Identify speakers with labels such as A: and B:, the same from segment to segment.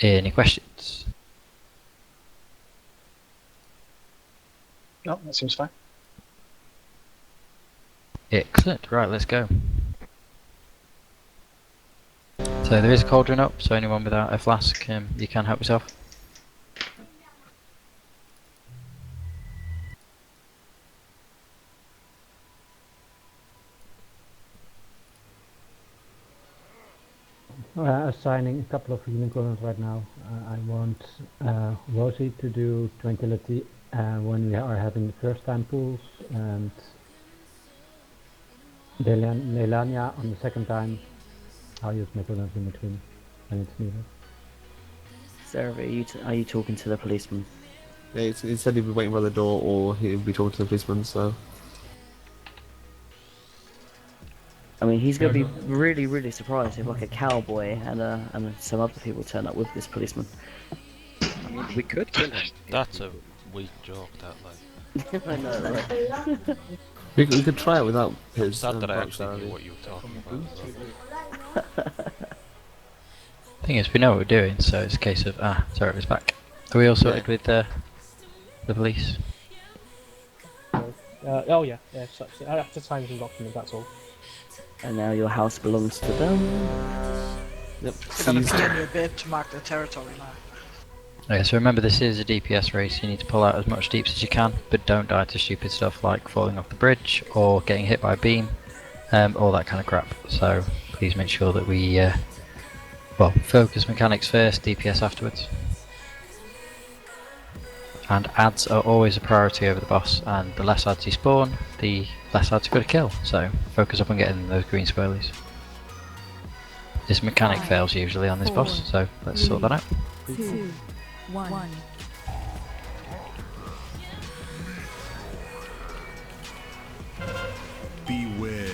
A: Any questions?
B: No, that seems fine.
A: Excellent. Right, let's go. So there is a cauldron up, so anyone without a flask, you can help yourself.
C: Assigning a couple of unicorns right now. I want Rosie to do tranquility when we are having the first time pools, and Leilania on the second time. I'll use Mythicnighthold in between when it's needed.
D: Sarah, are you talking to the policeman?
E: Yeah, he said he'd be waiting by the door or he'd be talking to the policeman, so...
D: I mean, he's gonna be really, really surprised if like a cowboy and some other people turn up with this policeman.
B: I mean, we could kill him.
F: That's a weak joke, that, like.
D: I know, right?
E: We could try it without his...
F: Sad that I
E: box,
F: actually knew what you were talking about.
A: Thing is, we know what we're doing, so it's a case of sorry, it was back. Are we all sorted with the police?
G: Oh yeah, so I have to sign some document, that's all.
D: And now your house belongs to them.
E: Yep.
H: They're gonna be in your bid to mark their territory now.
A: Okay, so remember this is a DPS race, you need to pull out as much deeps as you can, but don't die to stupid stuff like falling off the bridge or getting hit by a beam, all that kind of crap. So please make sure that we, well, focus mechanics first, DPS afterwards. And ads are always a priority over the boss, and the less ads you spawn, the less ads you've got to kill, so focus up on getting those green swirlies. This mechanic fails usually on this boss, so let's sort that out.
I: 2, 1.
J: Beware.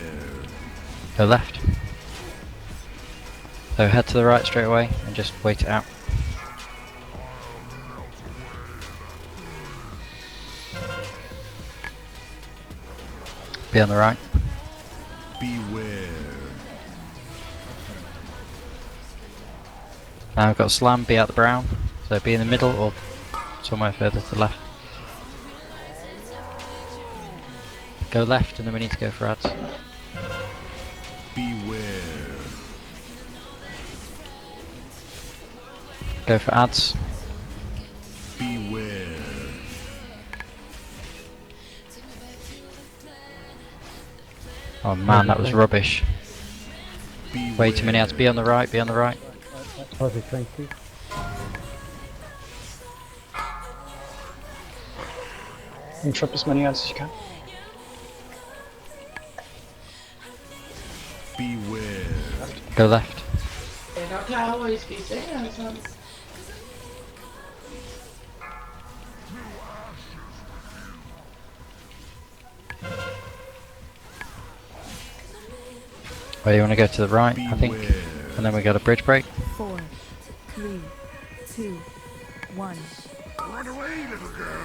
A: Go left. So head to the right straight away and just wait it out. Be on the right.
J: Beware.
A: Now we've got slam, be out the brown. So be in the middle or somewhere further to the left. Go left and then we need to go for ads.
J: Beware.
A: Go for ads.
J: Beware.
A: Oh man, that was rubbish.
J: Beware.
A: Way too many ads. Be on the right, be on the right.
C: Rosie, thank you.
B: And trip as many ads as you can.
J: Beware.
A: Go left.
I: They don't always be saying something.
A: Where you want to go to the right, I think.
J: Beware.
A: And then we got a bridge break.
I: 4, 3, 2, 1.
J: Run away, little girl.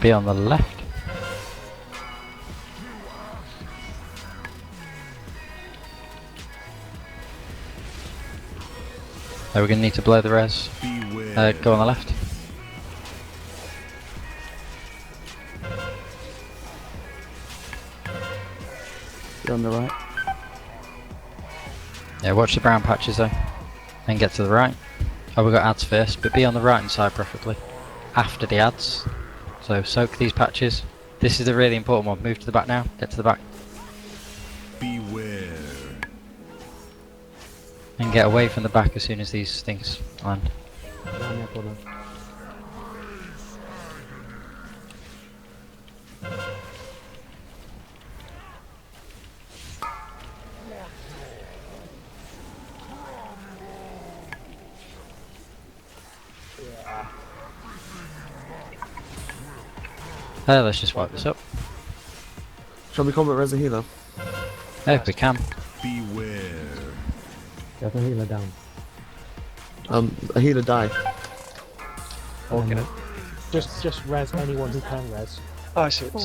A: Be on the left. We're going to need to blow the res.
J: Beware.
A: Go on the left.
D: Be on the right.
A: Yeah, watch the brown patches though. Then get to the right. Oh, we got ads first, but be on the right hand side preferably. After the ads. So soak these patches. This is the really important one. Move to the back now. Get to the back.
J: Beware.
A: And get away from the back as soon as these things land. Let's just wipe this up.
E: Shall we combat res a healer?
A: If we can.
J: Beware.
C: There's a healer down.
E: A healer die.
G: Okay. Just res anyone who can res.
B: Oh, I see.
I: 4,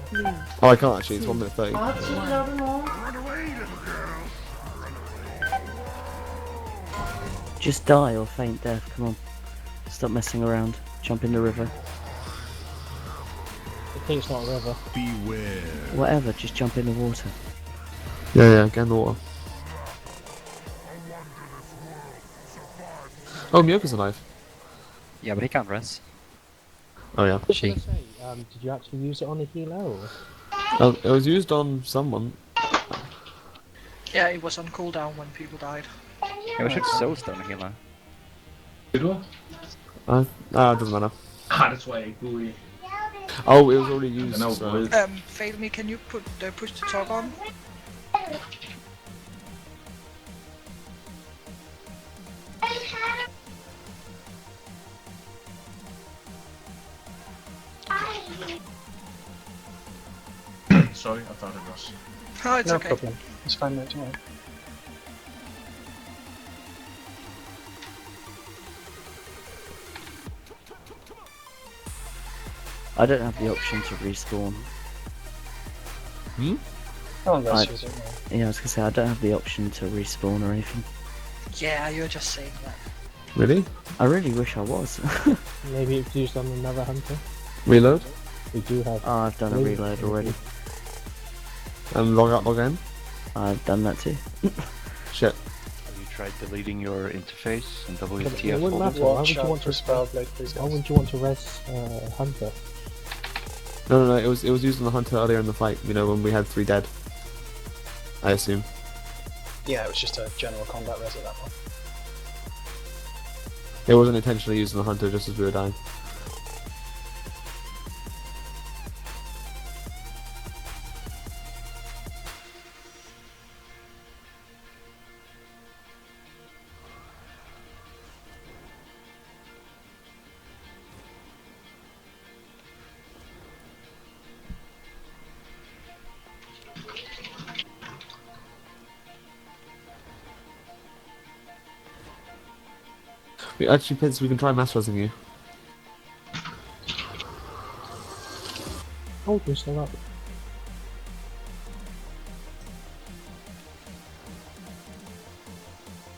I: 3,
E: Oh, I can't actually. It's 1 minute 30.
J: Run away, little girl.
D: Just die or faint death, come on. Stop messing around. Jump in the river.
G: I think it's not a river.
J: Beware.
D: Whatever, just jump in the water.
E: Yeah, get in the water. Oh, Miyoko's alive.
B: Yeah, but he can't rest.
E: Oh yeah.
A: She.
G: Did you actually use it on a healer or?
E: Oh, it was used on someone.
H: Yeah, it was on cooldown when people died.
B: Yeah, we should soulstone a healer.
F: Good one.
E: Doesn't matter.
F: That's why I go away.
E: Oh, it was already used.
F: I know,
E: So.
H: Fail me, can you put the push to talk on?
F: Sorry, I thought it was.
H: Oh, it's
B: No
H: okay.
B: problem. It's fine, mate. Don't worry.
D: I don't have the option to respawn.
E: Hmm?
B: Oh, unless
D: I-
B: you don't know.
D: Yeah, I was gonna say, I don't have the option to respawn or anything.
H: Yeah, you're just saying that.
E: Really?
D: I really wish I was.
G: Maybe it's used on another hunter.
E: Reload.
G: We do have.
D: Oh, I've done a
G: Maybe.
D: reload already.
E: And log out, log in.
D: I've done that too.
E: Shit.
F: Have you tried deleting your interface and
G: It
F: WTF
G: wouldn't
F: all
G: matter.
F: the
G: Why
F: time?
G: would you want
B: for
G: to?
B: Spellblade, please,
G: Why
B: guys?
G: wouldn't you want to res hunter?
E: No. It was used on the hunter earlier in the fight. You know, when we had 3 dead. I assume.
B: Yeah, it was just a general combat res at that point.
E: It wasn't intentionally used on the hunter just as we were dying. Actually, Pence, we can try mass resing you.
G: Oh, you're still up.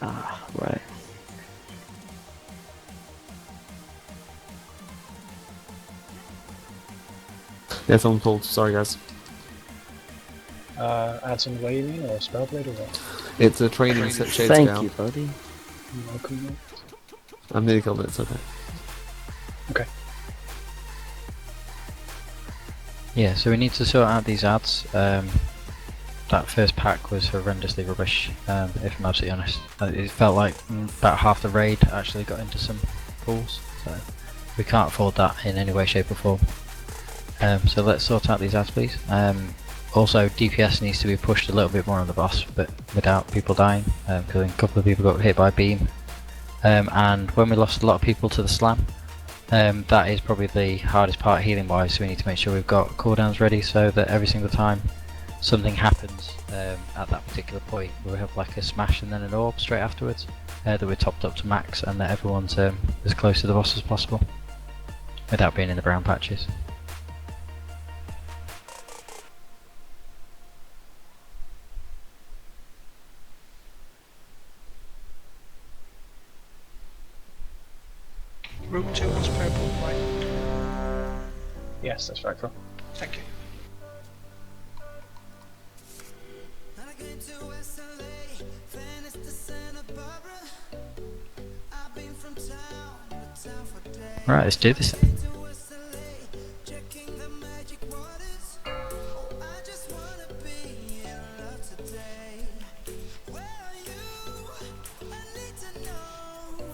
D: Ah, right.
E: Yeah, someone pulled. Sorry, guys.
B: Add some way, you mean, or Spellblade, or what?
E: It's a training set shade
D: Thank
E: scale.
D: you, buddy.
B: You're welcome, mate.
E: I'm nearly killed it. It's okay.
B: Okay.
A: Yeah, so we need to sort out these ads. That first pack was horrendously rubbish, if I'm absolutely honest. It felt like about half the raid actually got into some pools, so we can't afford that in any way, shape or form. So let's sort out these ads, please. Also, DPS needs to be pushed a little bit more on the boss, but without people dying, because a couple of people got hit by a beam. And when we lost a lot of people to the slam, that is probably the hardest part healing wise, so we need to make sure we've got cooldowns ready so that every single time something happens at that particular point, we have like a smash and then an orb straight afterwards, that we're topped up to max and that everyone's as close to the boss as possible without being in the brown patches.
H: Room 2 was purple, right?
B: Yes, that's right, bro.
H: Thank you.
A: Right, let's do this then.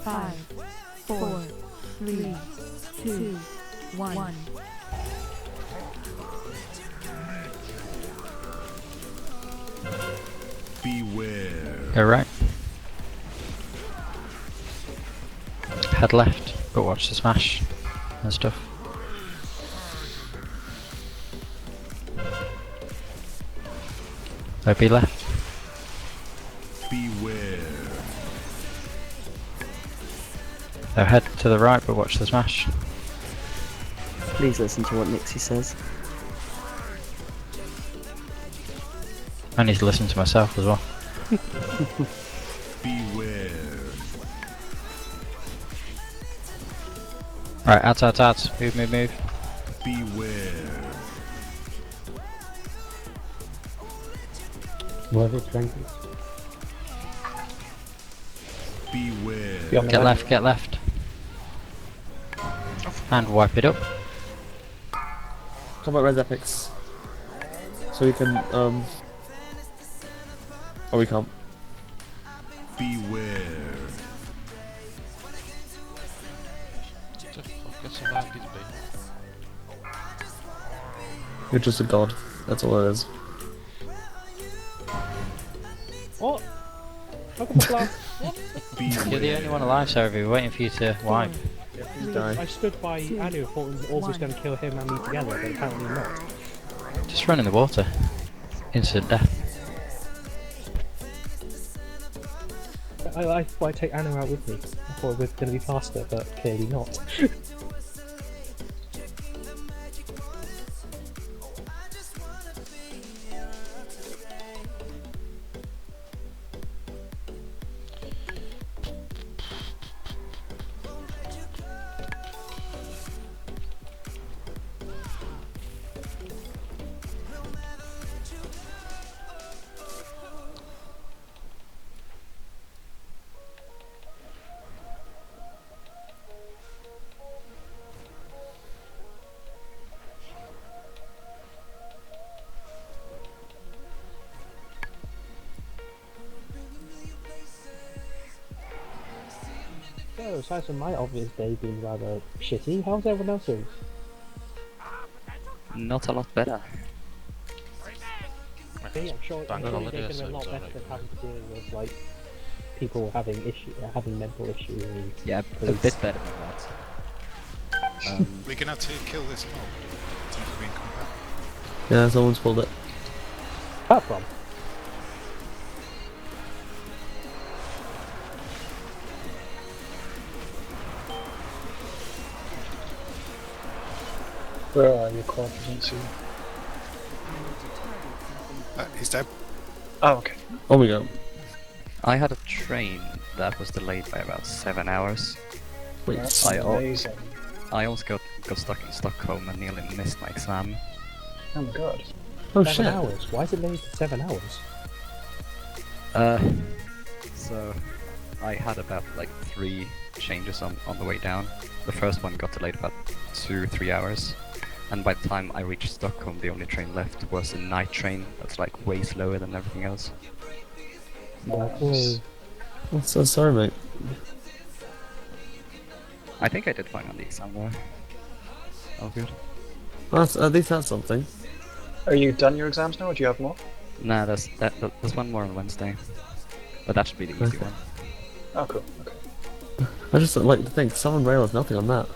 I: Five, four, three, two, one.
J: Beware.
A: Go right. Head left, but watch the smash and stuff. OB left.
J: Beware.
A: So head to the right, but watch the smash.
D: Please listen to what Nixie says.
A: I need to listen to myself as well.
J: Beware.
A: Right, ads. Move.
J: Beware.
C: Was it 20?
J: Beware.
B: Beyond the
A: Get
B: left.
A: left. And wipe it up.
E: Talk about res epics. So we can, oh, we can't.
J: Beware.
E: You're just a god. That's all it is.
G: What? Look at the glass.
A: You're the only one alive, Sarah. We're waiting for you to wipe.
E: Die.
G: I stood by Anu thought it was also going to kill him and me together, but apparently not.
A: Just run in the water. Instant death.
G: I thought I'd take Anu out with me. I thought it was going to be faster, but clearly not. So, aside from my obvious day being rather shitty, how's everyone else's?
D: Not a lot better.
G: Okay, I'm sure
K: Bank
G: they're
K: holiday,
G: going to be a lot
K: so
G: better
K: it's
G: than
K: alright.
G: having to deal with like people having mental issues. And
D: Yeah, a
G: police.
D: bit better than that.
K: We're gonna have to kill this mob. Thank you for being compact.
E: Yeah, someone's pulled it.
G: Apart from,
B: Where are you, Corpus?
K: He's dead.
B: Oh, okay.
E: Oh my god.
L: I had a train that was delayed by about 7 hours.
E: Wait,
B: That's
L: I
B: amazing.
L: almost got stuck in Stockholm and nearly missed my exam.
B: Oh my god.
E: oh
G: 7
E: shit.
G: hours? Why is it limited to 7 hours?
L: So I had about like 3 changes on the way down. The first one got delayed about 2-3 hours. And by the time I reached Stockholm, the only train left was a night train that's like way slower than everything else.
B: Nice.
E: I'm so sorry, mate.
L: I think I did fine on the exam though. All good.
E: Well, at least that's something.
B: Are you done your exams now, or do you have more?
L: Nah, there's one more on Wednesday. But that should be the easy
E: Okay.
L: one.
B: Oh, cool. Okay.
E: I just like to think Southern Rail has nothing on that.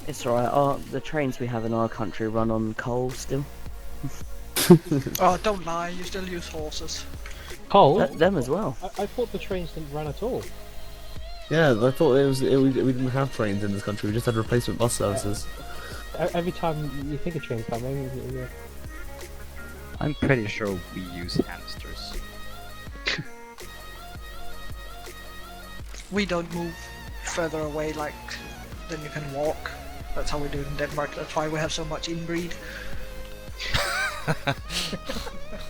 D: It's alright. The trains we have in our country run on coal still.
H: Oh, don't lie, you still use horses.
G: Coal?
D: Them as well.
G: I thought the trains didn't run at all.
E: Yeah, I thought we didn't have trains in this country. We just had replacement bus services.
G: Every time you think a train's coming,
L: I'm pretty sure we use hamsters.
H: We don't move further away like than you can walk. That's how we do it in Denmark. That's why we have so much inbreed.
E: Oh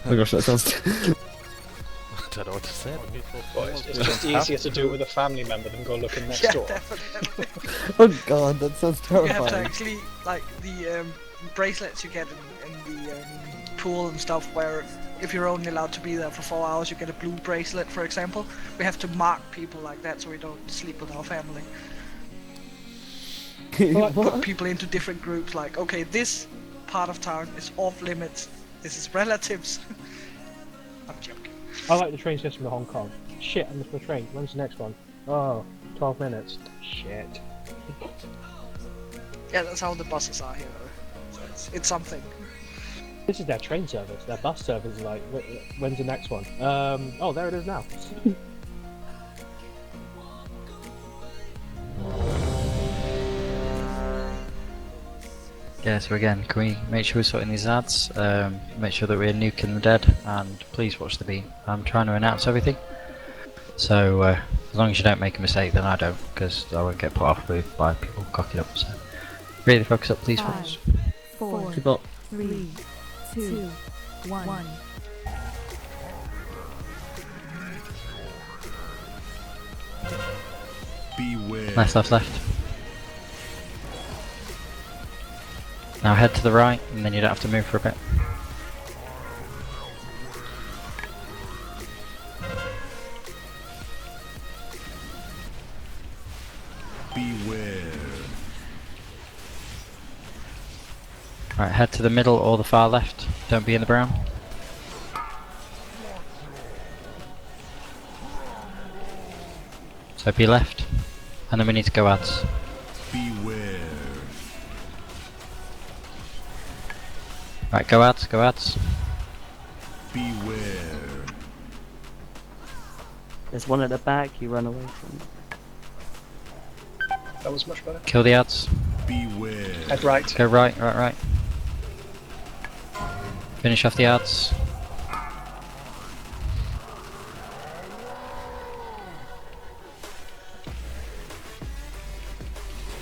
E: my gosh, that sounds.
K: I don't know what to say.
B: Well, it's just easier to do it with a family member than go looking next
H: Yeah,
B: door.
H: definitely.
E: Oh god, that sounds
H: You have to
E: terrifying.
H: actually, like, the bracelets you get in the pool and stuff, where if you're only allowed to be there for 4 hours, you get a blue bracelet, for example. We have to mark people like that so we don't sleep with our family. Put people into different groups, like, okay, this part of town is off limits. This is relatives. I'm joking.
G: I like the train system in Hong Kong. Shit, I missed my train. When's the next one? Oh, 12 minutes. Shit.
H: Yeah, that's how the buses are here, though. So it's something.
G: This is their train service. Their bus service is like, when's the next one? Oh, there it is now.
A: Yeah, so again, can we make sure we're sorting these ads, make sure that we're nuking the dead, and please watch the beam. I'm trying to announce everything, so as long as you don't make a mistake, then I don't, because I won't get put off with by people cocking up. So really focus up, please, folks.
I: 4,
E: Keep up.
I: 3, 2, 1.
J: Beware.
A: Left, left, left. Now head to the right, and then you don't have to move for a bit.
J: Beware.
A: Right, head to the middle or the far left. Don't be in the brown. So be left, and then we need to go ads.
J: Beware.
A: Right, go ads, go ads.
J: Beware.
D: There's one at the back. You run away from.
B: That was much better.
A: Kill the ads.
J: Beware.
B: Head right.
A: Go right, right, right. Finish off the ads.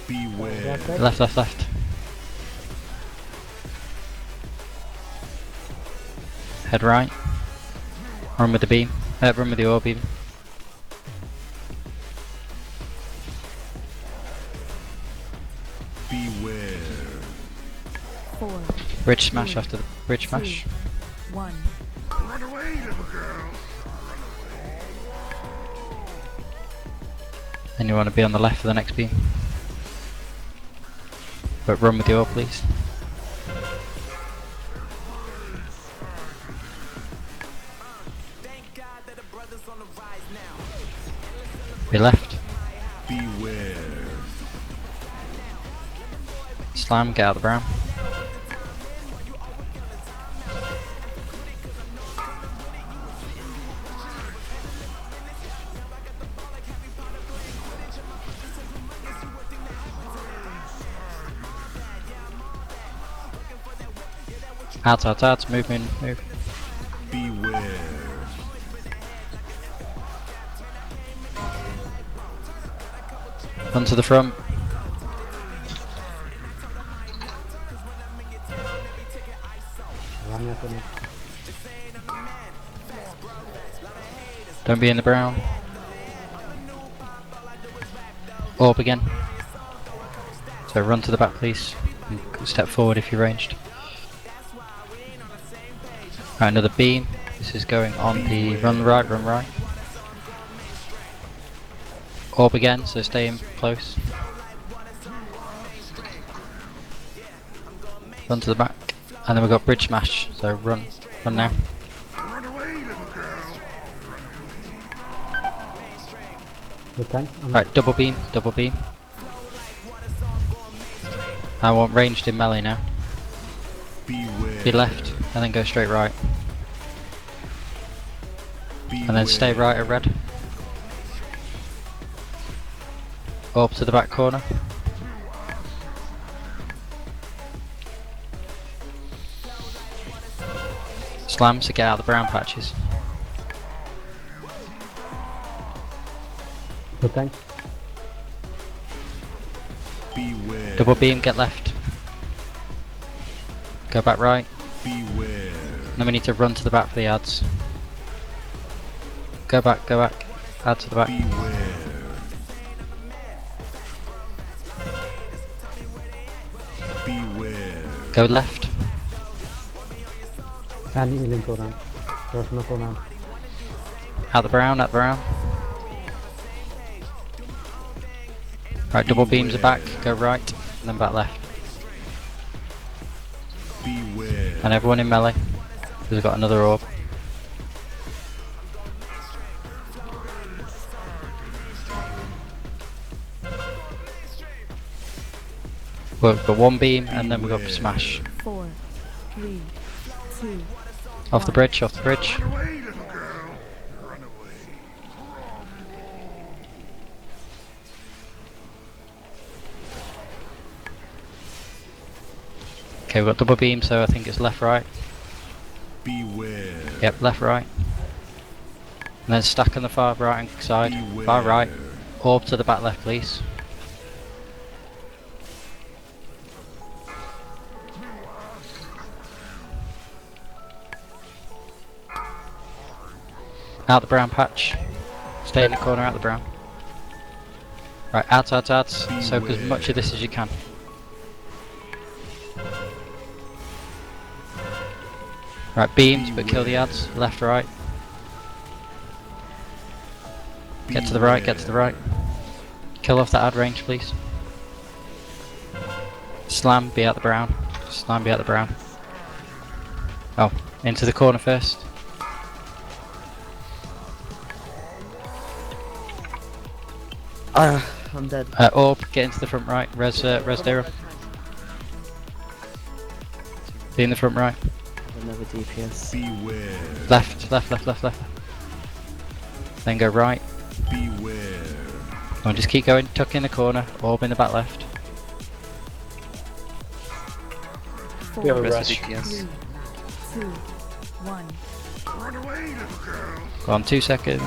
J: Beware.
A: Left, left, left. Head right. Run with the beam. Run with the orb beam.
J: Beware.
I: 4,
A: Bridge smash after the bridge smash.
I: 1.
J: Run away, little girl.
A: And you want to be on the left for the next beam. But run with the orb, please. Be left.
J: Beware.
A: Slam, get out of the brown. Out, out, out, move, move.
J: Beware.
A: Run to the front.
C: Run after me.
A: Don't be in the brown. Orb again. So run to the back, please. And step forward if you're ranged. Right, another beam. This is going on the run right, run right. Orb again, so stay in close. Run to the back. And then we've got bridge smash, so run now.
J: Run away, little girl.
C: Good tank.
A: Right, double beam, double beam. I want ranged in melee now.
J: Beware.
A: Be left, and then go straight right.
J: Beware.
A: And then stay right at red. Up to the back corner. Slam to get out the brown patches.
C: Good tank.
J: Beware.
A: Double beam, get left. Go back right.
J: Beware.
A: Then we need to run to the back for the ads. Go back, go back. Add to the back.
J: Beware. Beware.
A: Go left.
C: And healing go down. There's no go down.
A: Out the brown, out the brown. Right, double beams are back. Go right, and then back left.
J: Beware.
A: And everyone in melee. Because we've got another orb. Well, we've got one beam, and then we've got smash.
I: 4, 3, 2.
A: Off the bridge, off the bridge.
J: Run away, little girl. Run away.
A: Okay, we've got double beam, so I think it's left, right.
J: Beware.
A: Yep, left, right. And then stack on the far right hand side.
J: Beware.
A: Far right. Orb to the back left, please. Out the brown patch. Stay in the corner, out the brown. Right, ads. Soak as much of this as you can. Right, beams, but kill the ads. Left, right. Get to the right, get to the right. Kill off that ad range, please. Slam, be out the brown. Slam, be out the brown. Oh, into the corner first.
D: I'm dead.
A: Orb, get into the front right. Res Dara. Be in the front right.
D: Another DPS.
J: Beware.
A: Left. Then go right.
J: Beware.
A: Come on, just keep going. Tuck in the corner. Orb in the back left.
B: We have a
L: Rest
B: rest.
L: of DPS.
I: 3, 2, 1.
J: Run away, little girl.
A: Go on, 2 seconds.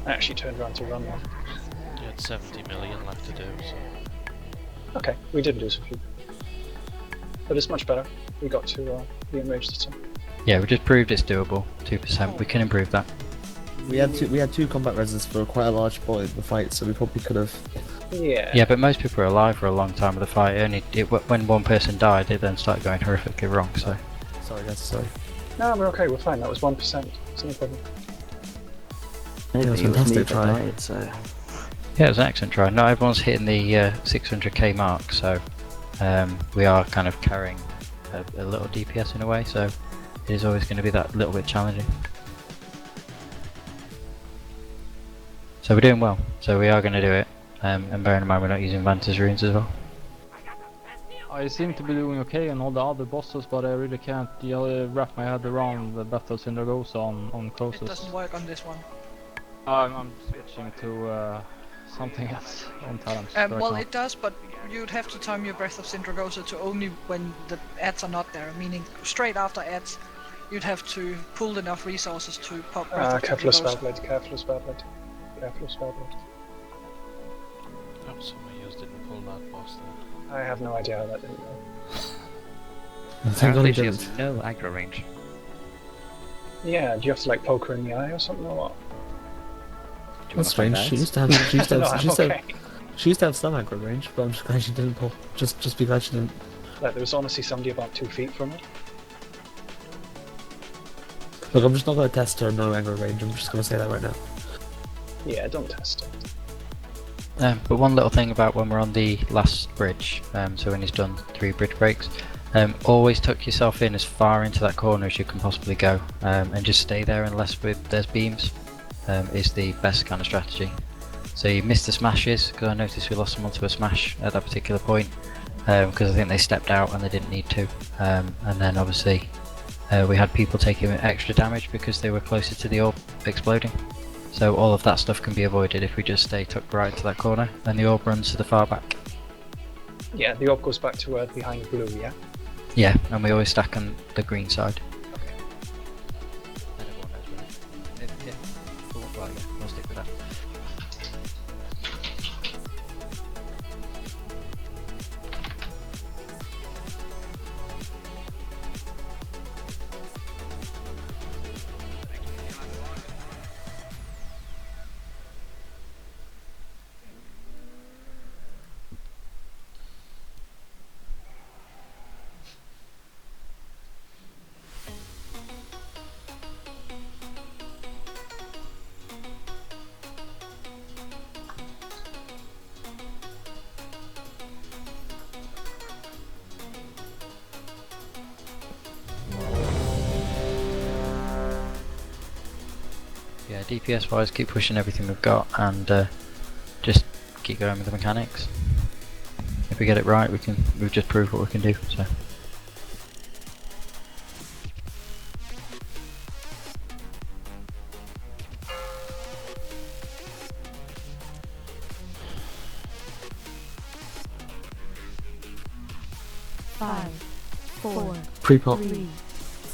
B: I actually turned around to run one.
K: You had 70 million left to do, so.
B: Okay, we did lose a few. But it's much better. We got to the enrage this time.
A: Yeah, we just proved it's doable. 2%. We can improve that.
E: We had two combat reses for quite a large point of the fight, so we probably could have.
B: Yeah.
A: Yeah, but most people were alive for a long time of the fight. When one person died, it then started going horrifically wrong. So.
E: Sorry, guys. Sorry.
B: No, we're okay. We're fine. That was 1%. It's no problem.
D: Maybe
E: it was
D: it was
E: fantastic
D: me that
E: try.
D: died, so.
A: Yeah, it was an excellent try. Not everyone's hitting the 600k mark, so we are kind of carrying a little DPS in a way. So it is always going to be that little bit challenging. So we're doing well. So we are going to do it. And bearing in mind we're not using Vanta's runes as well.
M: I seem to be doing okay on all the other bosses, but I really can't wrap my head around the Battle of Syndragosa on closest.
H: It doesn't work on this one.
M: I'm switching to something else on talents. right
H: Well,
M: now.
H: it does, but you'd have to time your Breath of Syndragosa to only when the ads are not there, meaning straight after ads, you'd have to pull enough resources to pop Breath of
B: Careful of
H: Syndragosa.
B: Spellblade, careful of Spellblade. Careful of Spellblade.
K: Oh, some of you didn't pull that boss then.
B: I have no idea how that didn't go.
E: Thank God
L: Apparently
E: he
L: she has
E: didn't.
L: no aggro range.
B: Yeah, do you have to like poke her in the eye or something or what?
L: Do you
E: That's
L: wanna find
E: strange.
L: out?
E: She used to have. She used to
B: No,
E: have.
B: I'm
E: She used to
B: okay.
E: have. She used to have some aggro range, but I'm just glad she didn't pull. Just be glad she didn't.
B: Like, there was honestly somebody about 2 feet from her.
E: Look, I'm just not gonna test her no aggro range. I'm just gonna say that right now.
B: Yeah, don't test it.
A: But one little thing about when we're on the last bridge, so when he's done 3 bridge breaks, always tuck yourself in as far into that corner as you can possibly go, and just stay there unless there's beams, is the best kind of strategy. So you missed the smashes, because I noticed we lost someone to a smash at that particular point, because I think they stepped out and they didn't need to, and then obviously we had people taking extra damage because they were closer to the orb exploding. So all of that stuff can be avoided if we just stay tucked right into that corner, and the orb runs to the far back.
B: Yeah, the orb goes back to behind blue, yeah?
A: Yeah, and we always stack on the green side.
B: Okay.
A: And everyone knows where. Well, yeah, we'll stick with that. Yeah, DPS wise, keep pushing everything we've got, and just keep going with the mechanics. If we get it right, we've just proved what we can do. So.
I: 5, 4,
E: Pre-pop.
I: 3,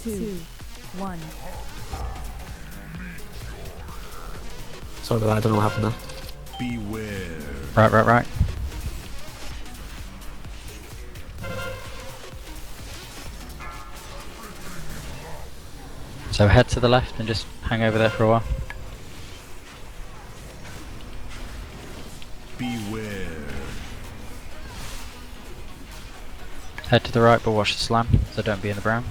I: 2, 1.
E: Sorry about that, I don't know what happened there.
J: Beware.
A: Right. So head to the left and just hang over there for a while.
J: Beware.
A: Head to the right but watch the slam, so don't be in the brown.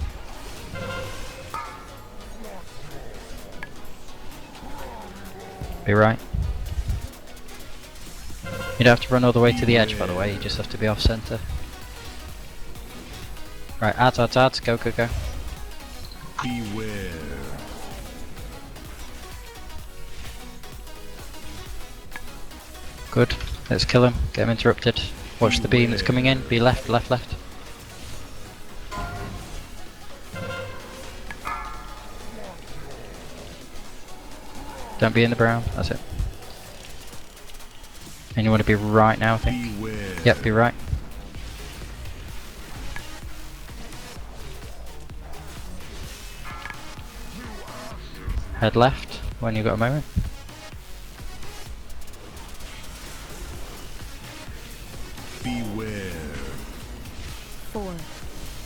A: Be right. You don't have to run all the way to the edge, by the way, you just have to be off center. Right, ads, go.
J: Beware.
A: Good, let's kill him, get him interrupted. Watch the beam that's coming in, be left. Don't be in the brown, that's it. And you want to be right now, I think.
J: Beware.
A: Yep, be right. Head left when you've got a moment.
J: Beware.
I: 4.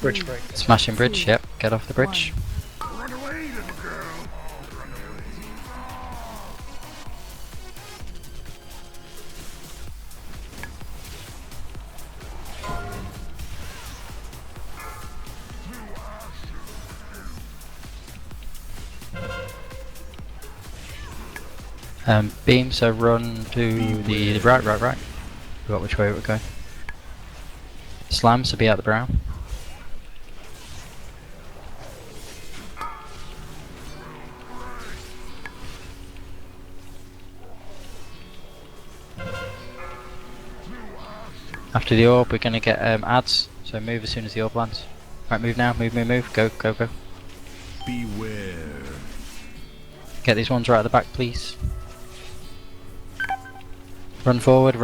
B: Bridge break.
A: Smashing bridge, yep, get off the bridge.
J: Run away, little girl. Run away.
A: Beam, so run to the right. Forgot which way we're going. Slam, so be out the brown. After the orb, we're gonna get ads, so move as soon as the orb lands. Right, move now, move, go.
J: Beware.
A: Get these ones right at the back, please. Run forward,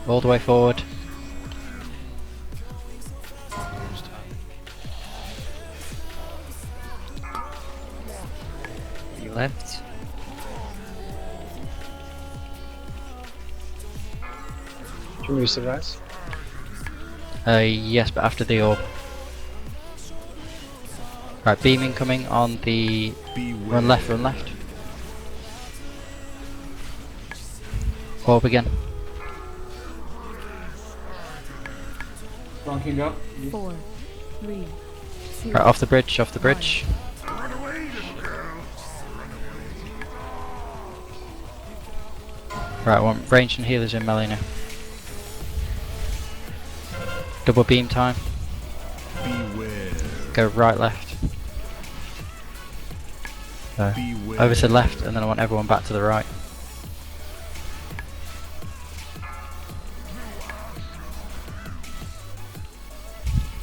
A: all the way forward.
L: You left.
B: Do you use the res?
A: Yes, but after the orb. Right, beam incoming on the... Run left. Orb again.
I: Bonking up. 4, 3, 2.
A: Right, off the bridge.
J: Run away, little girl.
A: Right, I want range and healers in melee now. Double beam time.
J: Beware.
A: Go right, left. So, over to the left, and then I want everyone back to the right.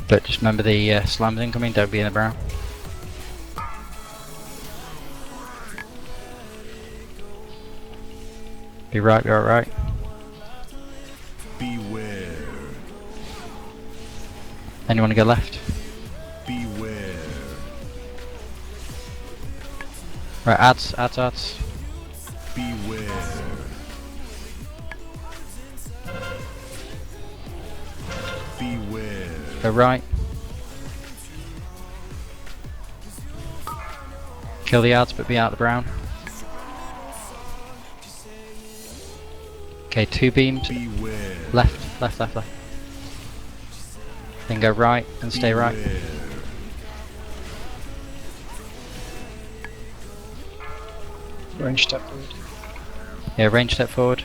A: But just remember the slams incoming, don't be in the brown. Be right.
J: Beware.
A: Anyone to go left?
J: Beware.
A: Right, ads.
J: Beware. Beware.
A: Go right. Kill the ads, but be out the brown. Okay, 2 beams.
J: Beware.
A: Left. Then go right and stay right.
B: Range step forward.
A: Yeah, range step forward.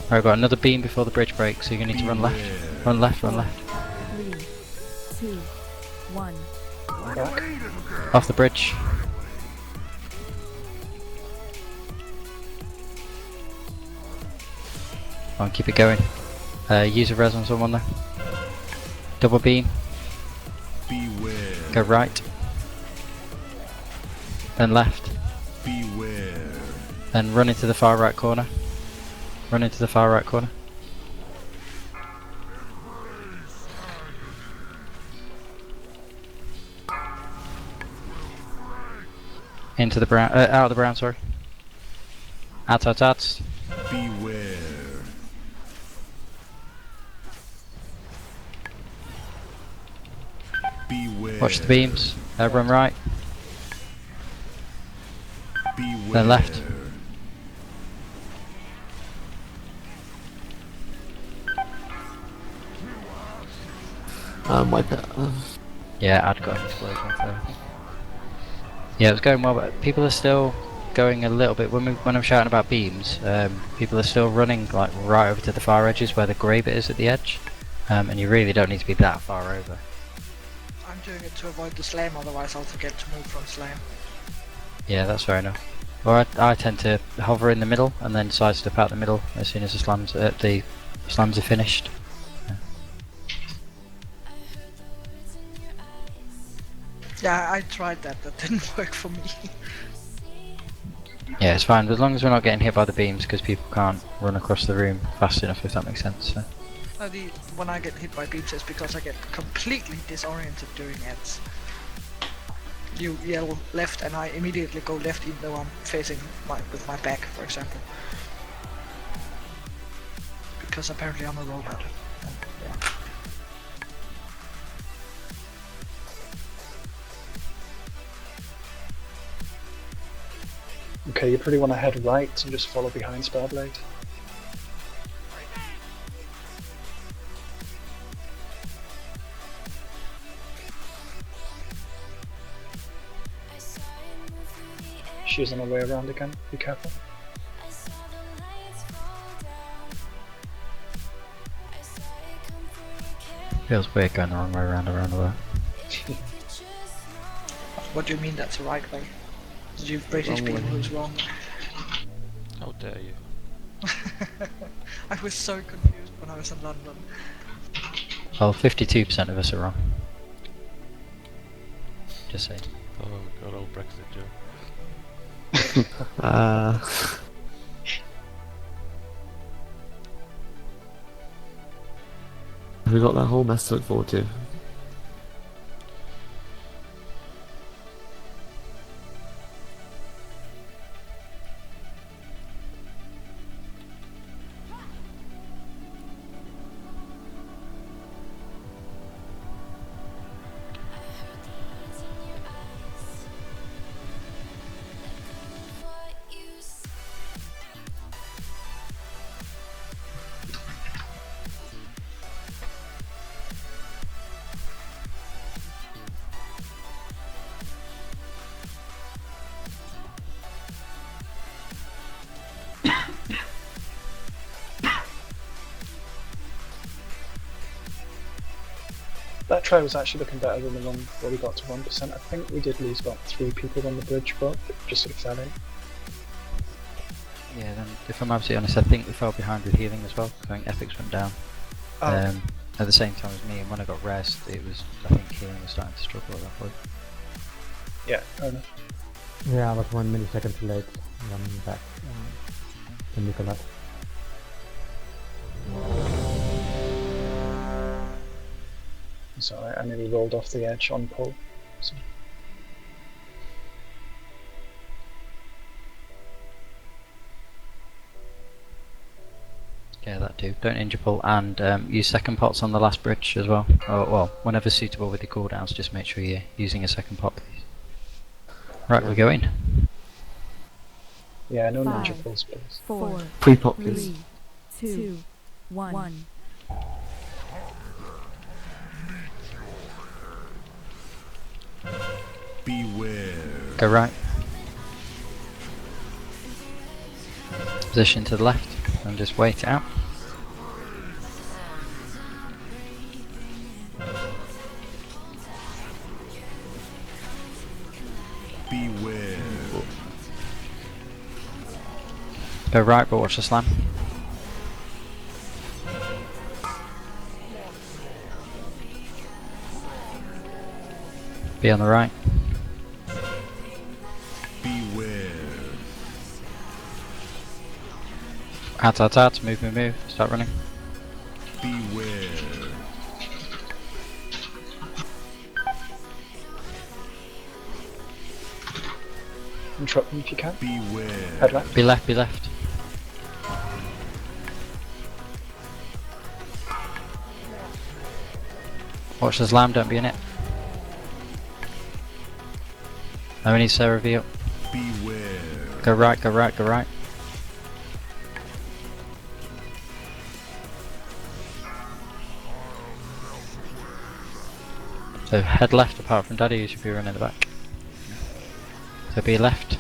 A: Right, I've got another beam before the bridge breaks, so you're gonna need to run left. Run left.
I: 3, 2, 1.
B: Back.
A: Off the bridge. Come on, keep it going. Use a res on someone there. Double beam.
J: Beware.
A: Go right. Then left.
J: Beware.
A: Then run into the far right corner. Into the brown, out of the brown, sorry. Out.
J: Beware. Beware.
A: Watch the beams. Everyone right.
J: Beware.
A: Then left.
E: Wipe it.
A: Yeah, I'd got an explosion. So. Yeah, it was going well, but people are still going a little bit. When I'm shouting about beams, people are still running like right over to the far edges where the grey bit is at the edge, and you really don't need to be that far over.
H: I'm doing it to avoid the slam, otherwise I'll forget to move from slam.
A: Yeah, that's fair enough. Or I tend to hover in the middle and then sidestep out the middle as soon as the slams are finished.
H: Yeah, I tried that. That didn't work for me.
A: Yeah, it's fine as long as we're not getting hit by the beams because people can't run across the room fast enough, if that makes sense. So.
H: No, when I get hit by beams, it's because I get completely disoriented doing ads. You yell left, and I immediately go left, even though I'm facing with my back, for example. Because apparently I'm a robot. And, yeah.
B: Okay, you probably want to head right and just follow behind Spellblade. She's on her way around again, be careful.
A: Feels weird going the wrong way around a roundabout.
H: What do you mean that's the right way? Did you British people who's wrong?
K: How dare you?
H: I was so confused when I was in London.
A: Well, 52% of us are wrong. Just saying.
K: Oh god, old Brexit joke.
E: Have we got that whole mess to look forward to?
B: That try was actually looking better than the one where we got to 1%. I think we did lose about 3 people on the bridge, but just sort of fell in.
A: Yeah, then if I'm absolutely honest, I think we fell behind with healing as well. I think epics went down at the same time as me, and when I got rest, it was, I think healing was starting to struggle at that point.
B: Yeah, fair enough.
C: Yeah, I was 1 millisecond too late running back to Nicolas.
B: So I nearly rolled off the edge on pull. So.
A: Yeah, that too. Don't injure pull, and use second pots on the last bridge as well. Or, well, whenever suitable with your cooldowns, just make sure you're using a second pot, please. Right, we go in.
B: Yeah, no
I: 5,
B: ninja pulls, please.
I: 4,
E: Pre-pot, please.
I: 3, 2, 1.
J: Beware.
A: Go right. Position to the left, and just wait it out.
J: Beware.
A: Go right, but watch the slam. Be on the right.
J: Beware.
A: Out, move, start running.
J: Beware.
B: Interrupt them if you can.
J: Beware.
B: Head left.
A: Be left, be left. Watch the slam, don't be in it. Now we need to reveal.
J: Beware.
A: Go right, go right, go right. So head left apart from Daddy, you should be running the back. So be left.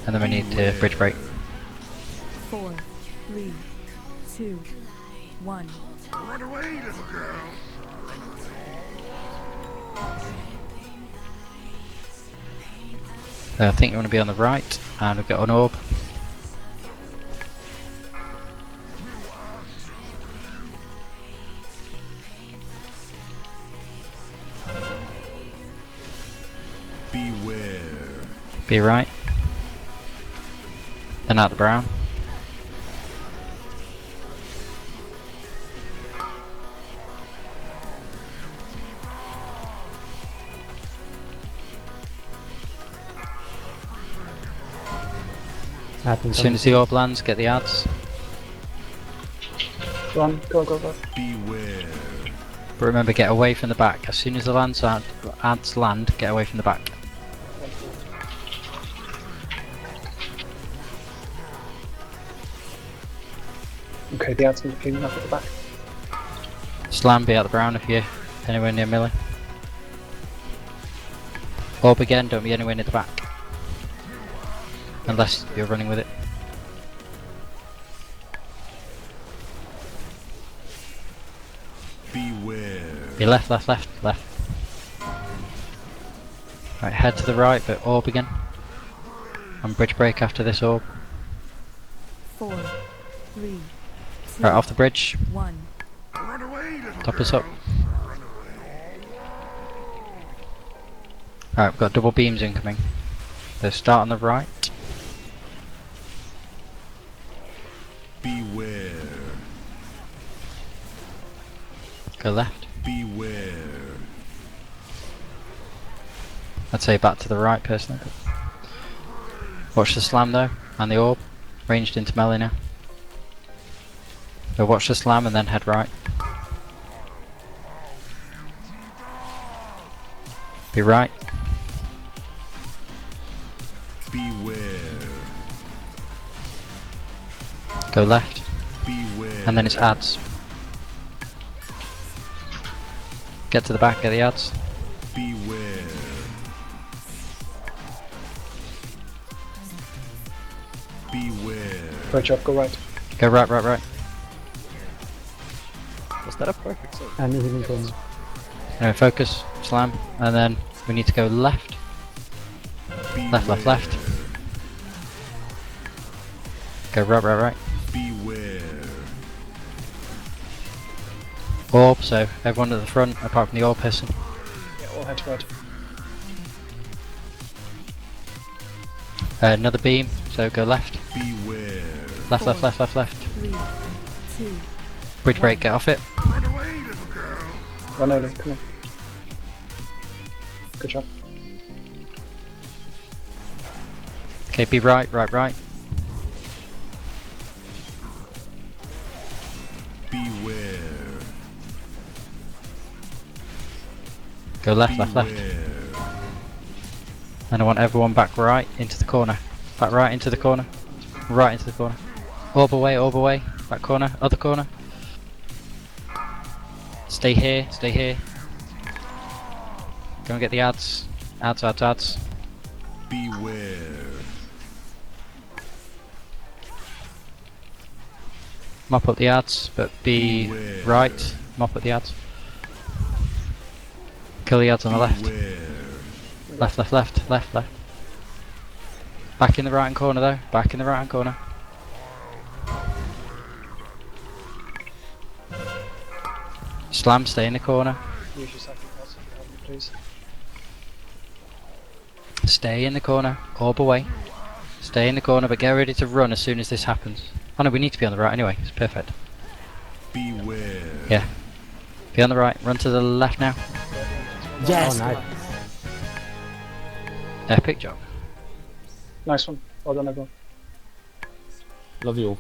A: And then we need to bridge break.
I: 4, 3, 2, 1.
J: Run away, little girl.
A: I think you want to be on the right, and we've got an orb.
J: Beware.
A: Be right. Then out the brown. As soon as the orb lands, get the ads.
B: Run, go, go, go.
J: Beware.
A: But remember, get away from the back. As soon as the ads land, get away from the back.
B: Okay, the ads are cleaning up at the back.
A: Slam, be out the brown if you're anywhere near melee. Orb again, don't be anywhere near the back. Unless you're running with it.
J: Beware.
A: Be left, left, left, left. Right, head to the right, but orb again. And bridge break after this orb.
I: 4, 3, 2,
A: Right, off the bridge.
I: 1.
J: Run away, little
A: Top
J: girl.
A: us up. Alright, we've got double beams incoming. So start on the right.
J: Beware.
A: Go left.
J: Beware.
A: I'd say back to the right personally. Watch the slam though, and the orb. Ranged into melee now. So watch the slam and then head right. Be right.
J: Beware.
A: Go left.
J: Beware.
A: And then it's ads. Get to the back, get the ads.
J: Beware. Beware.
B: Bridge up, go right.
A: Go right, right, right.
L: Was that a perfect save?
C: And is it in corner?
A: Anyway, focus, slam, and then we need to go left. Left, left, left. Go right, right, right.
J: Beware.
A: Orb, so everyone at the front, apart from the orb person.
B: Yeah, all head to right.
A: Another beam, so go left.
J: Beware.
A: Left, left, left, left, left.
I: 3, 2,
A: Bridge break, get off it.
J: Run away, little girl.
B: Run early, come on. Good job.
A: Okay, be right, right, right.
J: Beware.
A: Go left, left, left.
J: Beware.
A: And I want everyone back right into the corner. Back right into the corner. Right into the corner. Orb away, back corner, other corner. Stay here, stay here. Go and get the ads. Ads, ads, ads.
J: Beware.
A: Mop up the ads, but be
J: Beware.
A: right. Mop up the ads. Kill the ads on the left.
J: Beware.
A: Left, left, left, left, left. Back in the right hand corner though. Back in the right hand corner. Slam, stay in the corner.
B: Use your second pass if you have it, please.
A: Stay in the corner. Orb away. Stay in the corner, but get ready to run as soon as this happens. Oh no, we need to be on the right anyway. It's perfect.
J: Beware.
A: Yeah. Be on the right. Run to the left now.
C: Yes! Oh, nice.
A: Epic job.
B: Nice one. Well done, everyone.
E: Love you all.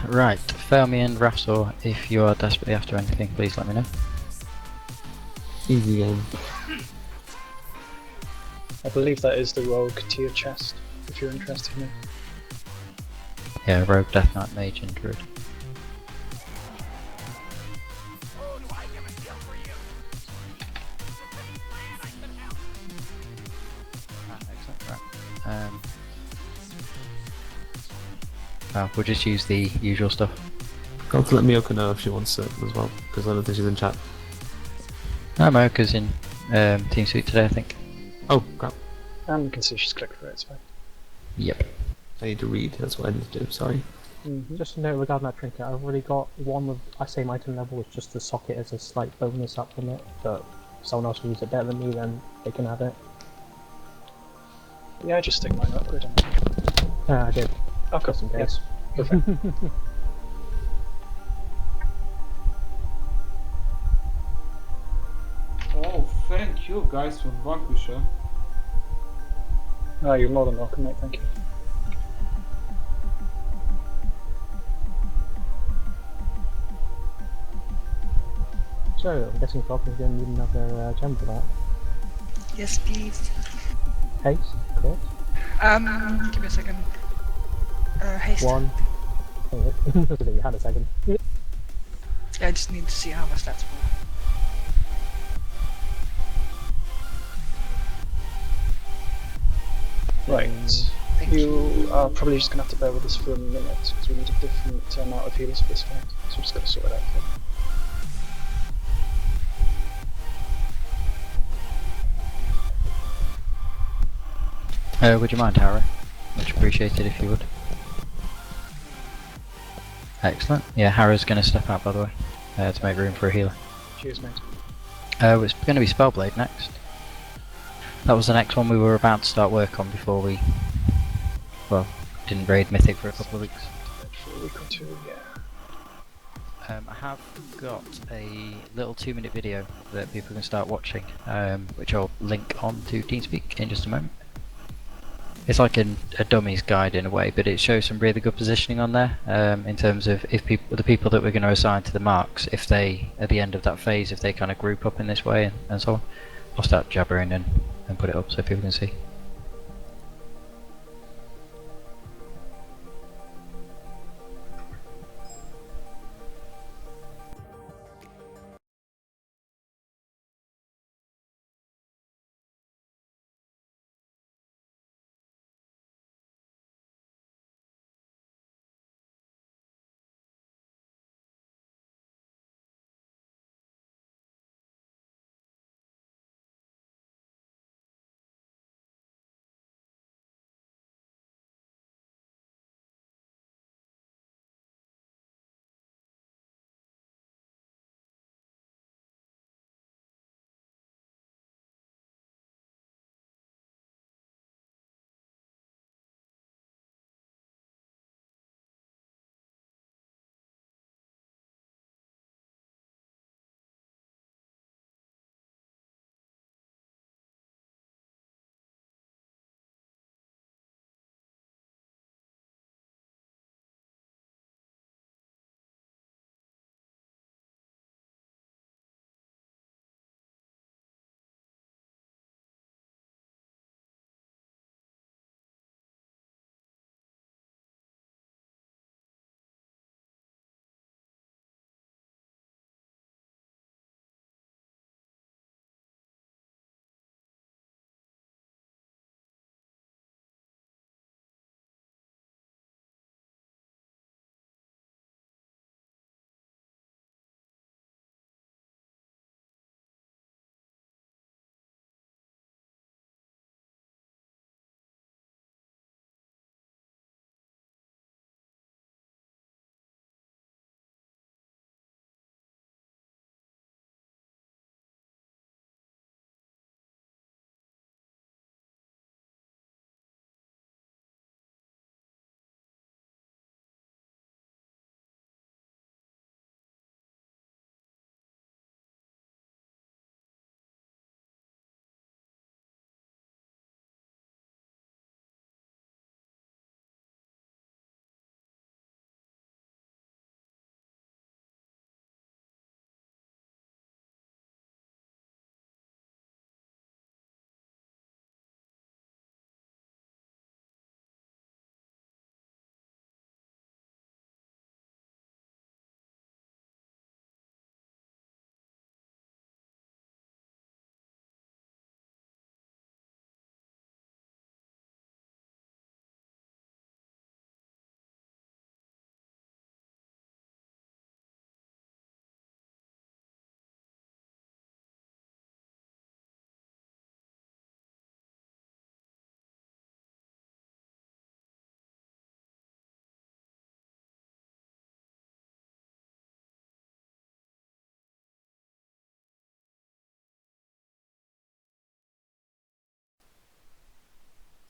A: Right, fail me and Rafsor, if you are desperately after anything, please let me know.
E: Easy game.
B: I believe that is the rogue tier chest, if you're interested in it.
A: Yeah, Rogue, Death Knight, Mage and Druid. Excellent, right. Well, we'll just use the usual stuff.
E: Got to let Miyoko know if she wants it as well, because I don't think she's in chat.
A: No, Mocha's in Team Suite today, I think.
E: Oh, crap.
B: And you can see she's clicked for it, it's fine.
A: Yep.
E: I need to read, that's what I need to do, sorry.
G: Just a note regarding that trinket, I've already got one with same item level, it's just the socket as a slight bonus up from it, but if someone else can use it better than me, then they can have it.
B: Yeah, just stick mine upgrade on it.
G: I did.
B: Okay,
G: Just in case.
B: Yes. Perfect.
N: Oh, thank you guys from Vanquisher.
B: Oh, you're more than welcome, mate, thank you.
G: So, I'm guessing Falcon's going to need another gem for that.
H: Yes, please.
G: Haste, correct?
H: Give me a second. Haste.
G: One. Oh, wait. You had a second.
H: Yeah, I just need to see how my stats were.
B: Right, you are probably just going to have to bear with us for a minute, because we need a different amount of healers for this fight, so we're just going to sort it out for you.
A: Would you mind, Harry? Much appreciated if you would. Excellent. Yeah, Harrow's going to step out, by the way, to make room for a healer.
B: Cheers, mate.
A: It's going to be Spellblade next. That was the next one we were about to start work on before we, well, didn't raid Mythic for a couple of weeks.
B: For a week or two, yeah.
A: I have got a little 2-minute video that people can start watching, which I'll link on to TeamSpeak in just a moment. It's like a dummy's guide in a way, but it shows some really good positioning on there in terms of if the people that we're going to assign to the marks, if they, at the end of that phase, if they kind of group up in this way and so on. I'll start jabbering and put it up so people can see.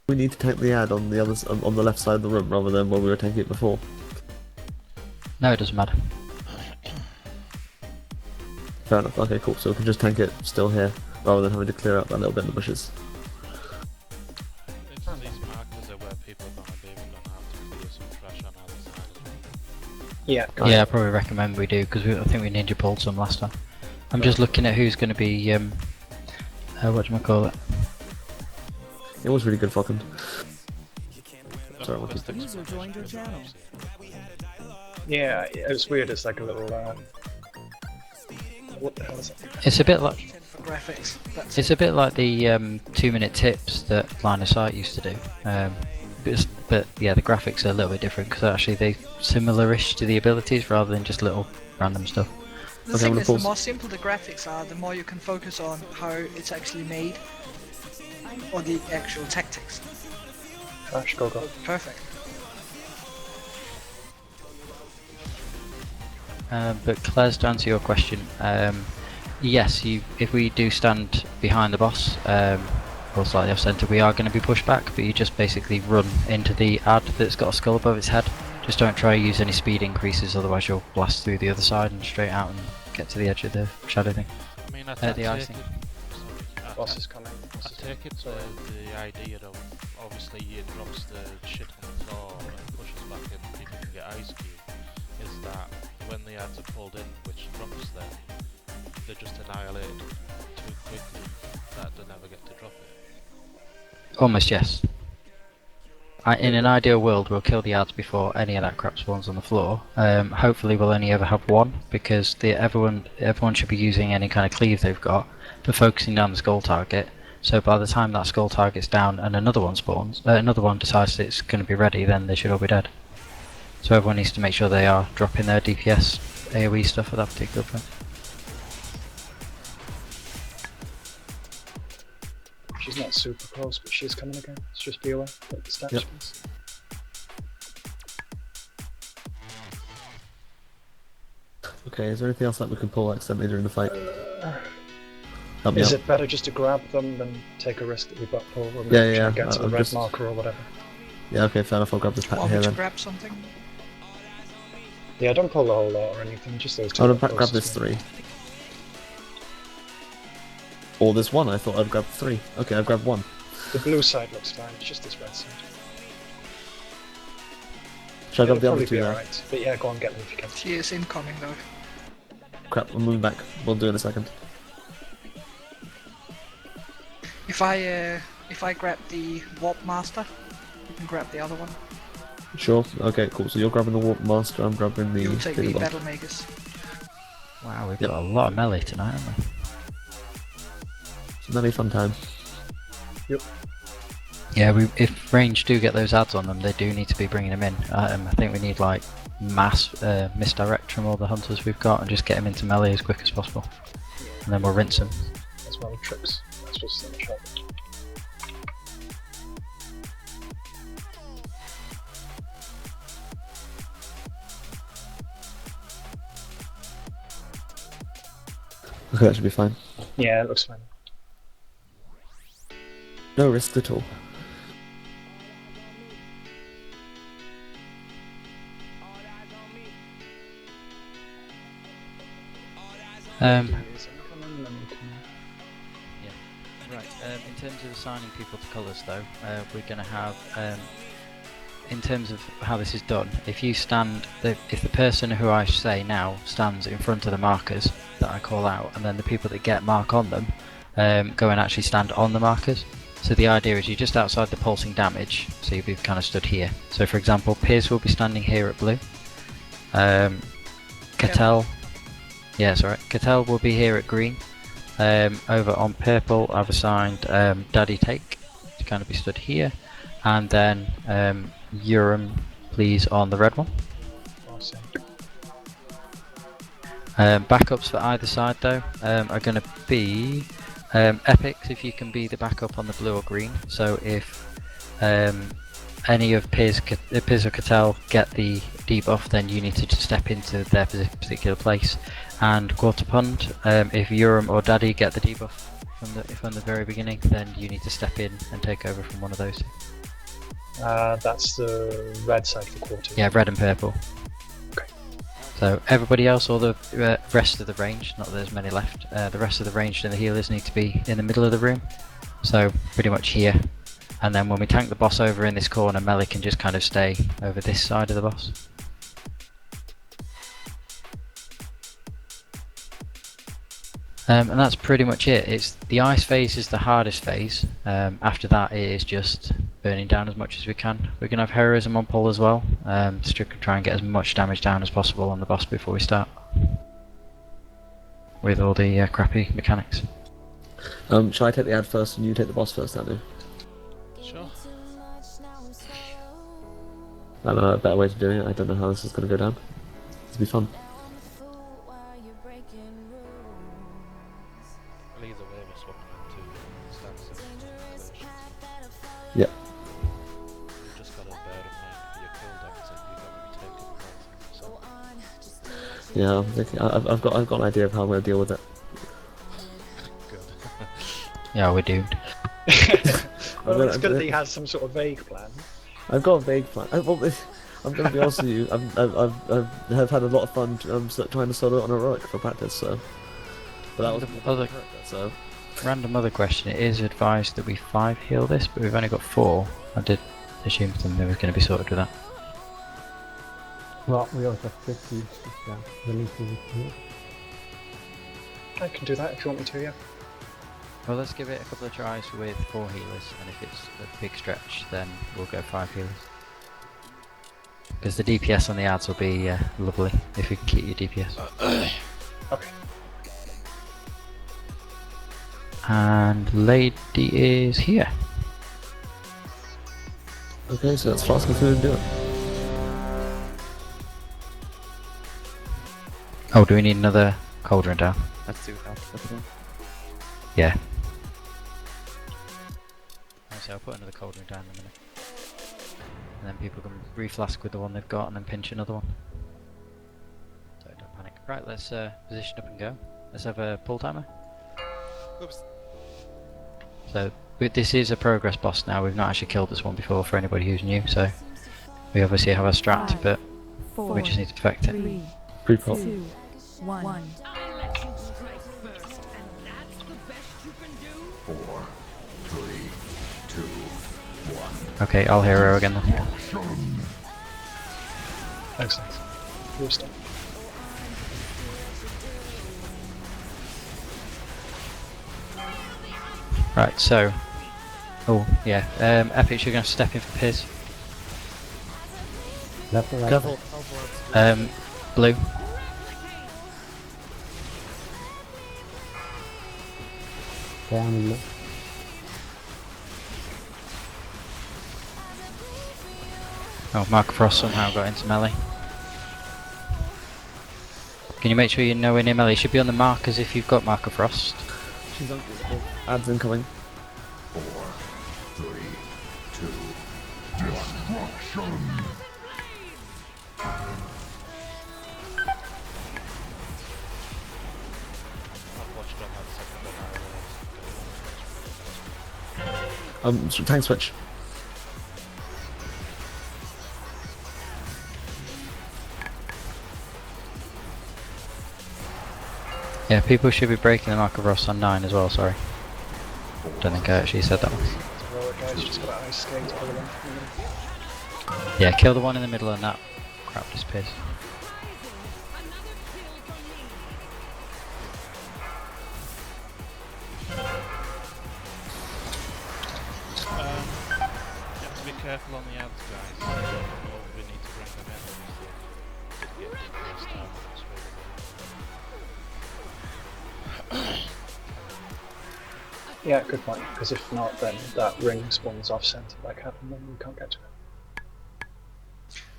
E: We need to tank the ad on the on the left side of the room rather than where we were tanking it before.
A: No, it doesn't matter.
E: Fair enough. Okay, cool. So we can just tank it still here rather than having to clear out that little bit in the bushes.
K: These markers are where people are gonna be. We're gonna have to clear some trash on either side as well.
B: Yeah.
A: Yeah, I probably recommend we do because I think we ninja pulled some last time. I'm just looking at who's going to be whatchamacallit.
E: It was really good fucking. Sorry, I'll keep
I: User joined your channel.
B: Yeah, it's weird. It's like a little. What the hell is it?
A: It's a bit like
H: For graphics. That's
A: it's a bit like the 2-minute tips that Line of Sight used to do. But yeah, the graphics are a little bit different because actually they're similar-ish to the abilities rather than just little random stuff.
H: The thing is, the more simple the graphics are, the more you can focus on how it's actually made, or the actual tactics.
B: Flash, go.
H: Perfect.
A: But Claire's, to answer your question, yes, if we do stand behind the boss, or slightly off centre, we are going to be pushed back, but you just basically run into the ad that's got a skull above its head. Just don't try to use any speed increases, otherwise you'll blast through the other side and straight out and get to the edge of the shadow thing.
K: I mean,
A: The icing.
B: Boss is coming.
K: I take it the idea of obviously he drops the shit on the floor and pushes back and people can get ice cube, is that when the ads are pulled in, which drops them, they're just annihilated too quickly that they never get to drop it.
A: Almost, yes. In an ideal world, we'll kill the ads before any of that crap spawns on the floor. Hopefully we'll only ever have one, because everyone should be using any kind of cleave they've got, but focusing down the skull target. So by the time that skull target's down and another one spawns, another one decides that it's going to be ready, then they should all be dead. So everyone needs to make sure they are dropping their DPS AoE stuff at that particular point.
B: She's not super close, but she's coming again. Let's just be aware. Like the stats,
E: Yep.
B: please.
E: Okay, is there anything else that we can pull accidentally during the fight? Help me
B: Is
E: out.
B: it better just to grab them than take a risk that we butt pull when
E: Yeah,
B: we
E: yeah,
B: get to the
E: I'm
B: red
E: just-
B: marker or whatever?
E: Yeah, okay, fair enough. I'll grab this pack
H: Want
E: here
H: me to
E: then.
H: grab something?
B: Yeah, don't pull the whole lot or anything, just those two.
E: I'll
B: that
E: grab
B: closest
E: this
B: to me.
E: 3. Or this 1, I thought I'd grab 3. Okay, I've grabbed 1.
B: The blue side looks fine, it's just this red side.
E: Should I grab the
B: It'll
E: other
B: probably
E: 2
B: be
E: now?
B: alright, but yeah, go on, get them if you can.
H: She is incoming though.
E: Crap, I'm moving back. We'll do it in a second.
H: If I grab the Warp Master, you can grab the other one.
E: Sure, okay, cool. So you're grabbing the Warp Master, I'm grabbing the
H: You'll take the
E: bigger one.
H: Battle Makers.
A: Wow, we've got a lot of melee tonight, haven't we?
E: It's another fun time.
B: Yep.
A: Yeah, if range do get those ads on them, they do need to be bringing them in. I think we need like mass misdirect from all the hunters we've got and just get them into melee as quick as possible. And then we'll rinse them.
B: That's one of the tricks. That's just in the shop.
E: Okay, that should be fine.
B: Yeah, it looks fine.
E: No risk at all.
A: Right, in terms of assigning people to colours though, we're going to have, in terms of how this is done, if you stand, if the person who I say now stands in front of the markers that I call out, and then the people that get mark on them go and actually stand on the markers. So the idea is you're just outside the pulsing damage, so you'll be kind of stood here. So for example, Piers will be standing here at blue. Cattell, yeah, it's alright. Cattell will be here at green. Over on purple, I've assigned Daddy Take to kind of be stood here, and then Urim, please, on the red one.
B: Awesome.
A: Backups for either side though are going to be epics if you can be the backup on the blue or green. So if any of Piers or Cattell get the debuff, then you need to just step into their particular place. And Quarter Pond, if Urim or Daddy get the debuff from the very beginning, then you need to step in and take over from one of those two.
B: That's the red side for quarter.
A: Yeah, red and purple.
B: Okay.
A: So everybody else, all the rest of the range, not that there's many left, the rest of the ranged and the healers need to be in the middle of the room. So pretty much here. And then when we tank the boss over in this corner, melee can just kind of stay over this side of the boss. And that's pretty much it. It's the ice phase is the hardest phase. After that it is just burning down as much as we can. We're going to have heroism on pull as well, just to try and get as much damage down as possible on the boss before we start. With all the crappy mechanics.
E: Shall I take the ad first and you take the boss first, Anu?
K: Sure.
E: I don't know a better way to do it. I don't know how this is going to go down. It'll be fun.
K: Well, either way, we're swapping into stances.
E: Yep.
K: You just gotta bear in mind for your kill decks that you're gonna be taking health.
E: Yeah, I'm thinking, I've got an idea of how I'm going to deal with it.
K: Good.
A: Yeah, we're doomed.
B: Well, it's good that he has some sort of vague plan.
E: I've got a vague plan. I'm going to be honest with you. I've had a lot of fun trying to solo on a heroic for practice. So, but that was
A: other
E: so.
A: Random other question. It is advised that we 5 heal this, but we've only got 4. I did assume something was going to be sorted with that.
C: Well, we also have 50, yeah, releases it here.
B: I can do that if you want me to, yeah.
A: Well, let's give it a couple of tries with 4 healers, and if it's a big stretch, then we'll go 5 healers. Because the DPS on the ads will be lovely if you can keep your DPS.
B: Okay.
A: And lady is here.
E: Okay, so let's fast through and do it.
A: Oh, do we need another cauldron down?
L: Let's do that.
A: Yeah. So I'll put another cauldron down in a minute. And then people can reflask with the one they've got and then pinch another one. So don't panic. Right, let's position up and go. Let's have a pull timer.
K: Oops.
A: So this is a progress boss now. We've not actually killed this one before for anybody who's new, so we obviously have a strat,
I: 5,
A: but
I: 4,
A: we just need to perfect it.
I: 3,
E: Pre-pop.
I: 2, 1.
J: 4, 3, 2, 1.
A: Okay, I'll hero again then.
B: Excellent. You're stuck.
A: Right, so... Oh, yeah. Epic, you're going to have to step in for Piz.
C: Left or right?
E: Careful.
A: Blue.
C: Okay, I'm in blue.
A: Oh, Mark Frost somehow got into melee. Can you make sure you're nowhere near melee? You should be on the markers if you've got Marker Frost.
E: She's on. Ads incoming.
J: 4, 3, 2, 1.
K: I've watched on that second one.
E: Tank switch.
A: Yeah, people should be breaking the Marker Frost on 9 as well, sorry. Don't think I actually said that one.
B: Heroic guys just got an ice skate to pull them.
A: Yeah, kill the one in the middle and that crap disappears.
K: You have to be careful on the ads, guys. We need to bring them in, obviously. To get DPS down straight away.
B: Yeah, good point, because if not, then that ring spawns off center like happened and we can't get to it.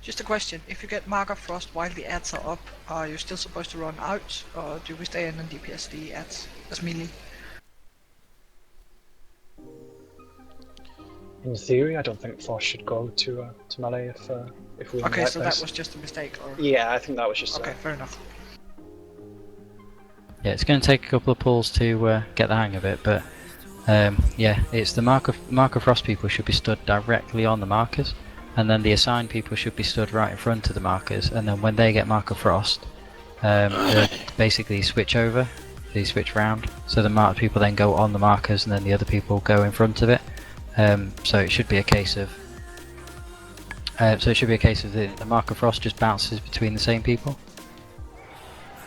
H: Just a question, if you get Mark of Frost while the ads are up, are you still supposed to run out, or do we stay in and DPS the ads as melee?
B: In theory, I don't think Frost should go to melee if we.
H: Okay, so that was just a mistake, or?
B: Yeah, I think that was just.
H: Okay, fair enough.
A: Yeah, it's going to take a couple of pulls to get the hang of it, but Yeah, it's the marker frost people should be stood directly on the markers, and then the assigned people should be stood right in front of the markers, and then when they get marker frost, they basically switch over, they switch round, so the marked people then go on the markers and then the other people go in front of it. So it should be a case of the marker frost just bounces between the same people.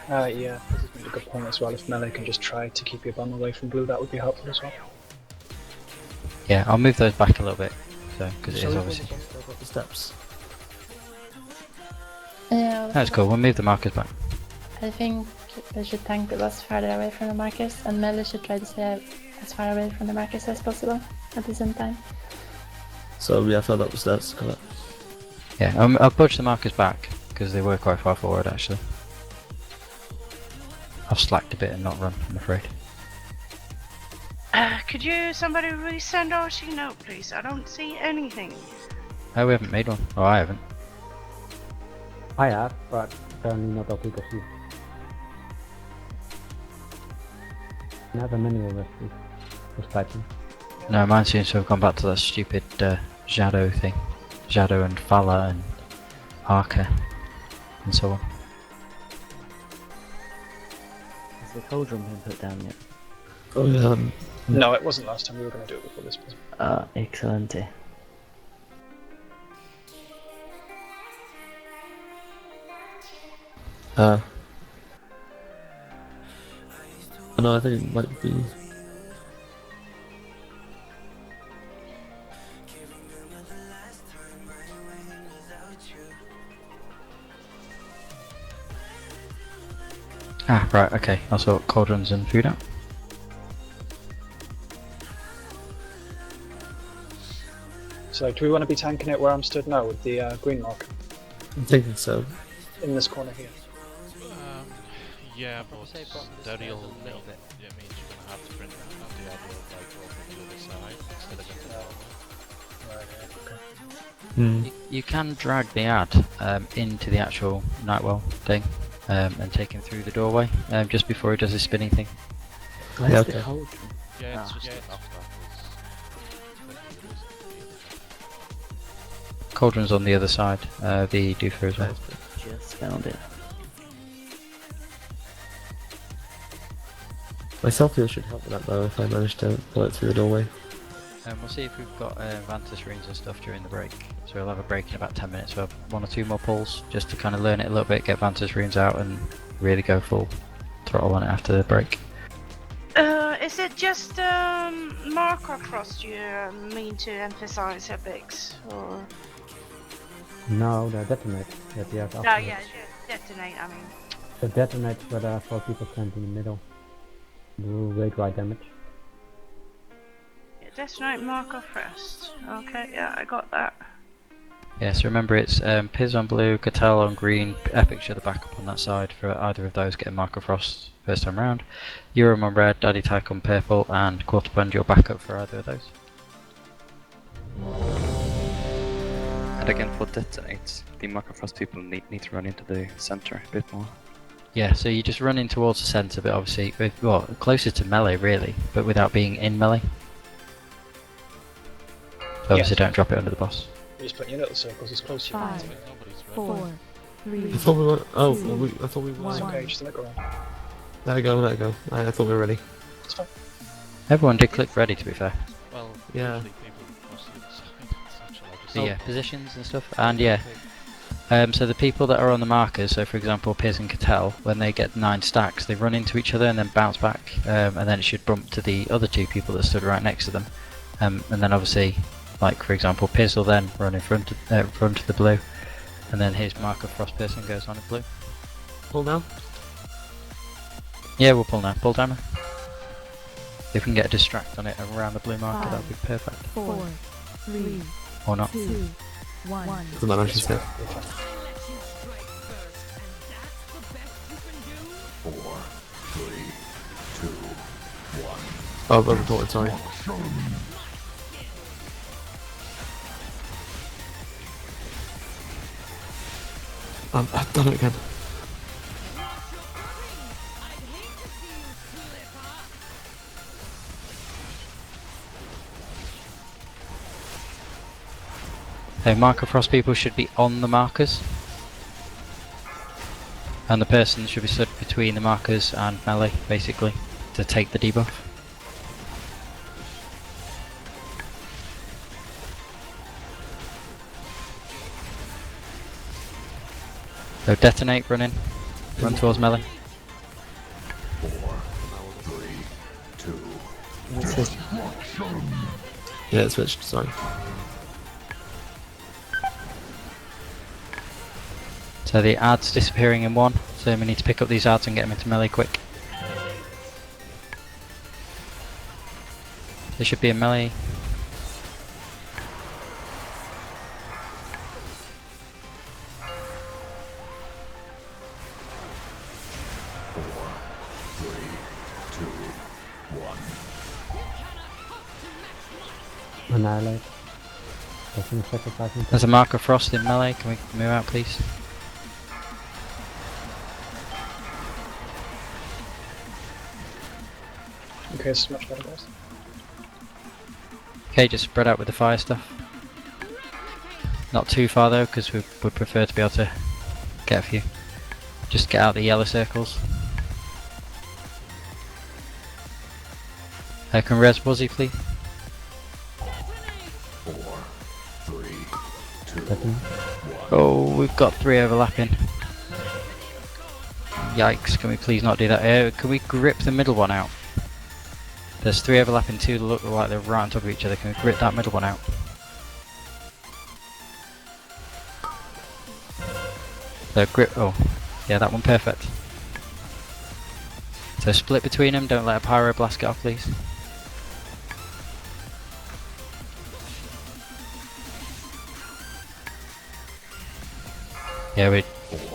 B: Yeah, this is a good point as well. If melee can just try to keep your bomb away from blue, that would be helpful as well.
A: Yeah, I'll move those back a little bit, so because it is
E: Shall we
A: obviously.
E: go up the steps?
O: Yeah.
A: That's cool. We'll move the markers back.
O: I think we should tank the boss farther away from the markers, and melee should try to stay as far away from the markers as possible at the same time.
E: So yeah, further up the steps. Got it.
A: Yeah, I'll budge the markers back because they were quite far forward actually. I've slacked a bit and not run, I'm afraid.
P: Could somebody resend our note, please? I don't see anything.
A: Oh, we haven't made one. Oh, I haven't.
C: I have, but apparently not all people see. Never manual recipe. Just typing.
A: No, mine seems to have gone back to that stupid Shadow thing. Shadow and Fala and Arca and so on.
D: Has the cauldron been put down yet?
E: Oh yeah.
B: No, it wasn't last time. We were going to do it before this was.
D: Excellent.
E: No, I think it might be.
A: Ah, right, okay. I'll sort cauldrons and food out.
B: So, do we want to be tanking it where I'm stood now with the green mark?
E: I'm thinking so.
B: In this corner here.
K: Yeah, but Daryl made it. It means you're gonna have to print out the idea of like over the other side instead of into the normal.
A: You can drag the ad into the actual Nightwell thing and take him through the doorway just before he does his spinning thing.
E: Yeah, okay.
K: Yeah, it's just enough
A: Cauldron's on the other side, the doofer as well.
D: Just found it.
E: My selfie should help with that though if I manage to pull it through the doorway.
A: We'll see if we've got Vantis runes and stuff during the break. So we'll have a break in about 10 minutes. We'll have 1 or 2 more pulls just to kind of learn it a little bit, get Vantis runes out and really go full throttle on it after the break.
P: Is it just marker frost you mean to emphasize, Epics? Or...
C: No, the detonate that you have
P: No,
C: afterwards.
P: yeah, detonate, I mean.
C: The detonate where there are 4 people standing in the middle. Do great right damage.
P: Yeah, detonate marker frost. Okay, yeah, I got that.
A: Yeah, so remember it's Piz on blue, Cattell on green, Epic should have backup on that side for either of those getting Marker Frost first time round. Urim on red, Daddy Tyke on purple, and Quarterbund your backup for either of those.
L: And again for detonate, the Marker Frost people need to run into the center a bit more.
A: Yeah, so you just run in towards the centre, but obviously, well, closer to melee really, but without being in melee. So obviously don't drop it under the boss.
B: You just put in your little circles as close as you
I: 5,
B: can.
I: 4, 3.
E: I thought we were. Oh,
I: two,
E: I thought we were.
B: It's okay, just let it go around.
E: Let it go, let it go. I thought we were ready.
B: It's fine.
A: Everyone did click ready, to be fair.
K: Well,
E: yeah.
K: Usually people cross the other side. Essentially, I just
A: So yeah, positions and stuff, and yeah. So the people that are on the markers, so for example Piz and Cattell, when they get 9 stacks, they run into each other and then bounce back, and then it should bump to the other 2 people that stood right next to them. And then obviously, like for example, Piz will then run in front of the blue, and then his Marker Frost person goes on in blue.
E: Pull now?
A: Yeah, we'll pull now. Pull timer. If we can get a distract on it around the blue marker, that would be perfect.
I: 4, 3,
A: Or not.
I: 2, 1.
E: Doesn't matter, she's dead.
J: 4, 3, 2, 1.
E: Oh, I've overthought it, sorry. I've done it again.
A: Marker frost people should be on the markers. And the person should be stood between the markers and melee, basically, to take the debuff. So detonate, run in. Run towards melee.
J: 4, 3, 2.
E: Yeah, it switched, sorry.
A: So the ad's disappearing in 1, so we need to pick up these ads and get them into melee quick. They should be in melee.
C: Annihilate. Taking sacrificing.
A: There's a marker frost in melee, can we move out please?
B: Okay, this is much better, guys.
A: Okay, just spread out with the fire stuff. Not too far though, because we would prefer to be able to get a few. Just get out the yellow circles. Can res Buzzy please?
J: 4, 3, 2,
C: Second.
J: 1.
A: Oh, we've got 3 overlapping. Yikes, can we please not do that? Can we grip the middle one out? There's 3 overlapping, 2 that look like they're right on top of each other. Can we grip that middle one out? So grip, oh, yeah, that one perfect. So split between them, don't let a pyroblast get off please. Yeah, we,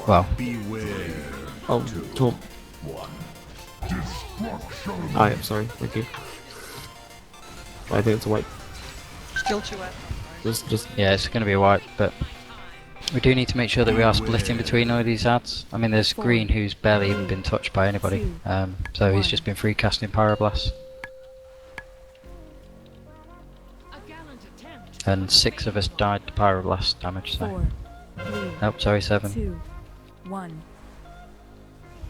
A: well.
J: Beware.
E: Oh, Tom.
J: 1.
E: Ah, yeah, sorry, thank you. I think it's a wipe.
H: Still 2 out.
E: Just.
A: Yeah, it's going to be a wipe, but we do need to make sure that we are splitting between all these ads. I mean, there's Green who's barely even been touched by anybody, so he's just been free casting Pyroblast. And 6 of us died to Pyroblast damage, so.
I: 4, 3,
A: Nope, sorry, 7.
I: 2, 1.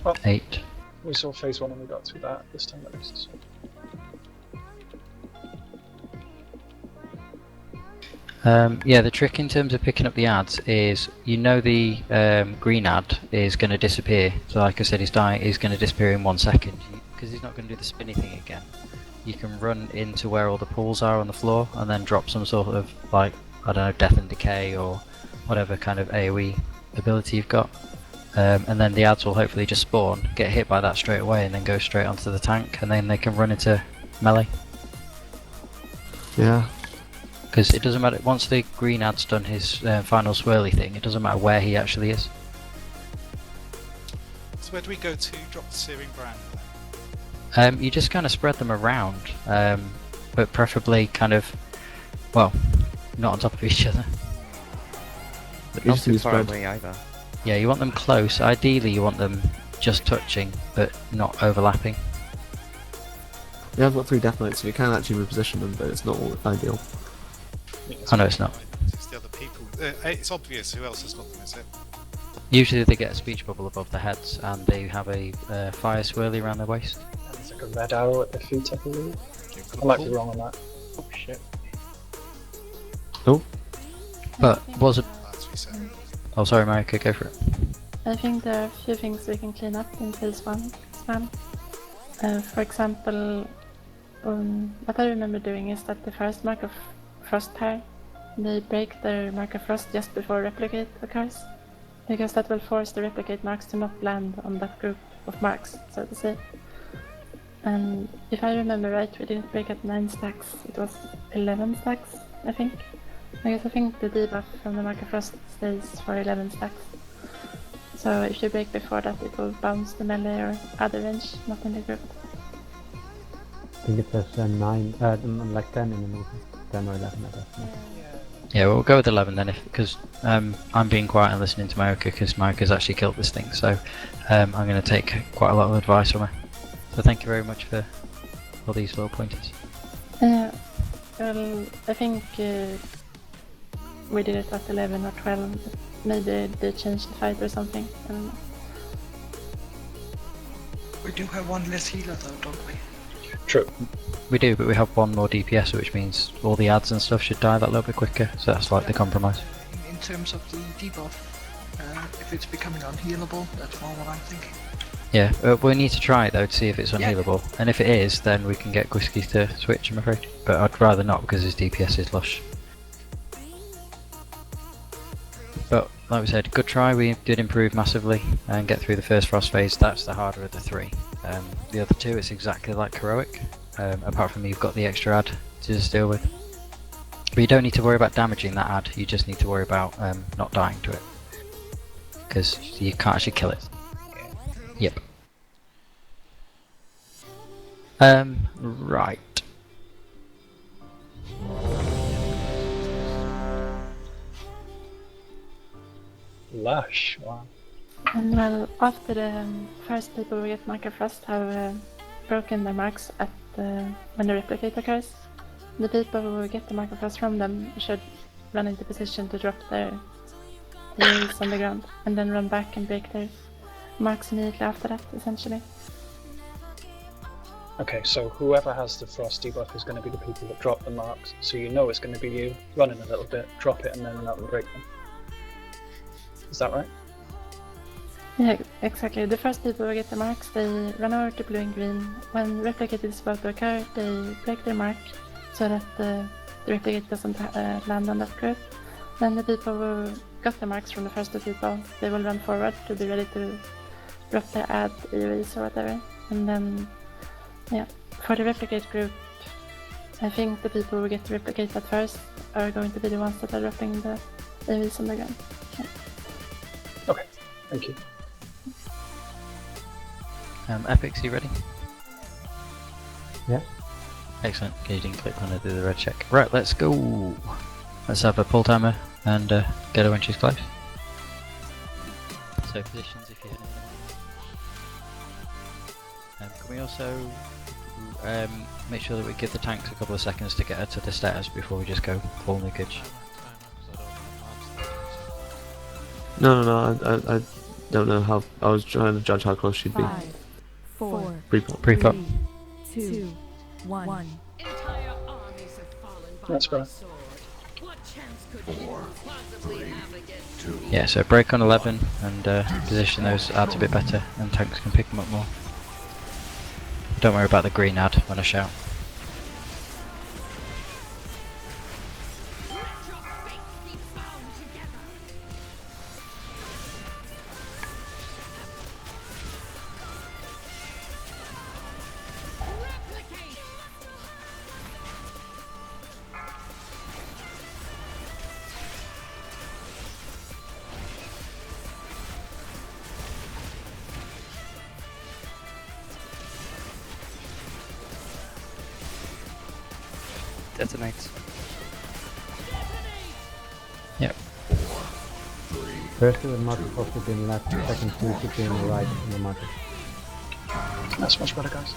B: Well,
A: 8.
B: we saw phase 1 and we got through that this time at least. So.
A: Yeah, the trick in terms of picking up the ads is, you know, the green ad is going to disappear. So like I said, he's going to disappear in 1 second because he's not going to do the spinny thing again. You can run into where all the pools are on the floor and then drop some sort of, like, I don't know, death and decay or whatever kind of AoE ability you've got. And then the ads will hopefully just spawn, get hit by that straight away, and then go straight onto the tank, and then they can run into melee.
E: Yeah.
A: Because it doesn't matter, once the green ad's done his final swirly thing, it doesn't matter where he actually is.
Q: So where do we go to drop the searing brand?
A: You just kind of spread them around, but preferably kind of, well, not on top of each other.
L: But not too far away either.
A: Yeah, you want them close. Ideally you want them just touching, but not overlapping.
E: Yeah, I've got 3 death knights, so you can actually reposition them, but it's not ideal.
A: Oh no, it's not.
Q: It's the other people. It's obvious who else has got them, is it?
A: Usually they get a speech bubble above their heads, and they have a fire swirly around their waist.
B: And there's like a red arrow at their feet, I believe. I might be wrong on that.
Q: Oh shit.
A: Oh. But was it? Oh, sorry, Marika, go for it.
O: I think there are a few things we can clean up in phase 1 as well. For example, what I remember doing is that the first Mark of Frost pair, they break their Mark of Frost just before replicate occurs, because that will force the replicate marks to not land on that group of marks, so to say. And if I remember right, we didn't break at 9 stacks, it was 11 stacks, I think. Because I think the debuff from the Mark of Frost stays for 11 stacks. So if you break before that, it will bounce the melee or other range, not in the group.
C: I think it says 9, like 10 in the movie. 10 or 11, I guess.
A: Yeah, we'll go with 11 then, because I'm being quiet and listening to Marika, because Marika's actually killed this thing, so I'm going to take quite a lot of advice from her. So thank you very much for all these little pointers.
O: Well, I think we did it at 11 or 12. Maybe they changed the fight or something. I don't know.
H: We do have one less healer though, don't we?
B: True.
A: We do, but we have one more DPS, which means all the ads and stuff should die that little bit quicker, so that's like the compromise.
H: In terms of the debuff, if it's becoming unhealable, that's more what I'm thinking.
A: Yeah, we need to try it though to see if it's unhealable, and if it is, then we can get Whiskey to switch, I'm afraid. But I'd rather not because his DPS is lush. But like we said, good try, we did improve massively and get through the first frost phase. That's the harder of the three. The other two, it's exactly like heroic, apart from you've got the extra ad to just deal with. But you don't need to worry about damaging that ad, you just need to worry about not dying to it. Because you can't actually kill it. Yep. Right.
B: Lush, wow.
O: And well, after the first people who get Mark of Frost have broken their marks at when the replicate occurs, the people who get the Mark of Frost from them should run into position to drop their wheels on the ground, and then run back and break their marks immediately after that, essentially.
B: Okay, so whoever has the frost debuff is going to be the people that drop the marks, so you know it's going to be you, run in a little bit, drop it, and then run out and break them. Is that right?
O: Yeah, exactly. The first people who get the marks, they run over to blue and green. When replicate is about to occur, they break their mark so that the replicate doesn't land on that group. Then the people who got the marks from the first two people, they will run forward to be ready to drop their ad, EVs or whatever. And then, yeah, for the replicate group, I think the people who get to replicate at first are going to be the ones that are dropping the EVs on the ground. Yeah.
B: Okay, thank you.
A: Epics, you ready?
C: Yeah.
A: Excellent. Okay, you didn't click when I did the red check. Right, let's go. Let's have a pull timer and get her when she's close. So positions if you hit it. Can we also make sure that we give the tanks a couple of seconds to get her to the stairs before we just go full nukage?
E: No, I don't know how. I was trying to judge how close she'd be.
I: 5, 4,
A: Pre-pop.
I: 3, 2, 1.
B: That's right.
J: 4, 3, 2.
A: Yeah, so break on 11 and position those ads a bit better, and tanks can pick them up more. Don't worry about the green ad when I shout.
L: Detonate.
A: Yep.
C: First to the marker post should be in the left, second two should be in the right in the marker.
B: That's much better, guys.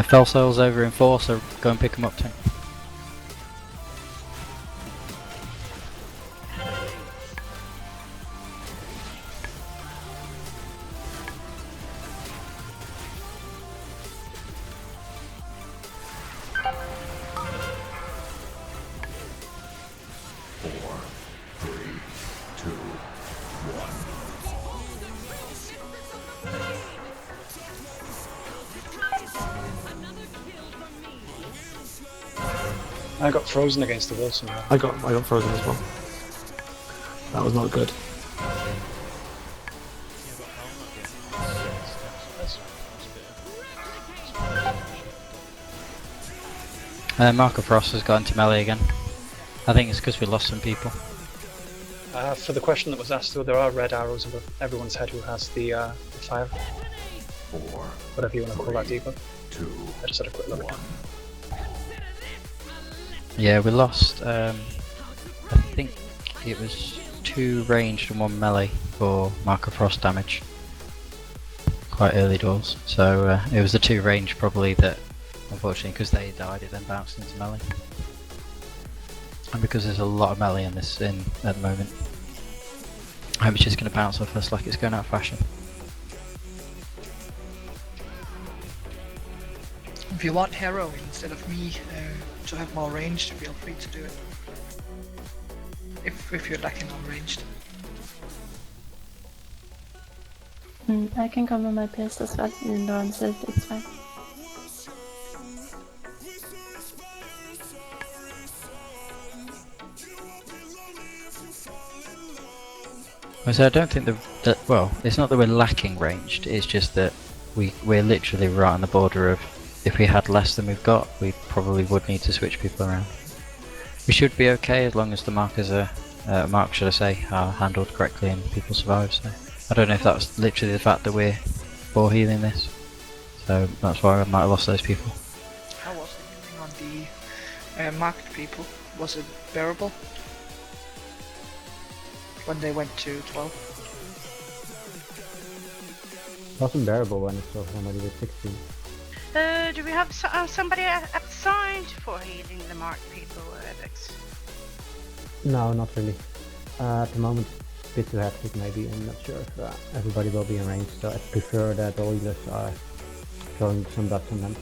A: Fell cells over in 4, so go and pick them up, tank.
B: I got frozen against the wall somehow.
E: I got frozen as well. That was not good.
A: Mark of Frost has got into melee again. I think it's because we lost some people.
B: For the question that was asked, though, there are red arrows above everyone's head who has the fire.
J: 4,
B: whatever you want to call that debuff.
J: 2,
B: I just had a quick look.
J: 1.
A: Yeah, we lost, I think it was 2 ranged and 1 melee for Mark of Frost damage. Quite early doors. So it was the 2 ranged probably that, unfortunately, because they died, it then bounced into melee. and because there's a lot of melee in this at the moment, I'm just going to bounce off us like it's going out of fashion.
H: If you want Hero instead of me to have more ranged, feel free to do it. If you're lacking on ranged.
O: I can come on my pierce as well, even though I'm safe, it's fine.
A: So I don't think that well, it's not that we're lacking ranged, it's just that we're literally right on the border of, if we had less than we've got, we probably would need to switch people around. We should be okay as long as the markers are, should I say, are handled correctly and people survive, so I don't know if that's literally the fact that we're 4 healing this, so that's why I might have lost those people.
H: How was the healing on the marked people? Was it bearable? When they went to 12?
C: Wasn't bearable when I saw somebody with 16.
P: Do we have somebody assigned for healing the marked people, Alex?
C: No, not really. At the moment, a bit too hectic maybe. I'm not sure if everybody will be in range, so I prefer that all healers are throwing some dots on them.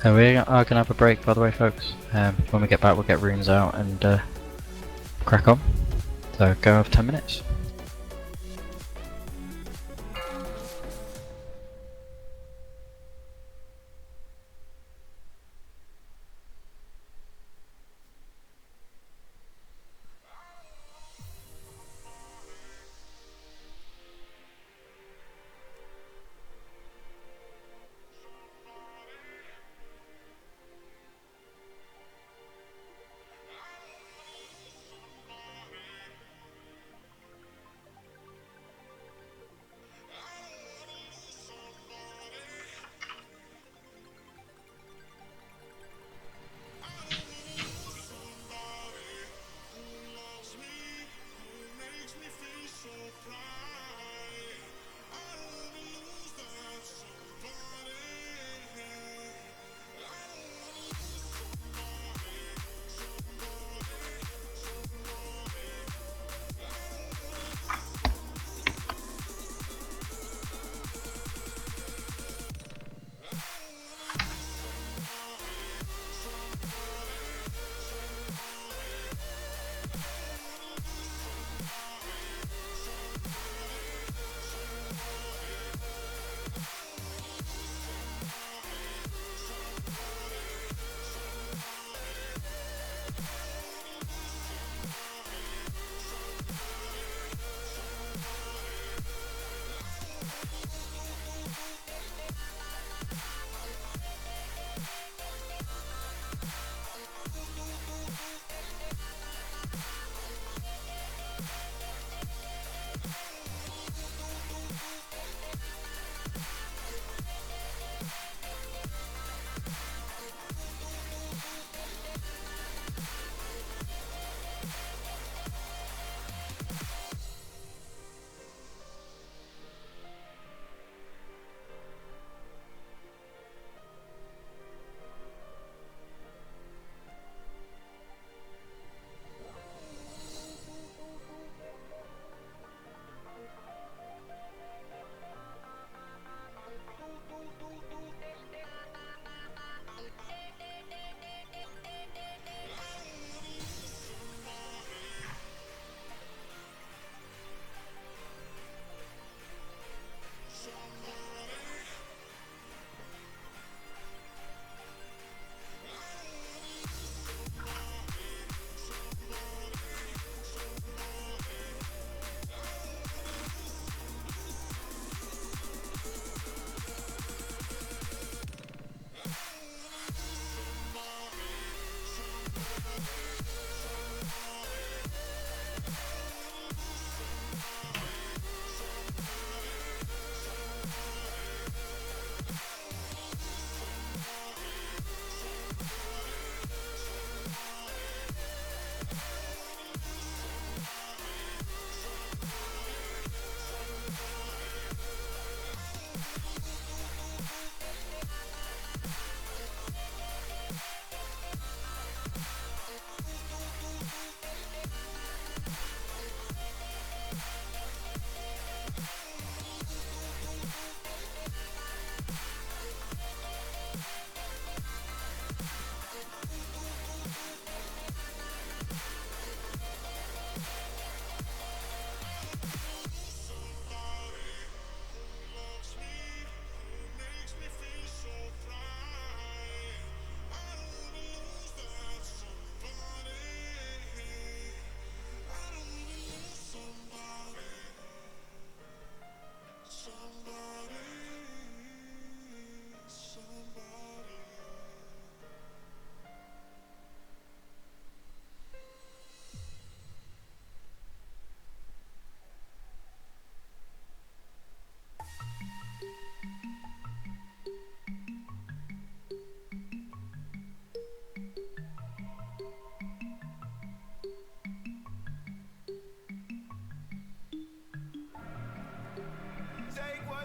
A: We are going to have a break, by the way, folks. When we get back, we'll get runes out and crack on. So go over 10 minutes.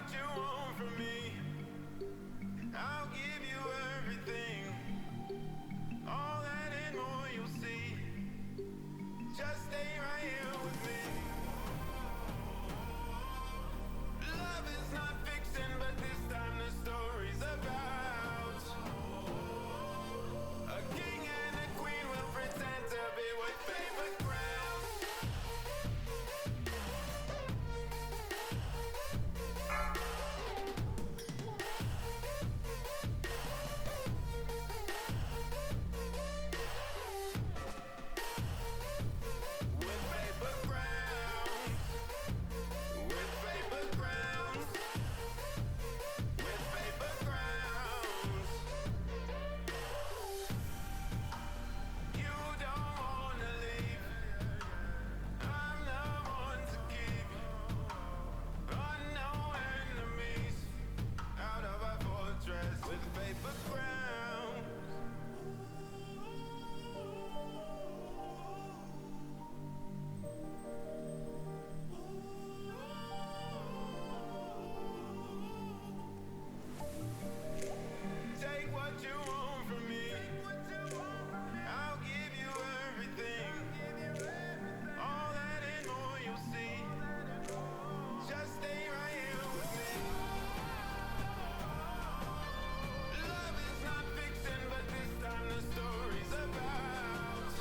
R: what you want from me. I'll give you everything. All that and more you'll see. Just stay right here with me. Love is not fiction, but this time the story's about a king and a queen will pretend to be with paper crowns. With paper crowns. With paper crowns. With paper crowns. You don't wanna leave. I'm the one to keep. Run no enemies out of our fortress with paper crowns. Take what you want from me. I'll give you everything. All that and more you'll see. Just stay right here with me. Love is not fiction, but this time the story's about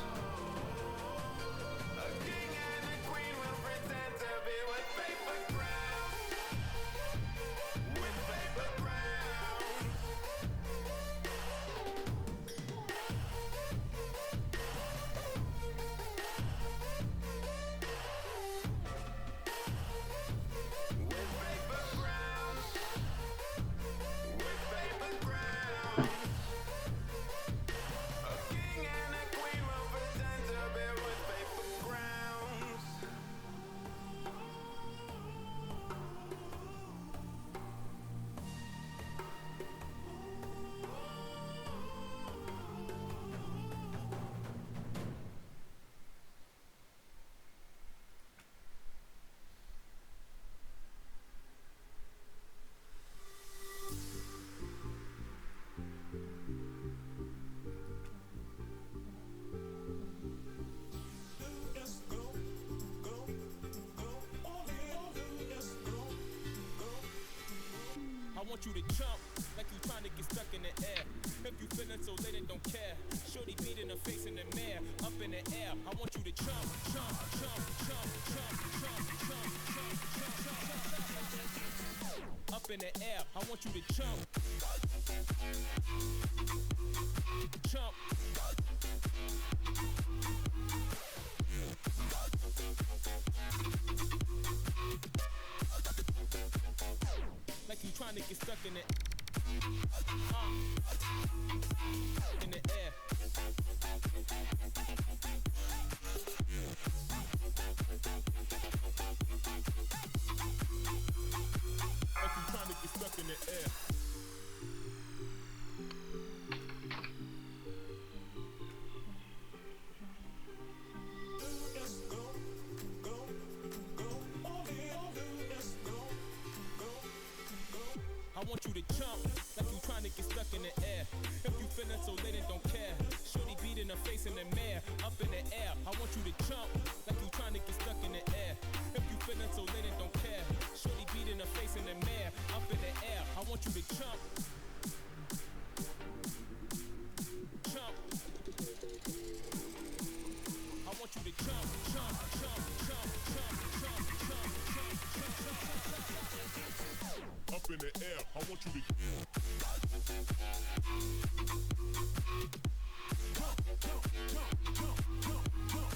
R: a king and a queen will pretend to be with paper crowns. With paper crowns. With paper crowns. With paper crowns. A king and a queen will pretend to be with paper crowns.
S: I want you to jump like you trying to get stuck in the air. If you feeling so lit and don't care, shorty beat in the face in the mirror, up in the air. I want you to jump, jump, jump, jump, jump, jump, jump, jump, jump, jump. Up in the air. I want you to jump, jump. Like you trying to get stuck in it. In the air. Like you trying to get stuck in the air. I want you to jump like you trying to get stuck in the air. If you feeling so lit and don't care, shorty beat in the face in the mirror, up in the air. I want you to jump like you trying to get stuck in the air. If you feeling so lit and don't care, shorty beat in the face in the mirror, up in the air. I want you to jump, jump. I want you to jump, jump, jump, jump, jump, jump, jump, jump, jump, jump, jump. Up in the air, I want you to jump, jump, jump, jump, jump, jump.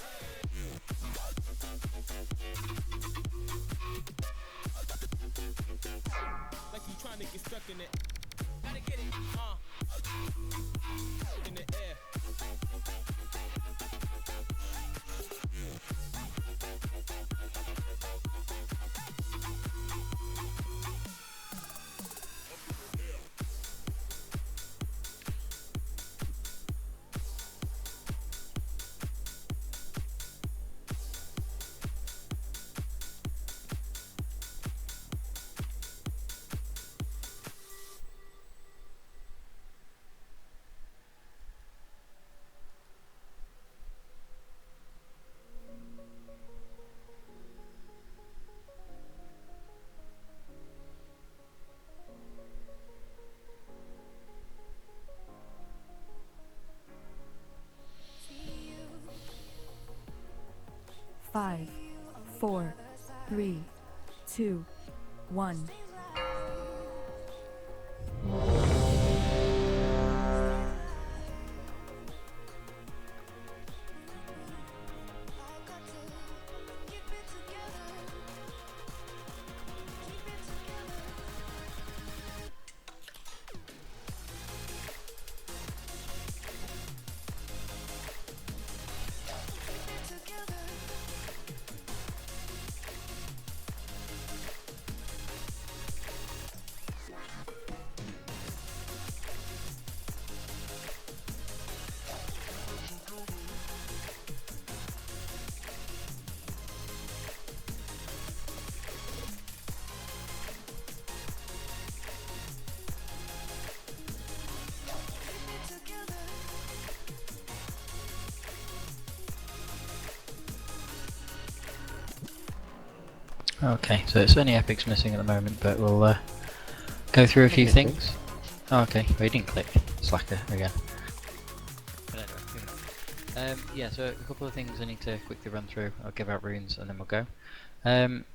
S: Like you trying to get stuck in it. Gotta get it, in the air.
I: 5, 4, 3, 2, 1.
A: Okay, so it's only epics missing at the moment, but we'll go through a few things. Oh, okay, well, you didn't click. Slacker again. But anyway, moving on. Yeah, so a couple of things I need to quickly run through. I'll give out runes and then we'll go.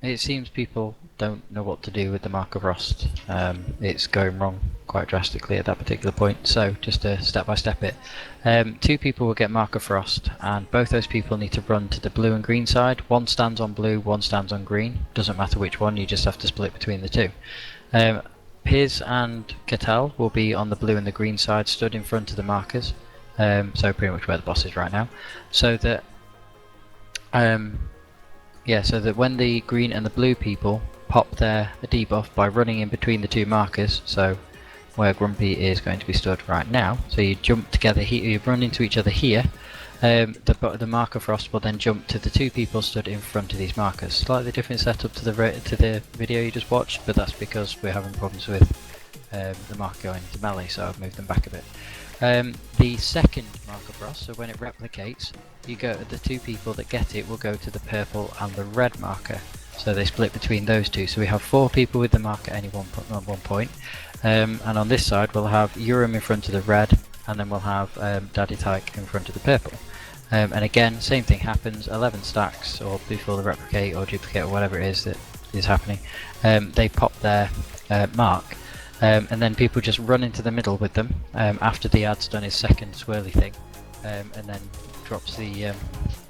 A: It seems people don't know what to do with the Mark of Frost. It's going wrong quite drastically at that particular point, so just to step by step it. 2 people will get Mark of Frost, and both those people need to run to the blue and green side. One stands on blue, one stands on green. Doesn't matter which one, you just have to split between the two. Piz and Cattell will be on the blue and the green side, stood in front of the markers. So pretty much where the boss is right now. So that so that when the green and the blue people pop their debuff by running in between the 2 markers, so where Grumpy is going to be stood right now, so you jump together here, you run into each other here, the Mark of Frost will then jump to the 2 people stood in front of these markers. Slightly different setup to the video you just watched, but that's because we're having problems with the mark going into melee, so I've moved them back a bit. The second Mark of Frost, so when it replicates, you go, the 2 people that get it will go to the purple and the red marker, so they split between those 2. So we have 4 people with the mark at any one point, and on this side we'll have Urim in front of the red, and then we'll have Daddy Tyke in front of the purple. And again, same thing happens, 11 stacks, or before the replicate or duplicate or whatever it is that is happening, they pop their mark. And then people just run into the middle with them after the ad's done his second swirly thing, and then drops the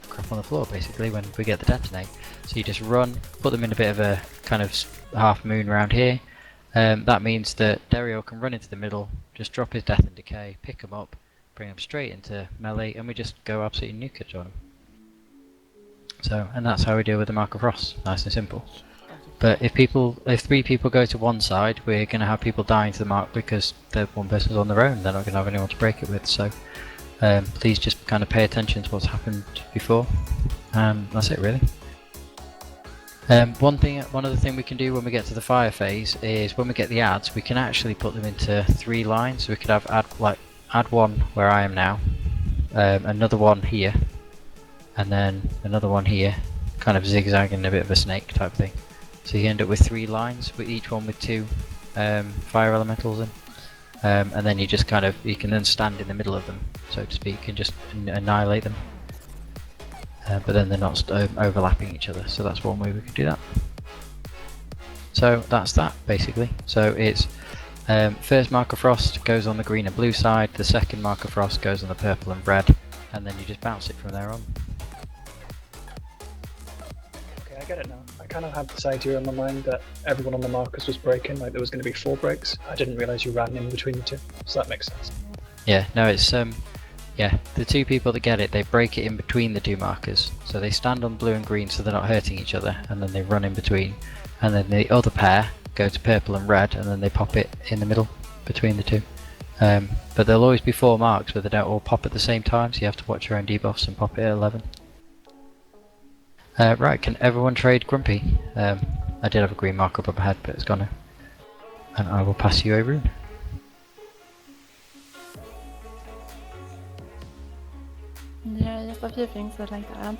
A: crap on the floor basically when we get the detonate. So you just run, put them in a bit of a kind of half moon around here. That means that Dario can run into the middle, just drop his death and decay, pick them up, bring them straight into melee, and we just go absolutely nuke it on them. So, and that's how we deal with the Mark of Frost, nice and simple. But if 3 people go to one side, we're going to have people dying to the mark because one person's on their own, they're not going to have anyone to break it with, so please just kind of pay attention to what's happened before. That's it really. One other thing we can do when we get to the fire phase is when we get the ads, we can actually put them into 3 lines. So we could have add 1 where I am now, another one here, and then another one here, kind of zigzagging a bit of a snake type thing. So you end up with 3 lines, with each one with 2 fire elementals in, and then you just you can then stand in the middle of them, so to speak, and just annihilate them. But then they're not overlapping each other, so that's one way we could do that. So that's that basically. So it's first Mark of Frost goes on the green and blue side, the second Mark of Frost goes on the purple and red, and then you just bounce it from there on.
B: Okay, I get it now. I kind of had this idea in my mind that everyone on the markers was breaking, like there was going to be 4 breaks. I didn't realise you ran in between the 2, so that makes sense.
A: Yeah, no, it's yeah, the 2 people that get it, they break it in between the 2 markers. So they stand on blue and green so they're not hurting each other, and then they run in between. And then the other pair go to purple and red, and then they pop it in the middle between the 2. But there'll always be 4 marks, but they don't all pop at the same time, so you have to watch your own debuffs and pop it at 11. Right, can everyone trade Grumpy? I did have a green mark up ahead, but it's gone now. And I will pass you a rune.
O: There are just a few things I'd like to add.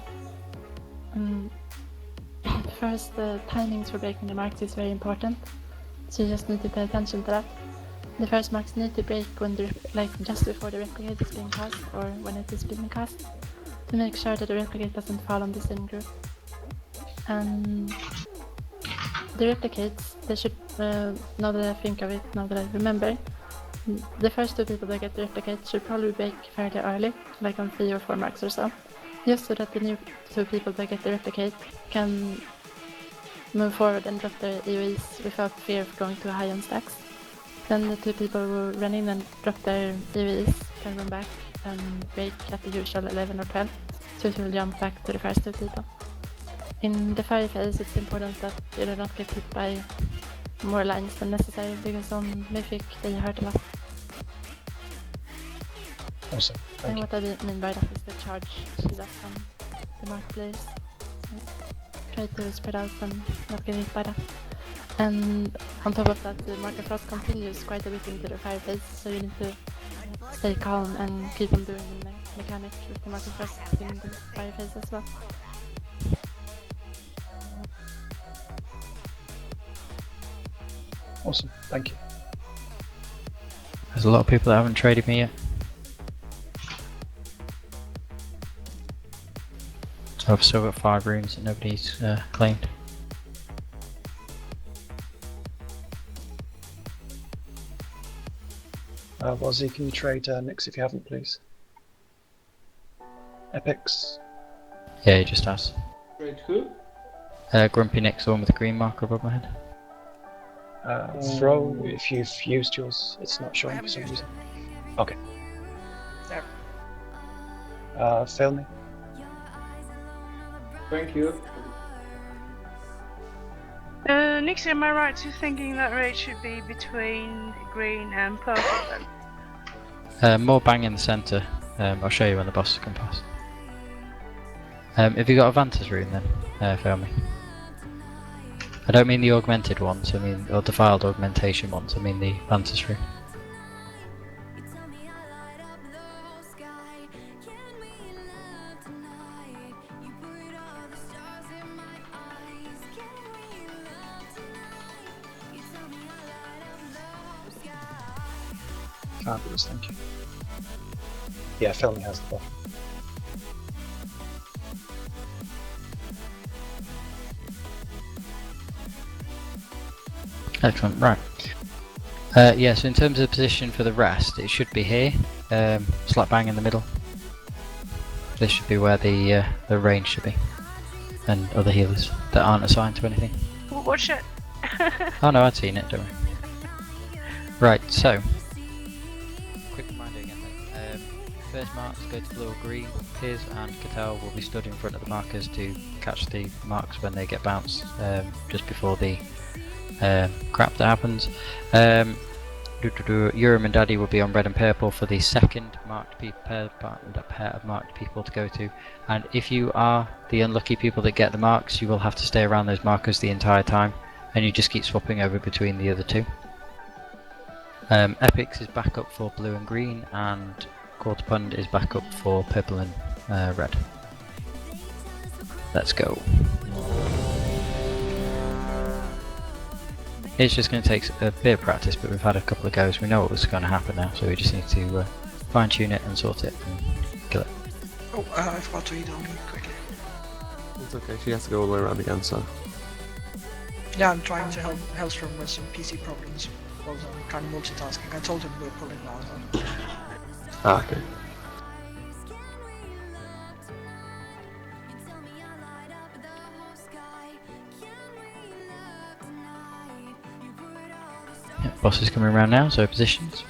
O: First, the timings for breaking the marks is very important, so you just need to pay attention to that. The first marks need to break when just before the replicate is being cast, or when it is being cast, to make sure that the replicate doesn't fall on the same group. And the replicates, they should, now that I think of it, now that I remember, the first 2 people that get the replicates should probably break fairly early, like on 3 or 4 marks or so. Just so that the new 2 people that get the replicate can move forward and drop their EOEs without fear of going too high on stacks. Then the 2 people who run in and drop their EOEs can run back and break at the usual 11 or 12, so it will jump back to the first 2 people. In the fire phase, it's important that you do not get hit by more lines than necessary, because on Mythic they hurt a lot.
B: Awesome.
O: And what I mean by that is the charge she does on the marketplace. So try to spread out and not get hit by that. And on top of that, the Mark of Frost continues quite a bit into the fire phase, so you need to stay calm and keep on doing the mechanic with the Mark of Frost in the fire phase as well.
B: Awesome, thank you.
A: There's a lot of people that haven't traded me yet. So I've still got 5 runes that nobody's claimed.
B: Wazzy, can you trade Nix if you haven't, please? Epics.
A: Yeah, he just has.
N: Trade who?
A: Grumpy Nick's the one with the green marker above my head.
B: Throw, if you've used yours, it's not showing for some reason. Okay. Fail me.
N: Thank you.
P: Nixie, am I right to thinking that rate should be between green and purple then?
A: More bang in the centre. I'll show you when the bosses come past. Have you got a Vanta's rune then? Fail me. I don't mean the augmented ones, I mean, or defiled augmentation ones, I mean the Vanta's rune.
B: Fabulous, thank you. Yeah, Felmy has the buff.
A: Excellent, right. Yeah, so in terms of the position for the rest, it should be here, slap bang in the middle. This should be where the range should be, and other healers that aren't assigned to anything.
P: Watch it.
A: Oh no, I'd seen it, don't worry. Right, so quick reminder again then. First marks go to blue or green. Piers and Cattell will be stood in front of the markers to catch the marks when they get bounced, just before the crap that happens. Urim and Daddy will be on red and purple for the second marked pair of marked people to go to, and if you are the unlucky people that get the marks, you will have to stay around those markers the entire time, and you just keep swapping over between the other 2. Epics is back up for blue and green, and Quarter Pund is back up for purple and red. Let's go. It's just going to take a bit of practice, but we've had a couple of goes. We know what was going to happen now, so we just need to fine tune it and sort it and kill it.
H: Oh, I forgot to eat on me quickly.
E: It's okay, she has to go all the way around again, so.
H: Yeah, I'm trying to help Hellstrom with some PC problems. Well, I'm kind of multitasking. I told him we're pulling now, so.
E: Ah, okay.
A: Yep, boss is coming around now, so positions.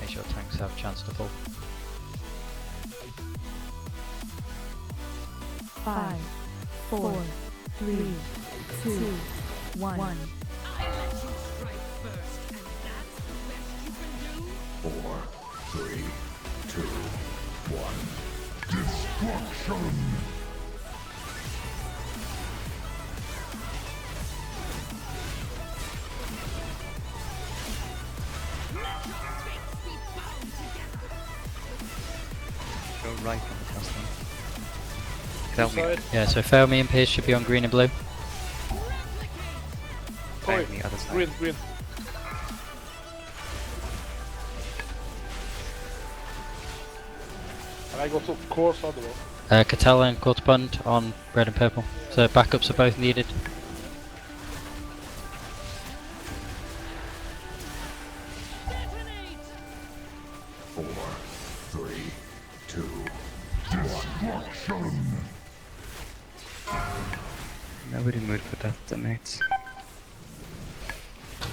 A: Make sure tanks have a chance to pull.
I: 5, 4, 3, 2, 1.
R: 4, 3, 2, 1. Destruction!
L: Go right on the customer. Tell me.
A: Yeah, so Fail Me and Piers should be on green and blue.
L: Bang the other side.
N: Green.
T: And I go to course or the way.
A: Catella and Quarterpund on red and purple. So backups are both needed.
J: Four, three, two, destruction.
L: Nobody moved for death detonates.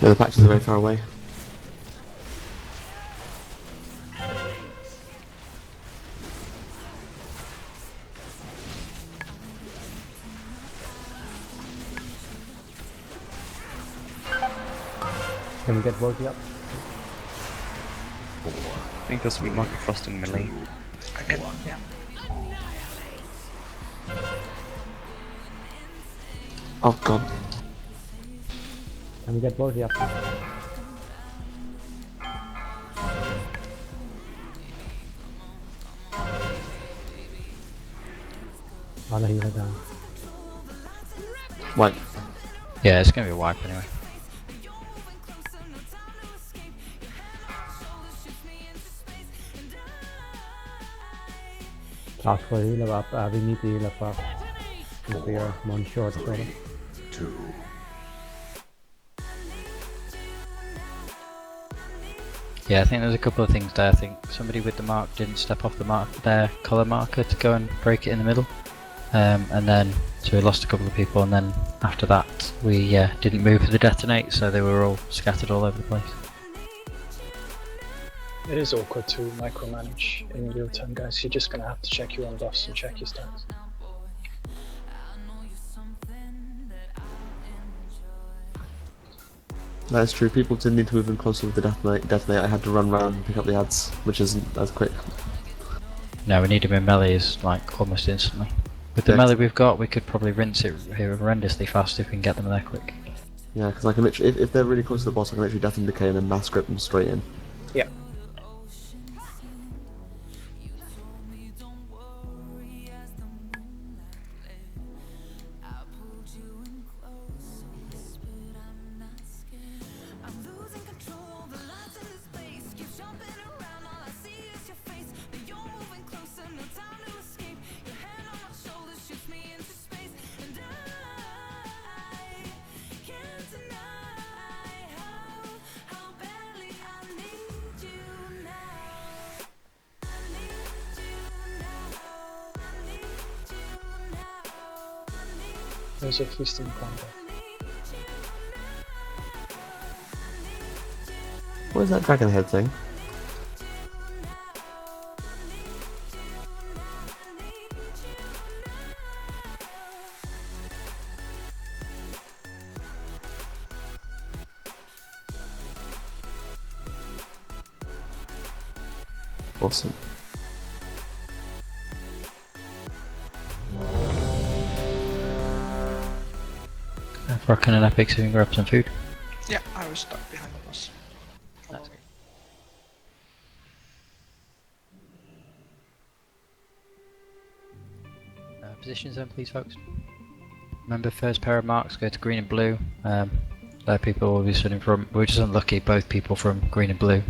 E: Yeah, the patches are very far away.
C: Can we get Volky up?
L: I think there's some Market Frost in melee.
H: Okay, yeah.
E: Oh god.
C: Can we get Volky up? I'll heal her down.
E: Wipe.
A: Yeah, it's gonna be a wipe anyway.
C: Ask for a healer up. We need the healer fast. If we are one short of it.
J: Two.
A: Yeah, I think there's a couple of things there. I think somebody with the mark didn't step off their colour marker to go and break it in the middle. And then, so we lost a couple of people, and then after that we didn't move for the detonate, so they were all scattered all over the place.
B: It is awkward to micromanage in real time, guys. You're just going to have to check your own buffs and check your stats.
E: That is true. People did need to move in closer with the detonate. I had to run around and pick up the ads, which isn't as quick.
A: No, we need him in melee is like almost instantly. With the melee we've got, we could probably rinse it horrendously fast if we can get them there quick.
E: Yeah, because I can literally, if they're really close to the boss, I can literally death and decay and then mass grip them straight in.
B: Yeah. There's a feasting combo.
E: What is that dragon head thing? Awesome.
A: Rockin' and Epic, so we can grab some food.
H: Yeah, I was stuck behind the bus.
A: Positions then, please, folks. Remember, first pair of marks go to green and blue. There people will be sitting from. We're just unlucky. Both people from green and blue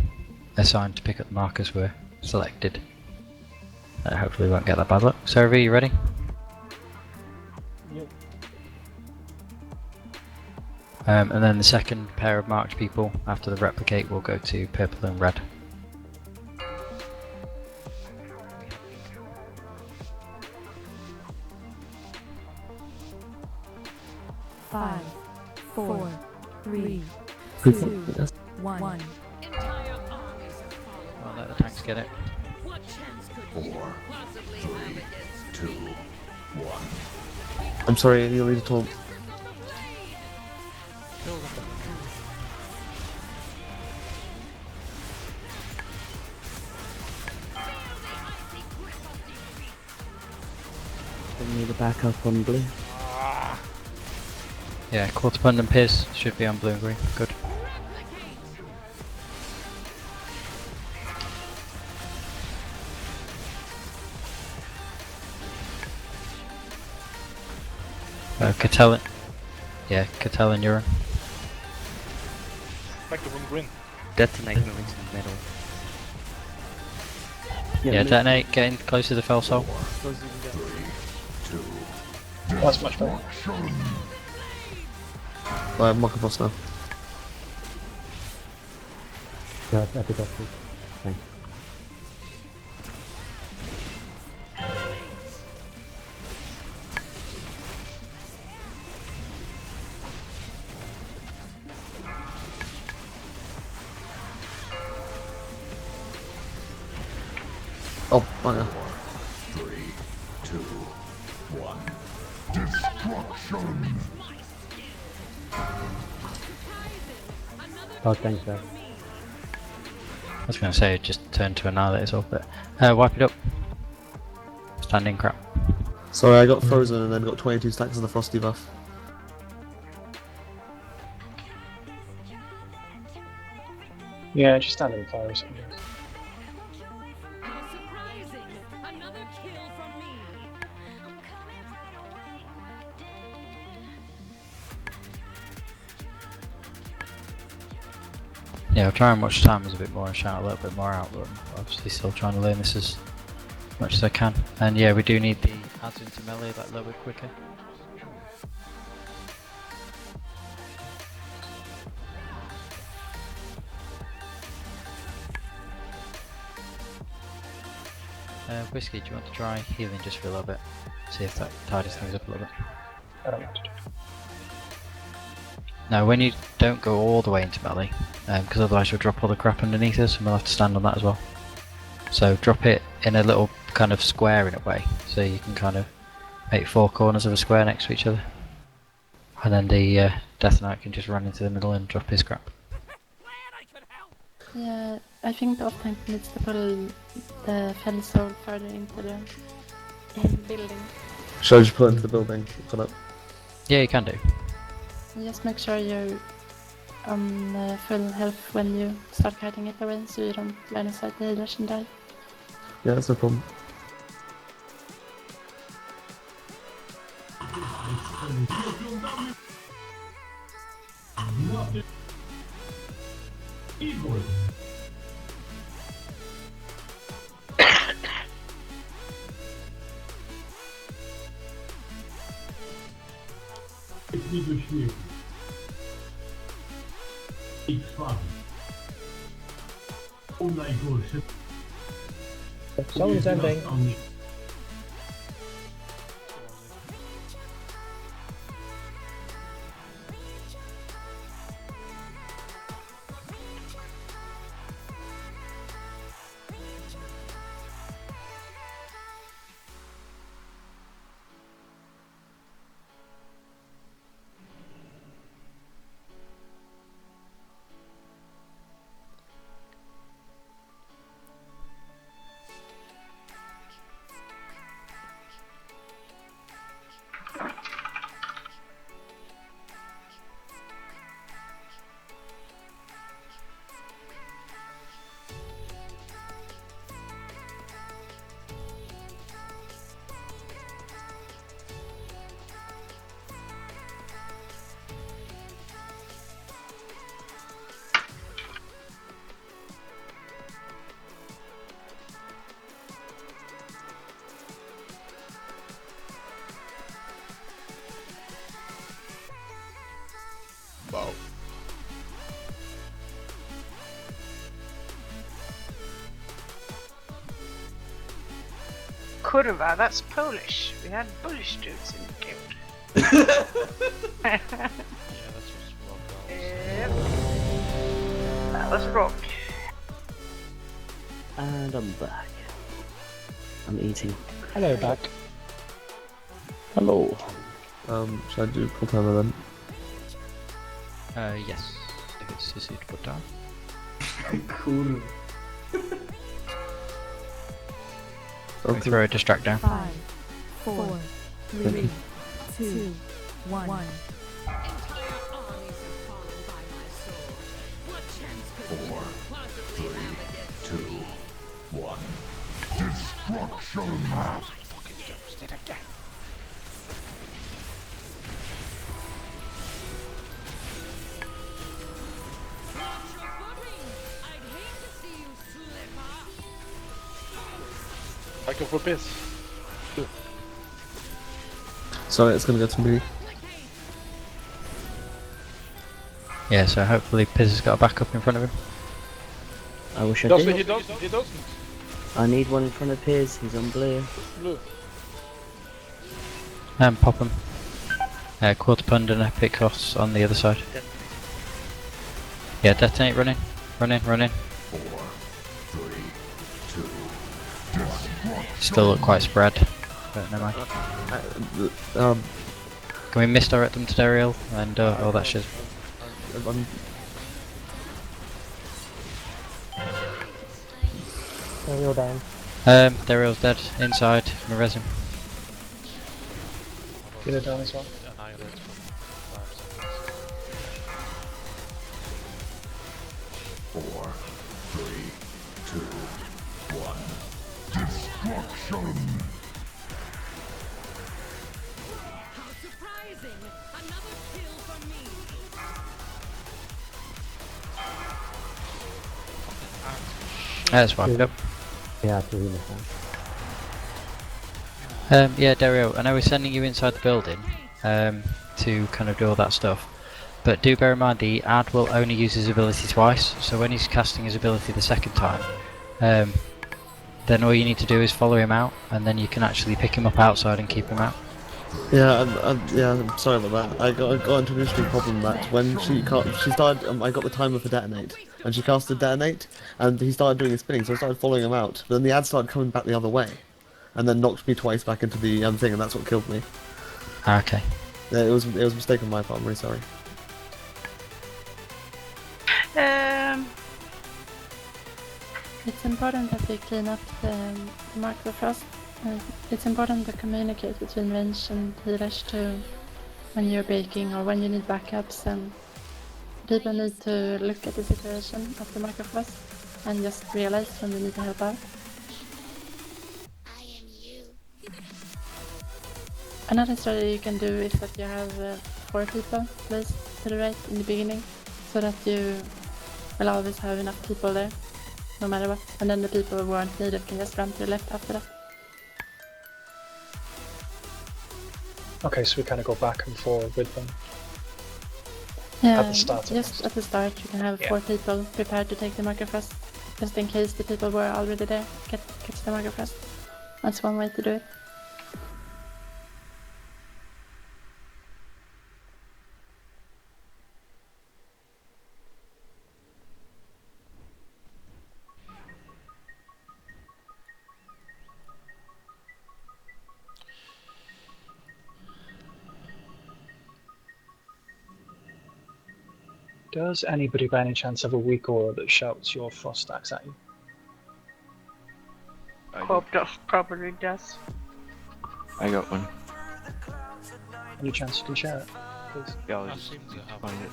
A: assigned to pick up the markers were selected. Hopefully, we won't get that bad luck. Sarah, you ready?
G: Yep.
A: And then the second pair of marked people after the replicate will go to purple and red.
I: Five, four, three,
E: Two.
I: 2, 1.
A: I'll let the tanks get it.
J: Four, three, two, one.
E: I'm sorry, you'll need to talk.
D: We need a backup on blue.
A: Yeah, Quarterpund and Piz should be on blue and green. Good. Catella. Yeah, Catella and Euron.
T: Back to room green.
L: Detonate moving to the middle.
A: Yeah, detonate, get in close to the fell soul.
E: Close as you can get.
B: That's much better.
E: Right, mark a boss now.
C: Yeah, epic of it. Thanks.
E: Oh, fire.
J: 3, 2, 1. Destruction!
C: Oh, thanks, guys.
A: I was going to say just turn to annihilate us all, but wipe it up. Standing crap.
E: Sorry, I got frozen and then got 22 stacks of the frosty buff.
B: Yeah, just stand in fire or something.
A: Yeah, I'll try and watch timers a bit more and shout a little bit more out, but I'm obviously still trying to learn this as much as I can. And yeah, we do need the adds into melee that little bit quicker. Whiskey, do you want to try healing just for a little bit? See if that tidies things up a little bit.
B: I don't know what to do.
A: Now, when you don't go all the way into melee, because otherwise you'll drop all the crap underneath us, and we'll have to stand on that as well. So drop it in a little kind of square in a way, so you can kind of make 4 corners of a square next to each other. And then the Death Knight can just run into the middle and drop his crap.
O: Yeah, I think the off-tank needs to pull the fell soul further into the building.
E: Should I just put it into the building? Cut up.
A: Yeah, you can do.
O: Just make sure you're on full health when you start kiting it away, so you don't line of sight the healers and die.
E: Yeah, that's no problem.
B: Someone's ending.
J: Wow.
P: Kurwa, that's Polish. We had Polish dudes in the guild.
K: Yeah, that's what's wrong.
P: Yep. That was rock.
D: And I'm back. I'm eating.
B: Hello, back.
D: Hello.
E: Should I do full timer then?
A: Yes, if it's easy to put down.
F: Cool.
A: We throw a distract down.
I: 5, 4, 3, 2, 1.
J: 4, 3, 2, 1. Destruction!
S: Fucking used it again.
T: I go for piss.
E: Sorry, it's gonna go to me.
A: Yeah, so hopefully Piz has got a backup in front of him.
D: I wish I
T: He
D: did.
T: doesn't. He doesn't.
D: I need one in front of Piz. He's on blue.
T: Blue.
A: Pop him. Quarter pound and epic costs on the other side. Yeah, detonate, run in. Run in, run in.
J: 4, 3, 2, 1.
A: Still look quite spread, but never mind. Can we misdirect them to Dariel and all that shit?
G: Dariel down.
A: Dariel's dead. Inside. I'm res him.
B: Get it down as well.
K: Annihilate for 5 seconds.
J: 4, 3, 2, 1. Destruction!
A: That's wiped up.
C: Yeah, to heal us.
A: Yeah, Dario, I know we're sending you inside the building to kind of do all that stuff, but do bear in mind the ad will only use his ability twice, so when he's casting his ability the second time, then all you need to do is follow him out, and then you can actually pick him up outside and keep him out.
E: Yeah, I'm sorry about that. I got into an interesting problem that when she started, I got the timer for detonate, and she casted detonate, and he started doing his spinning, so I started following him out. But then the ad started coming back the other way, and then knocked me twice back into the thing, and that's what killed me.
A: Okay.
E: Yeah, it was a mistake on my part. I'm really sorry.
O: It's important that we clean up the marker first. It's important to communicate between range and healers to when you're baking or when you need backups, and people need to look at the situation of the marker first and just realize when they need to help out. Another strategy you can do is that you have 4 people placed to the right in the beginning, so that you will always have enough people there, no matter what, and then the people who aren't needed can just run to the left after that.
B: Okay, so we kind of go back and forward with them.
O: Yeah,
B: at the start.
O: Just at the start you can have 4 people prepared to take the marker first, just in case the people were already there catch the marker first. That's one way to do it.
B: Does anybody by any chance have a weak aura that shouts your frost axe at you?
P: Probably does.
U: I got one.
B: Any chance you can share it, please?
U: Yeah, I'll just find it.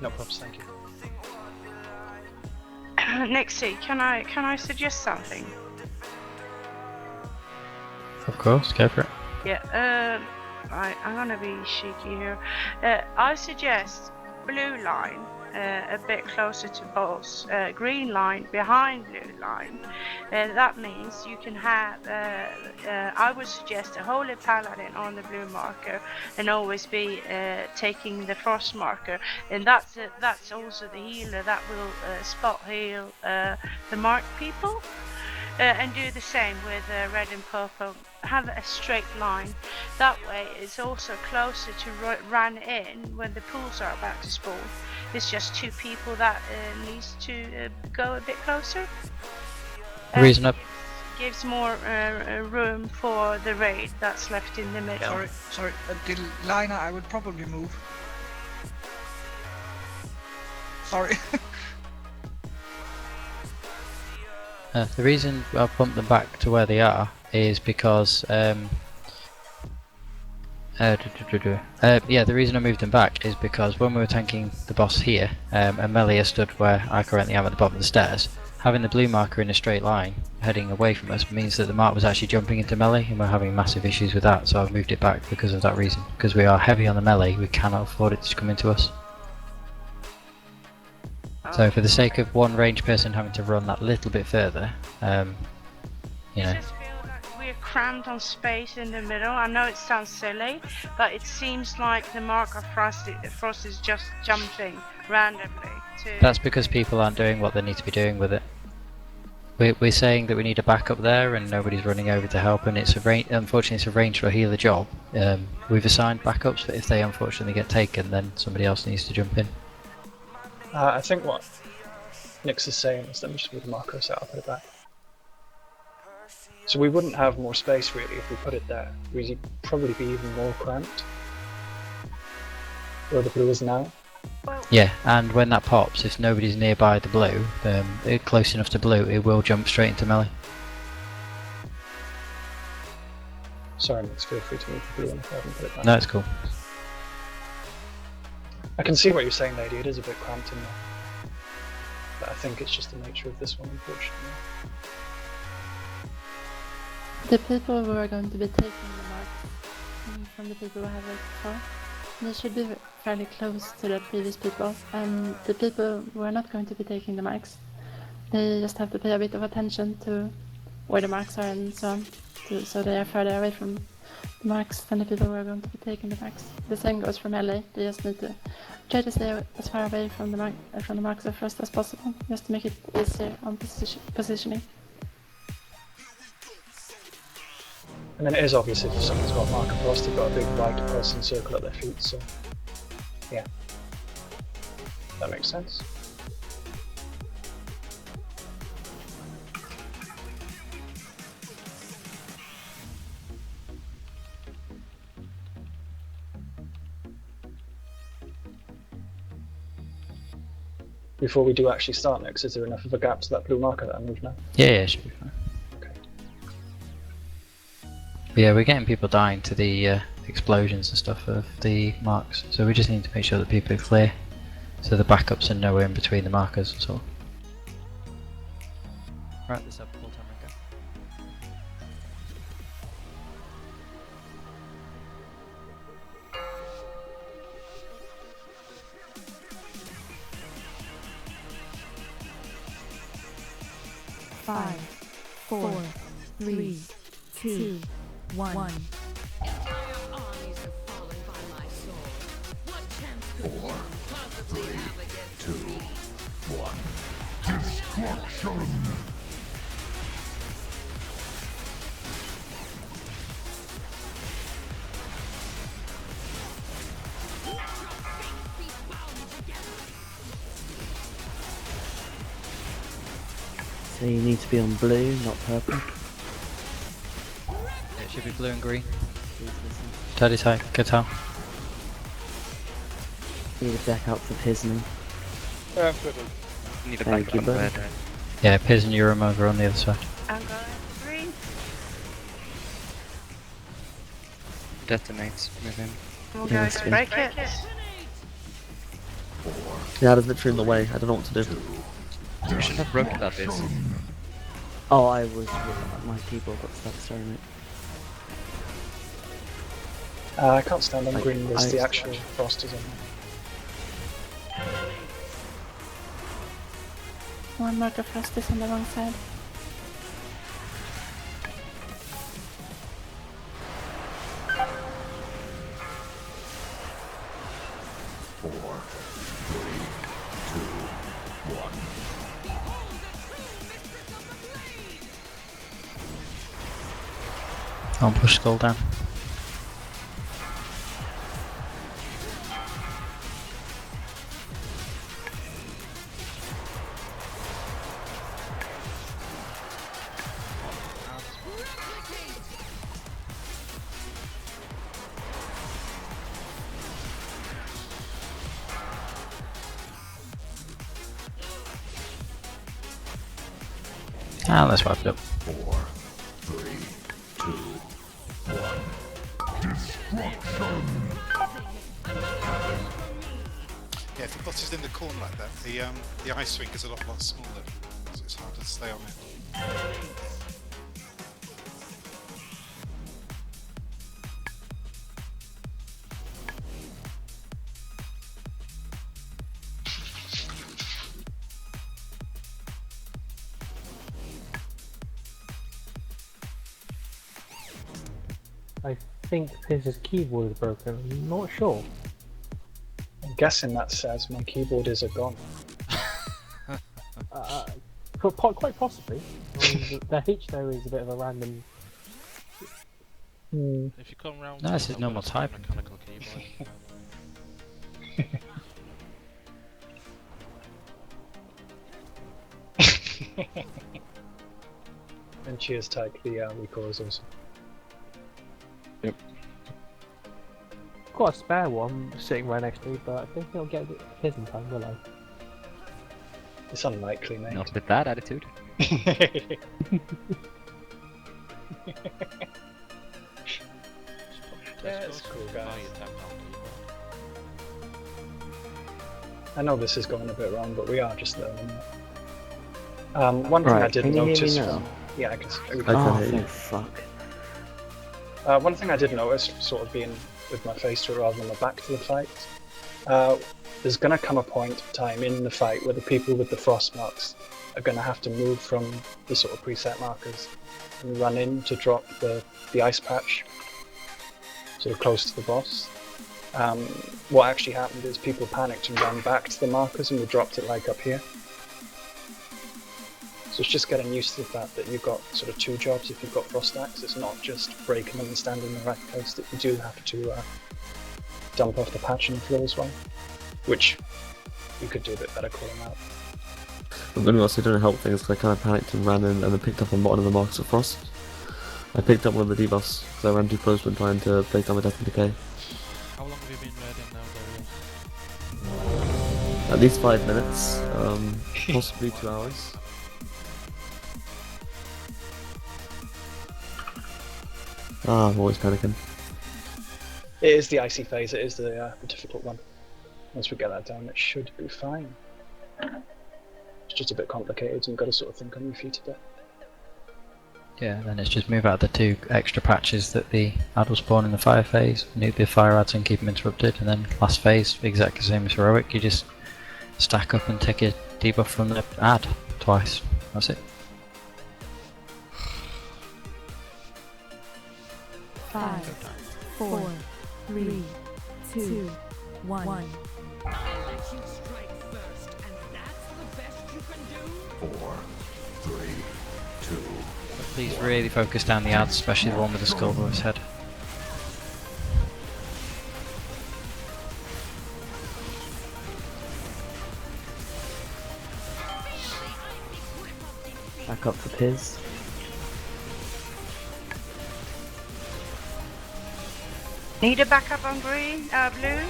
B: No problems, thank you.
P: Nixie, can I suggest something?
A: Of course, go for it.
P: Yeah, I'm gonna be cheeky here. I suggest blue line a bit closer to boss, green line behind blue line. That means you can have, I would suggest a holy paladin on the blue marker and always be taking the frost marker, and that's also the healer that will spot heal the marked people. And do the same with red and purple. Have a straight line. That way it's also closer to run in when the pools are about to spawn. It's just 2 people that needs to go a bit closer.
A: Reason up.
P: Gives more room for the raid that's left in the middle.
H: Sorry, Lina, I would probably move. Sorry.
A: The reason I pumped them back to where they are is because the reason I moved them back is because when we were tanking the boss here, and Melia stood where I currently am at the bottom of the stairs, having the blue marker in a straight line heading away from us means that the mark was actually jumping into melee, and we're having massive issues with that, so I've moved it back because of that reason. Because we are heavy on the melee, we cannot afford it to come into us. So for the sake of one ranged person having to run that little bit further, you know.
P: cramped on space in the middle. I know it sounds silly, but it seems like the mark of frost is just jumping randomly to...
A: That's because people aren't doing what they need to be doing with it. We're saying that we need a backup there and nobody's running over to help, and unfortunately it's a ranged or healer job. We've assigned backups, but if they unfortunately get taken, then somebody else needs to jump in.
B: I think what Nyx is saying is that we just move the marker set up, put it back. So we wouldn't have more space really if we put it there. We'd probably be even more cramped where the blue is now.
A: Yeah, and when that pops, if nobody's nearby the blue, close enough to blue, it will jump straight into melee.
B: Sorry, Nyx, feel free to move the blue one if I haven't put it back.
A: No, it's cool.
B: I can see what you're saying, lady. It is a bit cramped in there. But I think it's just the nature of this one, unfortunately.
O: The people who are going to be taking the marks from the people who have it before, they should be fairly close to the previous people, and the people who are not going to be taking the marks, they just have to pay a bit of attention to where the marks are and so on, so they are further away from the marks than the people who are going to be taking the marks. The same goes for melee. They just need to try to stay as far away from the marks of frost as possible, just to make it easier on positioning.
B: And then it is obvious if someone's got mark of frost, they've got a big white pulsing circle at their feet, so yeah. That makes sense. Before we do actually start next, is there enough of a gap to that blue marker that I moved now?
A: Yeah, it should be fine. Yeah, we're getting people dying to the explosions and stuff of the marks, so we just need to make sure that people are clear, so the backups are nowhere in between the markers at all. Right, this up full time again.
I: Five, 4, 3, 2, 1.
J: 4, 3, 2, 1. Destruction!
D: So you need to be on blue, not purple.
A: It should be blue and green. Teddy's high, good tell.
D: Need a backup for Pisney.
U: Need a
D: Thank you,
U: backup on
D: buddy.
U: red.
A: Yeah, Piz and Euroma are on the other side.
P: I'm going green.
U: Detonates with him.
P: We'll
D: Yeah,
P: go
D: that's
P: to
D: good.
P: break it.
E: Yeah, there's literally in the way. I don't know what to do.
U: You should have broken that bit.
D: Oh, I was. My keyboard got stuck, sorry mate.
B: I can't stand on
D: Like,
B: green, there's
D: I-
B: the actual frost is on there.
O: One mark of frost is on the wrong side.
A: I'll push skull down. Ah, let's wipe it up.
J: 4, 3, 2, 1. Destruction!
Q: Yeah, if the bot is in the corner like that, the ice rink is a lot smaller, so it's harder to stay on it.
G: I think his keyboard is broken. I'm not sure.
B: I'm guessing that says my keyboard is a gone.
G: Quite possibly. I mean, the H there is a bit of a random.
K: If you come round,
A: No, this is normal type.
K: Mechanical keyboard.
B: And cheers, Tyke. The recall is awesome.
L: Yep.
G: Got a spare one sitting right next to me, but I think I'll get his in time, will I?
B: It's unlikely, mate.
L: Not with that attitude.
B: Yeah, it's cool, guys. I know this is going a bit wrong, but we are just learning it. One thing I did notice. Yeah, I can.
D: Oh, fuck.
B: One thing I did notice, sort of being with my face to it rather than my back to the fight, there's going to come a point of time in the fight where the people with the frost marks are going to have to move from the sort of preset markers and run in to drop the ice patch sort of close to the boss. What actually happened is people panicked and ran back to the markers and we dropped it like up here. So it's just getting used to the fact that you've got sort of two jobs if you've got frost axe. It's not just breaking them and standing in the right place, that you do have to dump off the patch in the floor as well, which you could do a bit better calling out.
E: I'm going to also don't help things because I kind of panicked and ran in and then picked up on one of the marks of frost. I picked up one of the debuffs because I ran too close when trying to break down my death and decay.
K: How long have you been raiding now, Dario?
E: At least 5 minutes, possibly 2 hours. I'm always panicking.
B: It is the icy phase, it is the difficult one. Once we get that down, it should be fine. It's just a bit complicated, and you've got to sort of think on your feet a bit.
A: Yeah, then it's just move out the 2 extra patches that the ad will spawn in the fire phase, nuke the fire ads and keep them interrupted, and then last phase, exactly the same as heroic, you just stack up and take a debuff from the ad twice. That's it.
I: 5, 4, 3, 2, 1.
J: 4, 3, 2.
A: Please really focus down the ads, especially the one with the skull above his head.
D: Back up for Piz.
P: Need a backup on green, blue?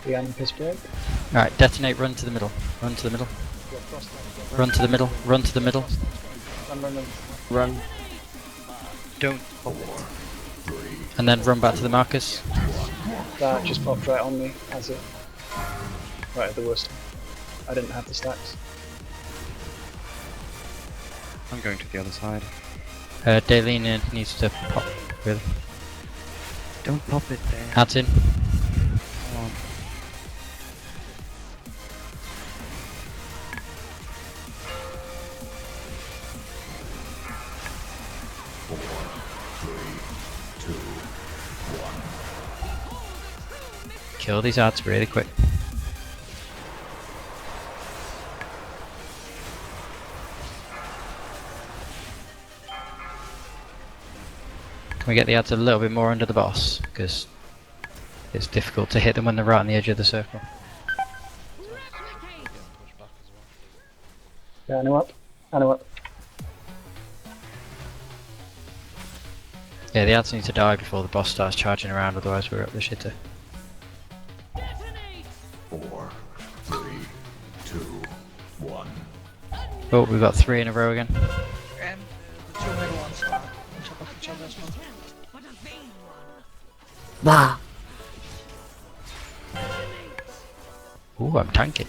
B: The Amethyst break.
A: Alright, detonate, run to the middle. Run to the middle. Run to the middle. Run to the middle.
B: Run.
A: Don't pop it. And then run back to the markers.
B: That just popped right on me, as it. Right at the worst. I didn't have the stacks.
L: I'm going to the other side.
A: Daylene needs to pop, really.
L: Don't pop it there.
A: Ads in.
L: Come on.
A: Kill these ads really quick. Can we get the ads a little bit more under the boss? Because it's difficult to hit them when they're right on the edge of the circle.
B: Yeah, Anu up. Anu up.
A: Yeah, the ads need to die before the boss starts charging around, otherwise we're up the shitter.
J: 4, 3, 2, 1.
A: Oh, we've got 3 in a row again.
H: And the 2 middle ones are on top of each other as well.
E: Nah.
A: Ooh, I'm tanking.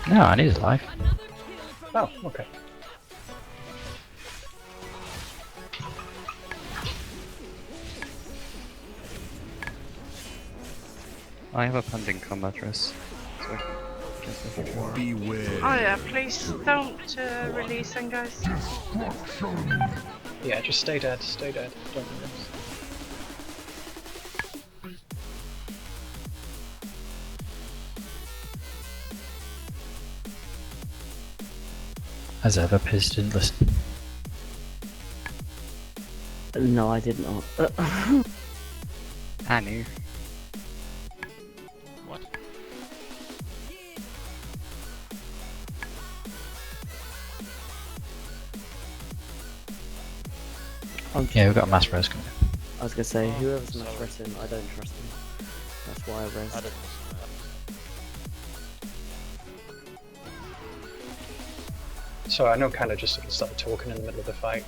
A: No, I need his life.
B: Oh, okay.
L: I have a pending combat dress. So I can just if you want.
J: Beware.
P: Oh yeah, please don't release them, guys.
B: Yeah, just stay dead, stay dead. Don't release.
A: As ever, Piz didn't listen.
D: No, I did not.
L: I knew.
K: What?
A: Yeah, we've got a mass res coming.
D: I was gonna say, whoever's mass wrestling, I don't trust him. That's why I
K: I
D: raised.
K: didn't
B: So I know kind of just sort of started talking in the middle of the fight.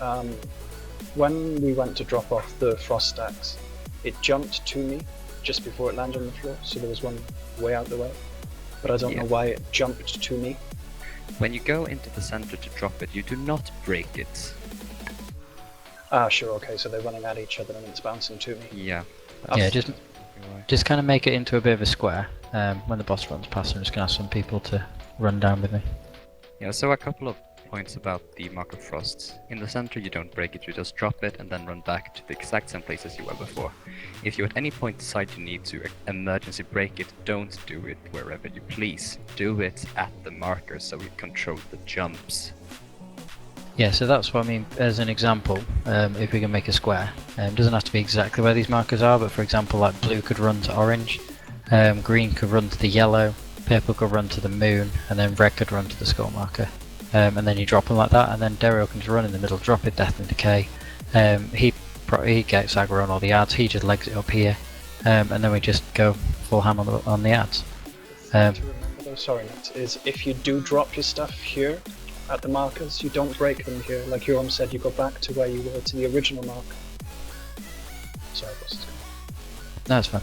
B: When we went to drop off the frost stacks, it jumped to me just before it landed on the floor, so there was one way out the way. But I don't know why it jumped to me.
L: When you go into the center to drop it, you do not break it.
B: Ah, sure, okay, so they're running at each other and it's bouncing to me.
L: Yeah.
A: Yeah, just kind of make it into a bit of a square. When the boss runs past, I'm just going to ask some people to run down with me.
L: Yeah, so a couple of points about the Mark of Frost. In the center you don't break it, you just drop it and then run back to the exact same places you were before. If you at any point decide you need to emergency break it, don't do it wherever you please. Do it at the marker so you control the jumps.
A: Yeah, so that's what I mean as an example. If we can make a square, doesn't have to be exactly where these markers are, but for example, like blue could run to orange, green could run to the yellow, purple could run to the moon, and then red could run to the skull marker. And then you drop them like that, and then Daryl can just run in the middle, drop it, death and decay. He gets aggro on all the ads, he just legs it up here, and then we just go full ham on the ads.
B: To remember though, sorry Nat, is if you do drop your stuff here at the markers, you don't break them here. Like Yoram said, you go back to where you were, to the original marker. Sorry, boss is coming.
A: No, that's fine.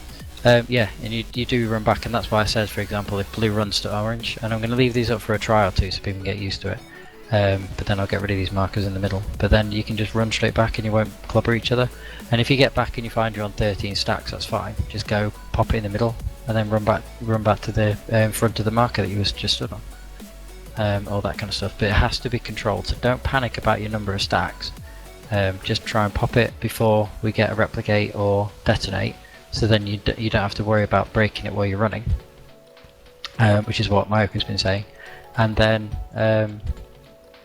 A: Yeah, and you do run back, and that's why I said, for example, if blue runs to orange, and I'm going to leave these up for a try or two so people can get used to it, but then I'll get rid of these markers in the middle, but then you can just run straight back and you won't clobber each other, and if you get back and you find you're on 13 stacks, that's fine, just go pop it in the middle, and then run back to the front of the marker that you was just stood on, all that kind of stuff, but it has to be controlled, so don't panic about your number of stacks, just try and pop it before we get a replicate or detonate, so then you don't have to worry about breaking it while you're running, which is what Myoko's been saying. And then,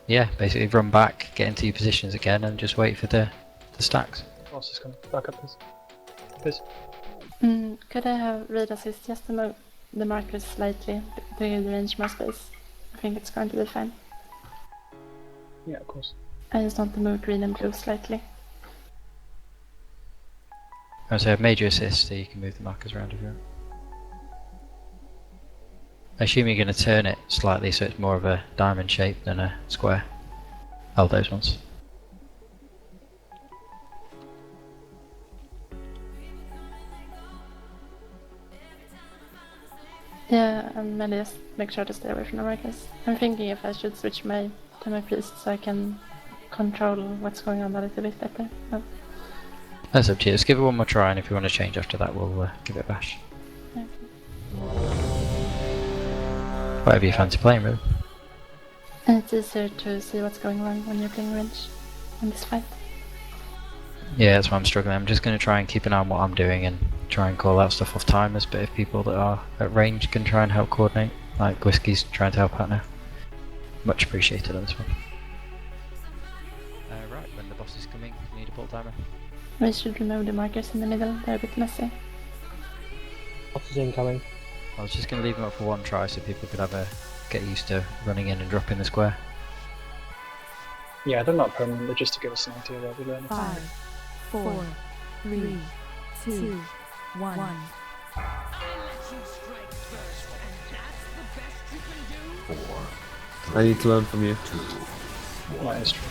A: yeah, basically run back, get into your positions again, and just wait for the stacks.
B: Boss is coming. Back up, please.
O: Could I have raid assist just to move the markers slightly to give the range more space? I think it's going to be fine.
B: Yeah, of course.
O: I just want to move green and blue slightly.
A: So I've made you assist, so you can move the markers around if you want. I assume you're going to turn it slightly so it's more of a diamond shape than a square. Oh, those ones.
O: Yeah, and maybe just make sure to stay away from the markers. I'm thinking if I should switch to my priest so I can control what's going on a little bit better. Oh.
A: That's up to you. Let's give it one more try, and if you want to change after that, we'll give it a bash.
O: Okay.
A: Whatever you fancy playing, really.
O: And it's easier to see what's going wrong when you're playing range in this fight.
A: Yeah, that's why I'm struggling. I'm just going to try and keep an eye on what I'm doing and try and call out stuff off timers, but if people that are at range can try and help coordinate, like Whiskey's trying to help out now. Much appreciated on this one. Right, when the boss is coming, you need a pull timer.
O: We should remove the markers in the middle, they're a bit messy.
G: Boss is incoming.
A: I was just going to leave them up for one try so people could get used to running in and dropping the square.
B: Yeah, they're not permanent, they're just to give us an idea where we're learning.
I: 5, 4, 3, 2, 1.
E: I need to learn from you.
B: That is true.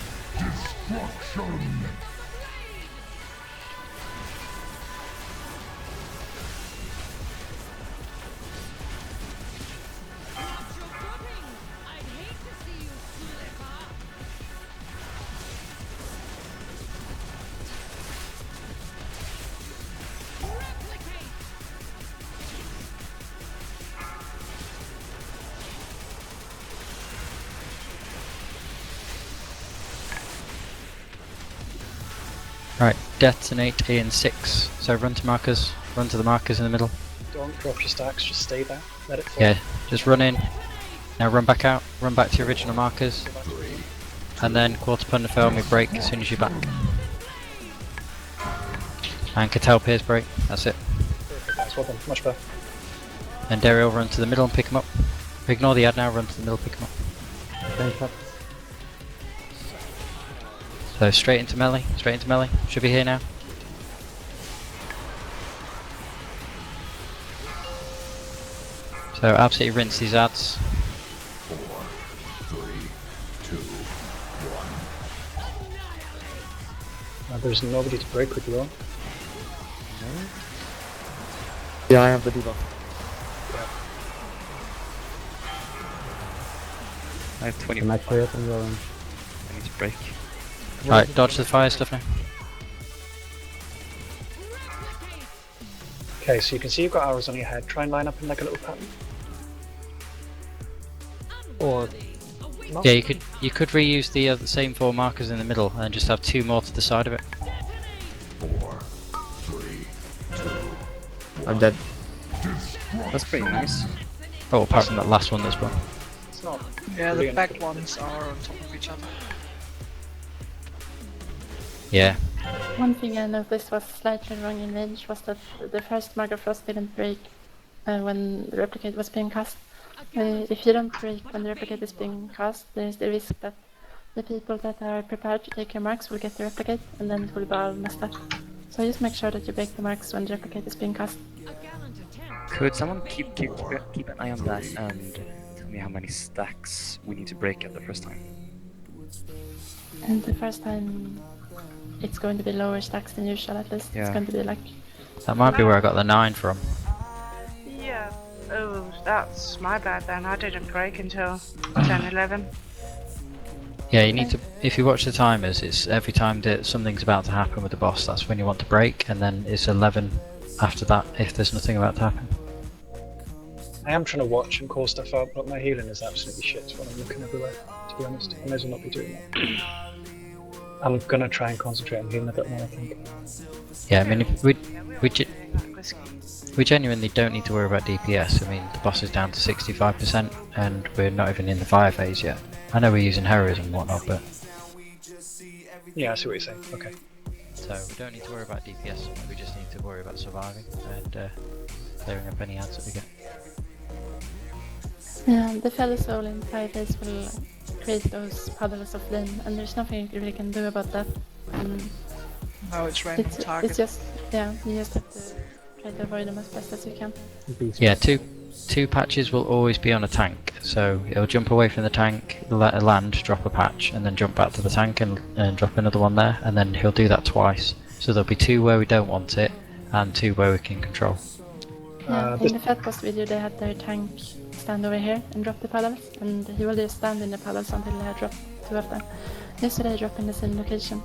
A: Right, detonate in 6. So run to markers, run to the markers in the middle.
B: Don't drop your stacks, just stay there. Let it fall.
A: Yeah, just run in. Now run back out, run back to your original markers. And then quarter punter fail me break as soon as you're back. And Cattell Pierce break, that's it.
B: Perfect, guys, well done, much better.
A: And Daryl run to the middle and pick him up. Ignore the ad now, run to the middle, pick him up.
C: Thanks up.
A: So straight into melee, should be here now. So absolutely rinse these ads.
J: 4, 3, 2, 1.
B: There's nobody to break with you on.
E: Yeah, I have the debuff.
L: I have 20.
C: Match for it and go on.
L: I need to break.
A: Right, dodge the fire stuff now.
B: Okay, so you can see you've got arrows on your head. Try and line up in like a little pattern. Or not.
A: Yeah, you could reuse the same 4 markers in the middle and just have 2 more to the side of it.
J: 4, 3, 2.
E: I'm dead.
L: That's pretty nice.
A: Oh, apart from that last one as well.
B: It's not.
H: Yeah, the
B: brilliant.
H: back ones are on top of each other.
A: Yeah.
O: One thing I noticed was slightly wrong in range was that the first Mark of Frost didn't break when the replicate was being cast. If you don't break when the replicate is being cast, there is the risk that the people that are prepared to take your marks will get the replicate and then it will be all messed up. So just make sure that you break the marks when the replicate is being cast.
L: Could someone keep an eye on that and tell me how many stacks we need to break at the first time?
O: And the first time it's going to be lower stacks than usual at least.
A: Yeah.
O: It's going to be like...
A: That might be where I got the 9 from.
P: Yeah. Oh, that's my bad then. I didn't break until 10, 11.
A: Yeah, you need to, if you watch the timers, it's every time that something's about to happen with the boss, that's when you want to break, and then it's 11 after that if there's nothing about to happen.
B: I am trying to watch and call stuff out, but my healing is absolutely shit when I'm looking everywhere, to be honest. I may as well not be doing that. I'm gonna try and concentrate on healing a bit more, I think.
A: Yeah, I mean, we genuinely don't need to worry about DPS. I mean, the boss is down to 65% and we're not even in the fire phase yet. I know we're using heroism and whatnot, but...
B: Yeah, I see what you're saying, okay.
A: So we don't need to worry about DPS, we just need to worry about surviving and clearing up any ads that we get.
O: Yeah, the Fellow Soul in 5 days will create those puddles of flame, and there's nothing you really can do about that.
H: No, it's random target.
O: It's just, yeah, you just have to try to avoid them as best as you can.
A: Yeah, two patches will always be on a tank, so it'll jump away from the tank, land, drop a patch, and then jump back to the tank and drop another one there, and then he'll do that twice. So there'll be 2 where we don't want it, and 2 where we can control.
O: Yeah, in the Fat Boss video they had their tank stand over here and drop the paddles, and he will just stand in the paddles until they had dropped 2 of them. Yesterday I dropped in the same location.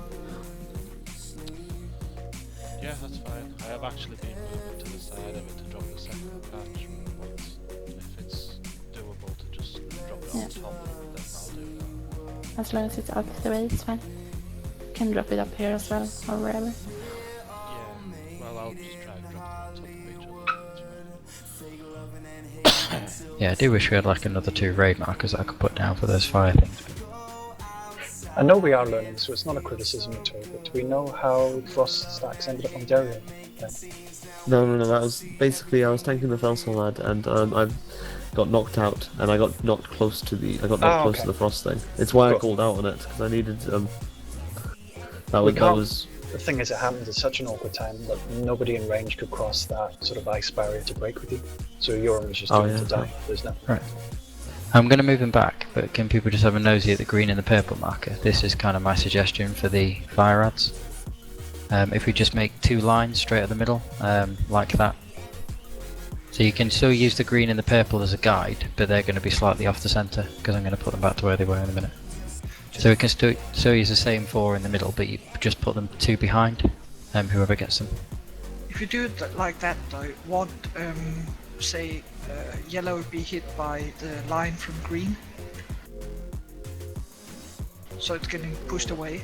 K: Yeah, that's fine. I have actually been moving to the side of it to drop the second patch, but if it's doable to just drop it on top, then I'll do that.
O: As long as it's out of the way, it's fine. You can drop it up here as well, or wherever.
K: Yeah, well, I'll just try and drop it on top of each other.
A: Yeah, I do wish we had like another 2 raid markers that I could put down for those fire things.
B: I know we are learning, so it's not a criticism at all, but do we know how Frost stacks ended up on Dario?
E: No, that was basically I was tanking the Felson lad and I got knocked out and I got knocked close to the close to the Frost thing. It's why I called out on it because I needed that was.
B: The thing is, it happened at such an awkward time that nobody in range could cross that sort of ice barrier to break with you. So Yoram was just doomed to die. There's no.
A: Right. I'm going to move him back, but can people just have a nosy at the green and the purple marker? This is kind of my suggestion for the fire ads. If we just make 2 lines straight at the middle, like that. So you can still use the green and the purple as a guide, but they're going to be slightly off the centre, because I'm going to put them back to where they were in a minute. So we can still use the same 4 in the middle, but you just put them 2 behind, whoever gets them.
H: If you do it like that, I want, say, yellow would be hit by the line from green. So it's getting pushed away.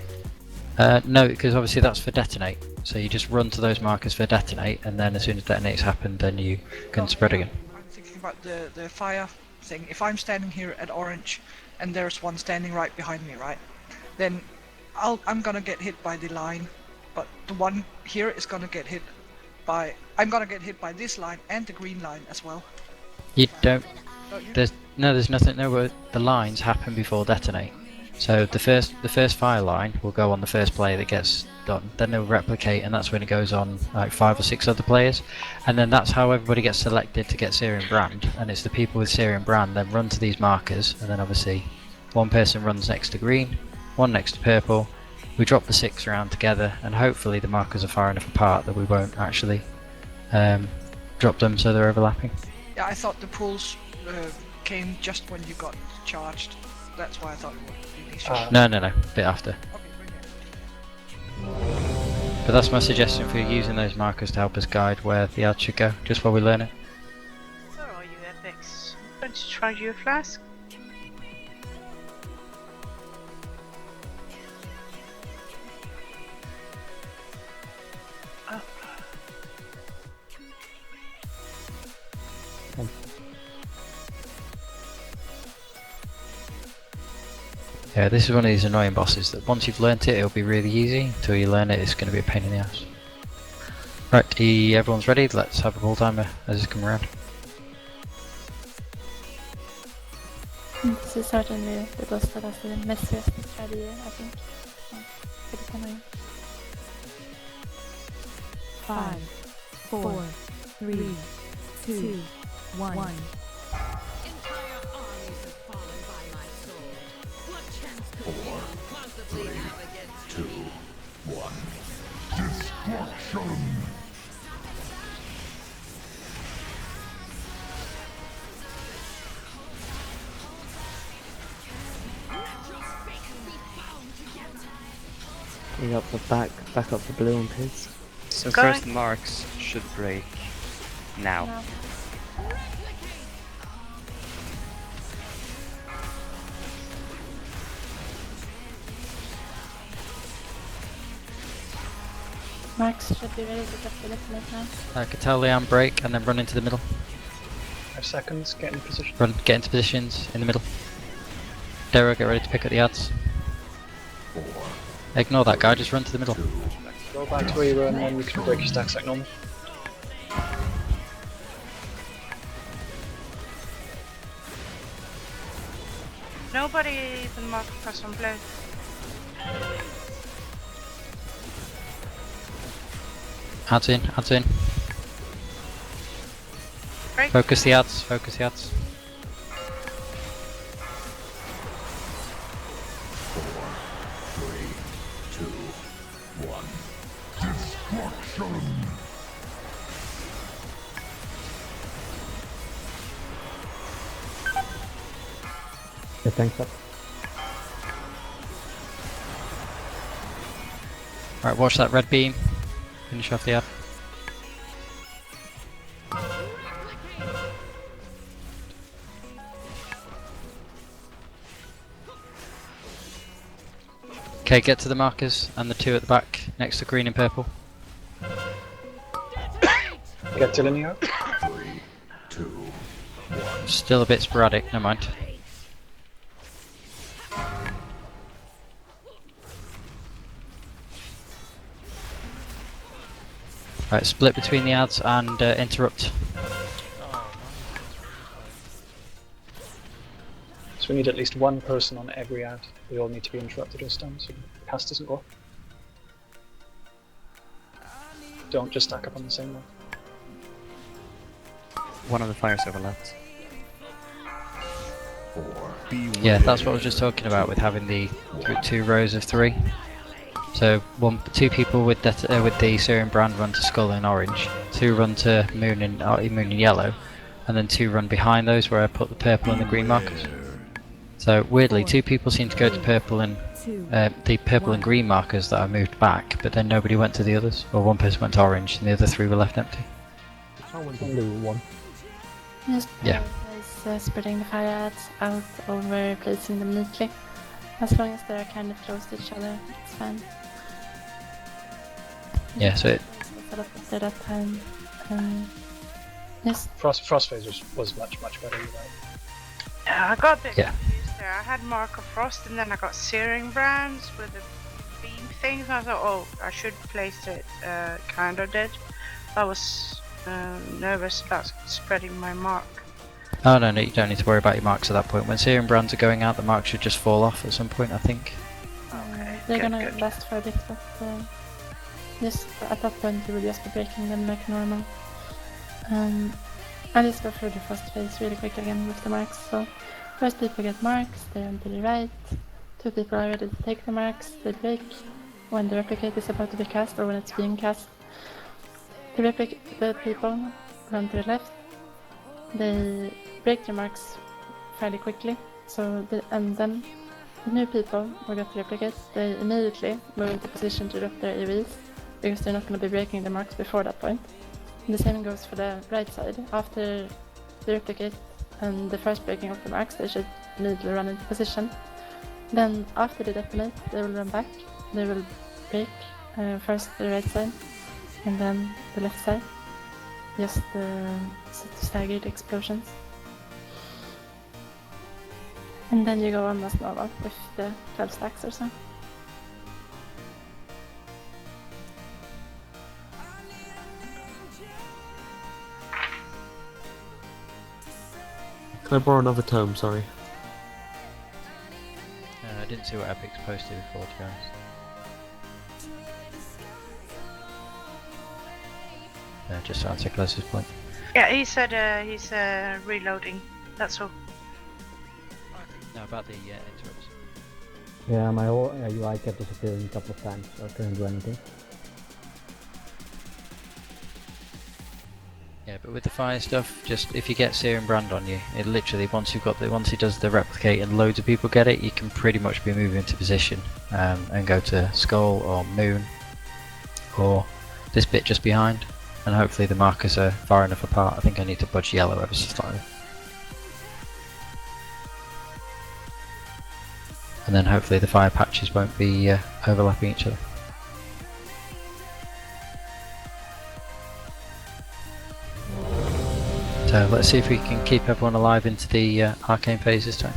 A: No, because obviously that's for detonate. So you just run to those markers for detonate, and then as soon as detonates happen, then you can spread again.
H: I'm thinking about the fire thing. If I'm standing here at orange, and there's one standing right behind me, right? Then I'm gonna get hit by the line, but the one here is gonna get hit by. I'm gonna get hit by this line and the green line as well.
A: You don't.
H: Don't you?
A: There's nothing. No, the lines happen before detonate. So the first fire line will go on the first player that gets done. Then they'll replicate, and that's when it goes on like 5 or 6 other players, and then that's how everybody gets selected to get Syrian Brand. And it's the people with Syrian Brand then run to these markers, and then obviously one person runs next to green, one next to purple. We drop the 6 around together, and hopefully the markers are far enough apart that we won't actually drop them so they're overlapping.
H: Yeah, I thought the pools came just when you got charged. That's why I thought it would be short.
A: No, a bit after. But that's my suggestion for using those markers to help us guide where the ads should go, just while we learn it.
P: Where are you, Apex? I'm going to try you a flask.
A: Yeah, this is one of these annoying bosses that once you've learnt it, it'll be really easy. Until you learn it, it's going to be a pain in the ass. Right, everyone's ready? Let's have a pull timer as it's come around.
O: This is certainly the boss that has the messiest strategy, I think. So, pretty annoying.
I: 5, 4, 3, 2, 1.
J: Four, three, two, one. Destruction!
D: You up the back up the blue and pigs.
L: So first marks should break now.
O: Max should be ready to get the detonate now.
A: I could tell Leanne break and then run into the middle.
B: 5 seconds, get in position.
A: Get into positions in the middle. Dara, get ready to pick up the ads. Ignore that guy, just run to the middle.
B: Go back to where you were and then you can break your stacks like normal.
P: Nobody even marked us on blue.
A: Ads in, ads in.
P: Break.
A: Focus the ads, focus the ads.
C: The tank's up.
A: Right, watch that red beam. Finish off the ad. Okay, get to the markers and the 2 at the back next to green and purple.
B: Get to linear.
J: 3, 2, 1.
A: Still a bit sporadic, never mind. Right, split between the ads and interrupt.
B: So we need at least one person on every ad. They all need to be interrupted or stunned so the cast doesn't go off. Don't just stack up on the same one.
L: One of the fires overlapped.
A: Yeah, that's what I was just talking about with having the 2 rows of 3. So 2 people with the Syrian Brand run to Skull in orange, 2 run to Moon in yellow, and then 2 run behind those where I put the purple and the green markers. So weirdly, 2 people seem to go to purple and the purple and green markers that I moved back, but then nobody went to the others, or 1 person went to orange and the other 3 were left empty.
G: Someone can do one.
O: Yes,
A: Yeah.
O: Spreading the fire ads out over placing them neatly. As long as they're kind of close to each other, it's fine.
A: Yeah, so it...
O: set up at that time. Yes.
B: Frost phase was much better. You're right.
P: Yeah, I got a bit
A: Yeah.
P: confused there. I had Mark of Frost and then I got Searing Brands with the beam things. I thought, oh, I should place it. Kinda did. I was nervous about spreading my mark.
A: Oh no, you don't need to worry about your marks at that point. When Serum Brands are going out, the marks should just fall off at some point, I think.
P: Okay.
O: They're gonna last for a bit, but just at that point you will just be breaking them like normal. I'll just go through the first phase really quick again with the marks. So first people get marks, they're on to the right. 2 people are ready to take the marks, they break when the replicate is about to be cast or when it's being cast. The people run to the left, they break their marks fairly quickly, and then the new people who got to replicate, they immediately move into position to drop their EVs because they're not going to be breaking the marks before that point. And the same goes for the right side. After they replicate and the first breaking of the marks, they should immediately run into position. Then after they detonate, they will run back. They will break first the right side and then the left side. Just staggered explosions. And then you go on as normal with the 12 stacks or so.
E: Can I borrow another tome? Sorry.
A: I didn't see what Epic's posted before, to be honest. Just to answer Close's point.
P: Yeah, he said he's reloading. That's all.
A: No, about the interrupts.
C: Yeah, my whole UI kept disappearing a couple of times, so I couldn't do anything.
A: Yeah, but with the fire stuff, just if you get Serum Brand on you, it literally once he does the replicate and loads of people get it, you can pretty much be moving into position and go to Skull or Moon or this bit just behind, and hopefully the markers are far enough apart. I think I need to budge yellow ever so slightly. And then hopefully the fire patches won't be overlapping each other. So let's see if we can keep everyone alive into the arcane phase this time.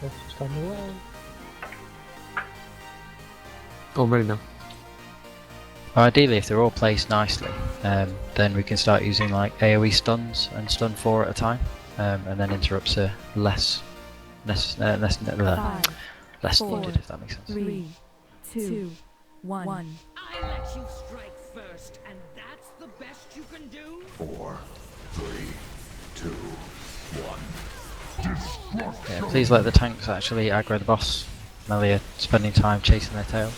G: Let's come away.
E: Oh, I'm ready now.
A: Well, ideally, if they're all placed nicely, then we can start using like AoE stuns and stun 4 at a time, and then interrupts are less needed, if that makes sense.
I: 3, 2, 1.
R: I let you strike first, and that's the best you can do?
J: 4, 3, 2, 1.
A: Yeah, please let the tanks actually aggro the boss. Melee are spending time chasing their tails.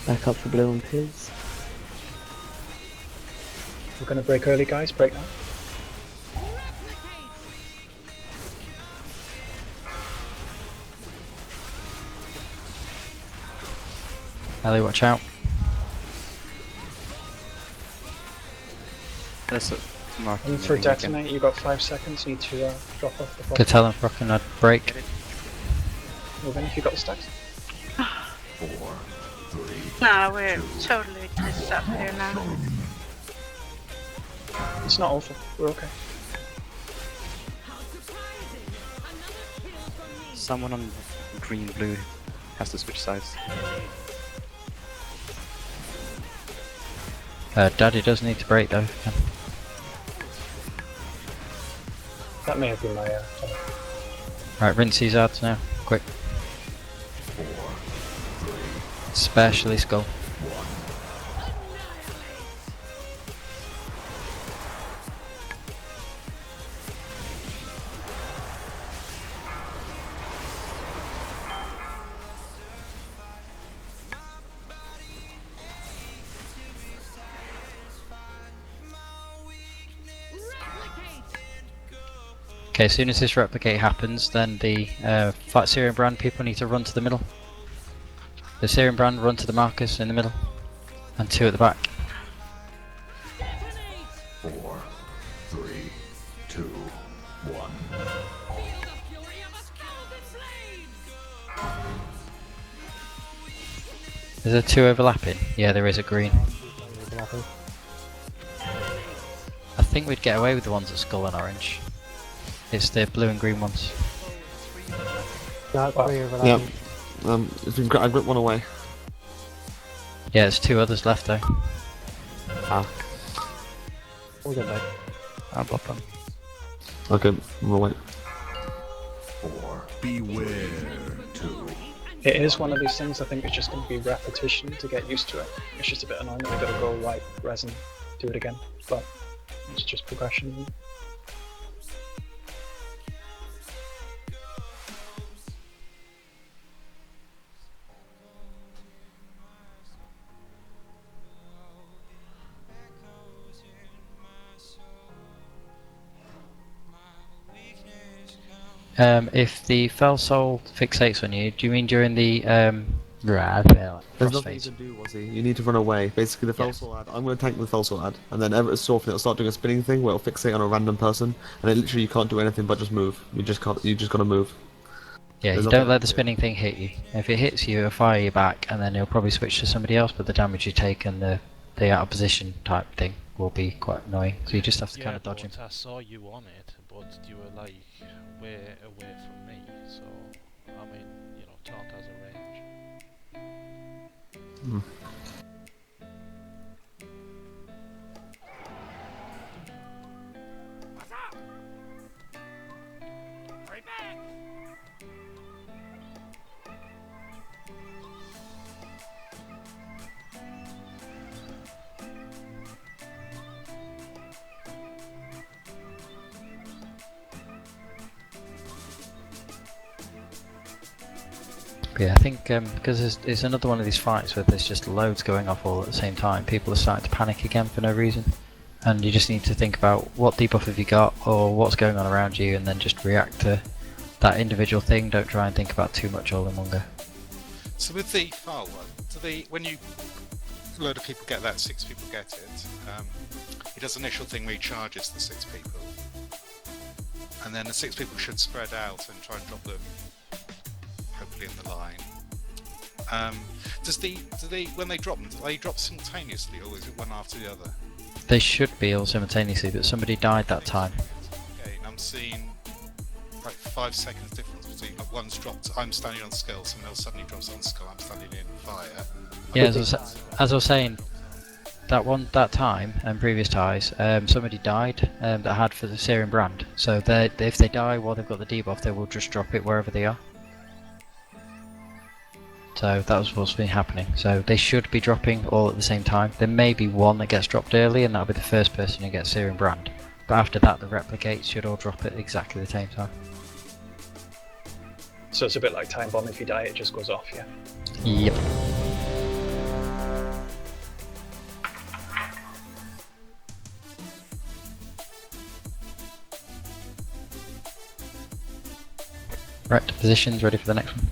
D: Back up for blue and pills.
B: We're gonna break early, guys. Break now.
A: Ellie, watch out.
L: There's a mark.
B: And for detonate, you got 5 seconds. Need to drop off the bottom.
A: Could tell them fucking I'd break.
B: Move in if you got the stacks.
J: 4, 3.
P: No, we're totally just up here now.
B: It's not awful. We're okay.
L: Someone on green blue has to switch sides.
A: Daddy does need to break though.
B: That may have been my.
A: Right, rinse these ads now, quick. Especially Skull. Okay, as soon as this replicate happens, then the Fight Syrian Brand people need to run to the middle. The Syrian Brand run to the markers in the middle, and 2 at the back.
J: 4, 3, 2, 1.
A: Is there 2 overlapping? Yeah, there is a green. I think we'd get away with the ones at skull and orange. It's the blue and green ones.
C: Yeah,
E: Yeah. I gripped one away.
A: Yeah, there's 2 others left though.
E: Ah.
C: We'll get back.
A: I'll bop them.
E: Okay, we'll wait.
J: 4. Beware. 2.
B: It is one of these things. I think it's just going to be repetition to get used to it. It's just a bit annoying that we got to go wipe resin, do it again, but it's just progression.
A: If the Fell Soul fixates on you, do you mean during the
E: There's
A: frost
E: nothing you
A: phase?
E: can do, Wazzy. You need to run away. Basically, the Fell Soul ad. I'm going to tank the Fell Soul ad, and then ever so often it'll start doing a spinning thing where it'll fixate on a random person, and then literally you can't do anything but just move. You just got to move.
A: Yeah,
E: There's
A: you
E: nothing
A: don't let
E: to
A: the
E: do.
A: spinning thing hit you. If it hits you, it'll fire you back, and then it'll probably switch to somebody else, but the damage you take and the out of position type thing will be quite annoying. So you just have to kind of dodge him.
K: I saw you on it, but you were like way away from me, so I mean, you know, taunt has a range.
A: But yeah, I think because it's another one of these fights where there's just loads going off all at the same time, people are starting to panic again for no reason. And you just need to think about what debuff have you got, or what's going on around you, and then just react to that individual thing. Don't try and think about too much all in one go.
Q: So with the file one, when a load of people get that, 6 people get it, it does an initial thing where he charges the 6 people. And then the 6 people should spread out and try and drop them, hopefully in the line. When they drop them, do they drop simultaneously, or is it one after the other?
A: They should be all simultaneously, but somebody died that time.
Q: Okay, and I'm seeing like 5 seconds difference between like one's dropped, I'm standing on skull, someone else suddenly drops on skull, I'm standing in fire.
A: Yeah, as I was saying, that time and previous ties, somebody died that had for the Syrian Brand. So if they die while they've got the debuff, they will just drop it wherever they are. So that was what's been happening. So they should be dropping all at the same time. There may be one that gets dropped early, and that'll be the first person who gets Syrian Brand. But after that, the replicates should all drop at exactly the same time.
B: So it's a bit like Time Bomb. If you die, it just goes off, yeah?
A: Yep. Right, positions ready for the next one.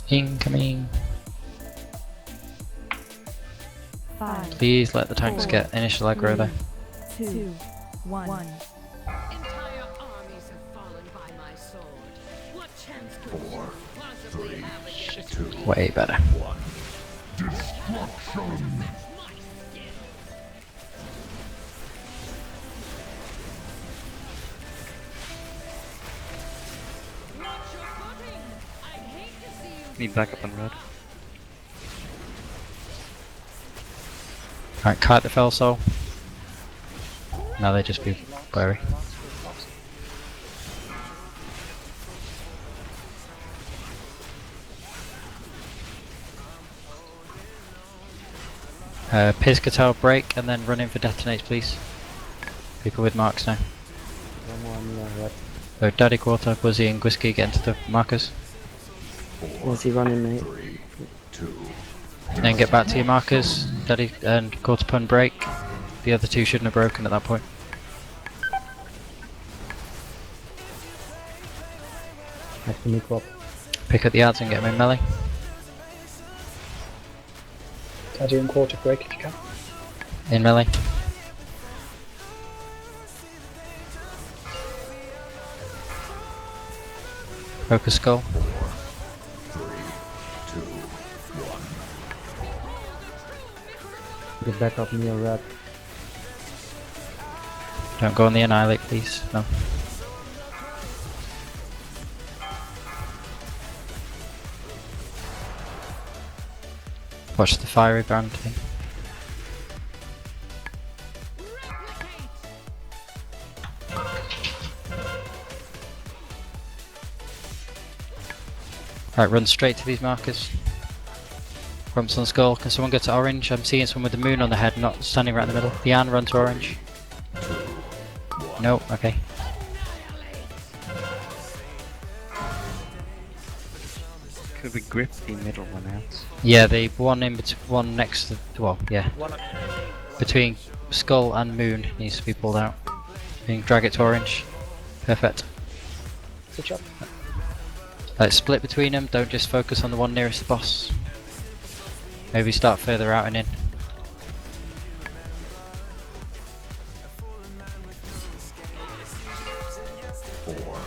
A: Incoming.
I: 5.
A: Please let the tanks
I: 4,
A: get initial aggro there.
I: 3, 2, 1.
R: Entire armies have fallen by my sword. What chance could
J: 4, 3, 2,
A: Way better.
J: 1. Destruction!
L: Need backup on red.
A: Alright, kite the Fell Soul. Now they just be wary. Piscatel break and then run in for detonates, please. People with marks now.
C: One more near red.
A: So Daddy Quarter, Buzzy and Whiskey get into the markers.
D: Where's he running, mate?
A: Then get back to your markers. Daddy and Quarter Pun break. The other two shouldn't have broken at that point.
C: Nice to meet Rob.
A: Pick up the ads and get them in melee.
B: Daddy and Quarter break if you can.
A: In melee. Focus skull.
J: 4, 3, 2, 1.
C: Get back up near red.
A: Don't go on the annihilate, please. No. Watch the fiery brand thing. Right, run straight to these markers. Rumps on skull. Can someone go to orange? I'm seeing someone with the moon on the head, not standing right in the middle. Diane, run to orange. No, okay.
L: Could we grip the middle one out?
A: Yeah, the one in between, one next to, well, yeah. Between skull and moon needs to be pulled out. You can drag it to orange. Perfect.
B: Good job.
A: Let's split between them, don't just focus on the one nearest the boss. Maybe start further out and in.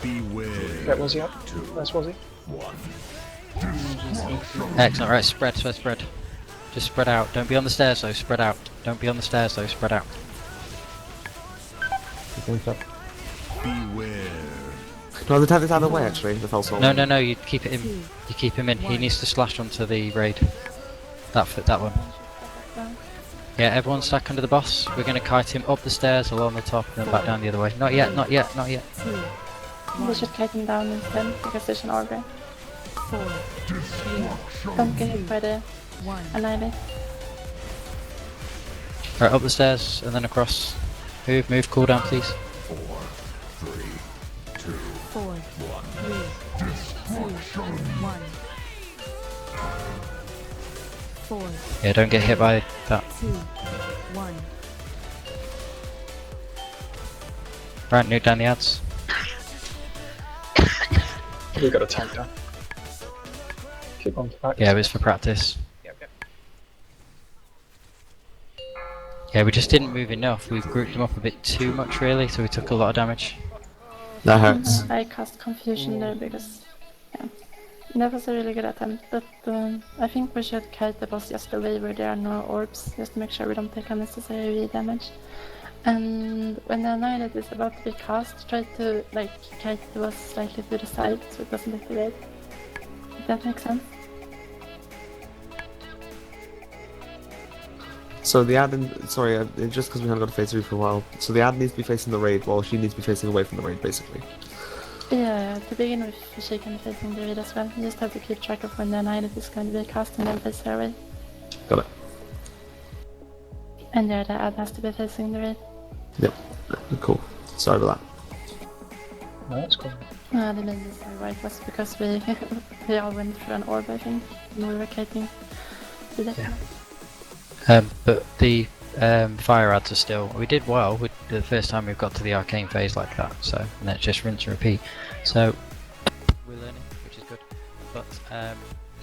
J: Beware.
B: Where was he up? Where's was he?
J: 1.
A: Excellent, right, spread. Just spread out. Don't be on the stairs though, spread out. Don't be on the stairs though, spread out.
C: Points up.
J: Beware.
E: No, the tank is out of the way actually, the fell sword.
A: No, you keep it in. You keep him in. He needs to slash onto the raid. That one. Yeah, everyone stack under the boss. We're going to kite him up the stairs along the top and then back down the other way. Not yet.
O: We should kite him down instead because there's an order. Don't get hit by the annihilate.
A: Right, up the stairs and then across. Move, cooldown please.
J: 4, 3, 2,
I: 4, 3, 2, 1. 4.
A: Yeah, don't get hit by that.
I: 2, 1.
A: Right, nuke down the ads.
B: We got a tank down. Keep on practice.
A: Yeah, it was for practice.
B: Yep.
A: Yeah, we just didn't move enough. We grouped them up a bit too much really, so we took a lot of damage.
E: That hurts.
O: I cast confusion there because that was a really good attempt, but I think we should kite the boss just away where there are no orbs, just to make sure we don't take unnecessary damage. And when the annihilate is about to be cast, try to kite the boss slightly to the side so it doesn't hit the raid. If that makes sense.
E: So the ad, sorry, just because we haven't got a phase 3 for a while, so the ad needs to be facing the raid while she needs to be facing away from the raid, basically.
O: Yeah, to begin with, she can be facing the raid as well. You just have to keep track of when the annihilate is going to be cast and then face her away.
E: Got it.
O: And yeah, the ad has to be facing the raid.
E: Yep, cool. Sorry about that.
B: No, that's cool.
O: The main reason why it was because we all went through an orb, I think, when we were kiting.
A: But the fire ads are still. We did well with the first time we've got to the arcane phase like that. So and that's just rinse and repeat. So we're learning, which is good. But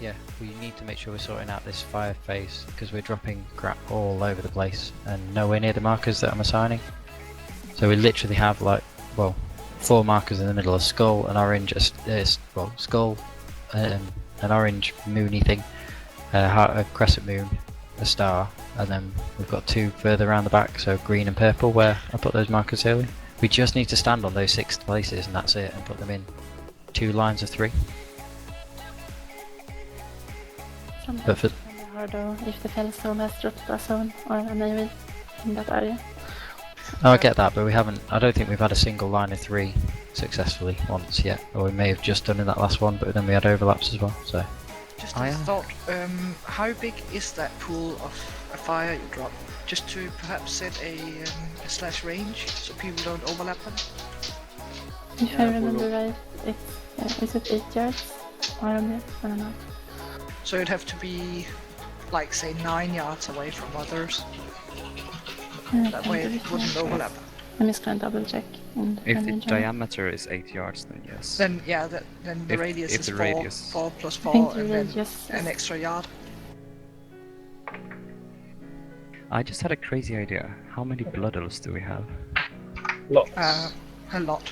A: yeah, we need to make sure we're sorting out this fire phase because we're dropping crap all over the place and nowhere near the markers that I'm assigning. So we literally have 4 markers in the middle: a skull, an orange, skull, an orange moony thing, a crescent moon, a star, and then we've got 2 further around the back, so green and purple, where I put those markers earlier. We just need to stand on those 6 places and that's it, and put them in 2 lines of 3. But for
O: harder if the Fellstone has dropped a zone or an AoE in that area.
A: Oh, I get that, but we haven't. I don't think we've had a single line of 3 successfully once yet, or we may have just done in that last one, but then we had overlaps as well. So
H: Just a thought. How big is that pool of a fire, you drop. Just to perhaps set a slash range so people don't overlap them.
O: If I remember right, it's is it 8 yards? I don't know.
H: So you'd have to be, like, say 9 yards away from others. That way it wouldn't overlap.
O: I'm just gonna double check.
L: If the diameter is 8 yards, then yes.
H: Then yeah, then the radius
L: if
H: is
L: the
H: 4,
L: radius...
H: 4 plus
O: I
H: 4,
O: think the
H: and then
O: radius
H: an
O: is-
H: extra yard.
L: I just had a crazy idea. How many blood elves do we have?
B: Lots.
H: A lot.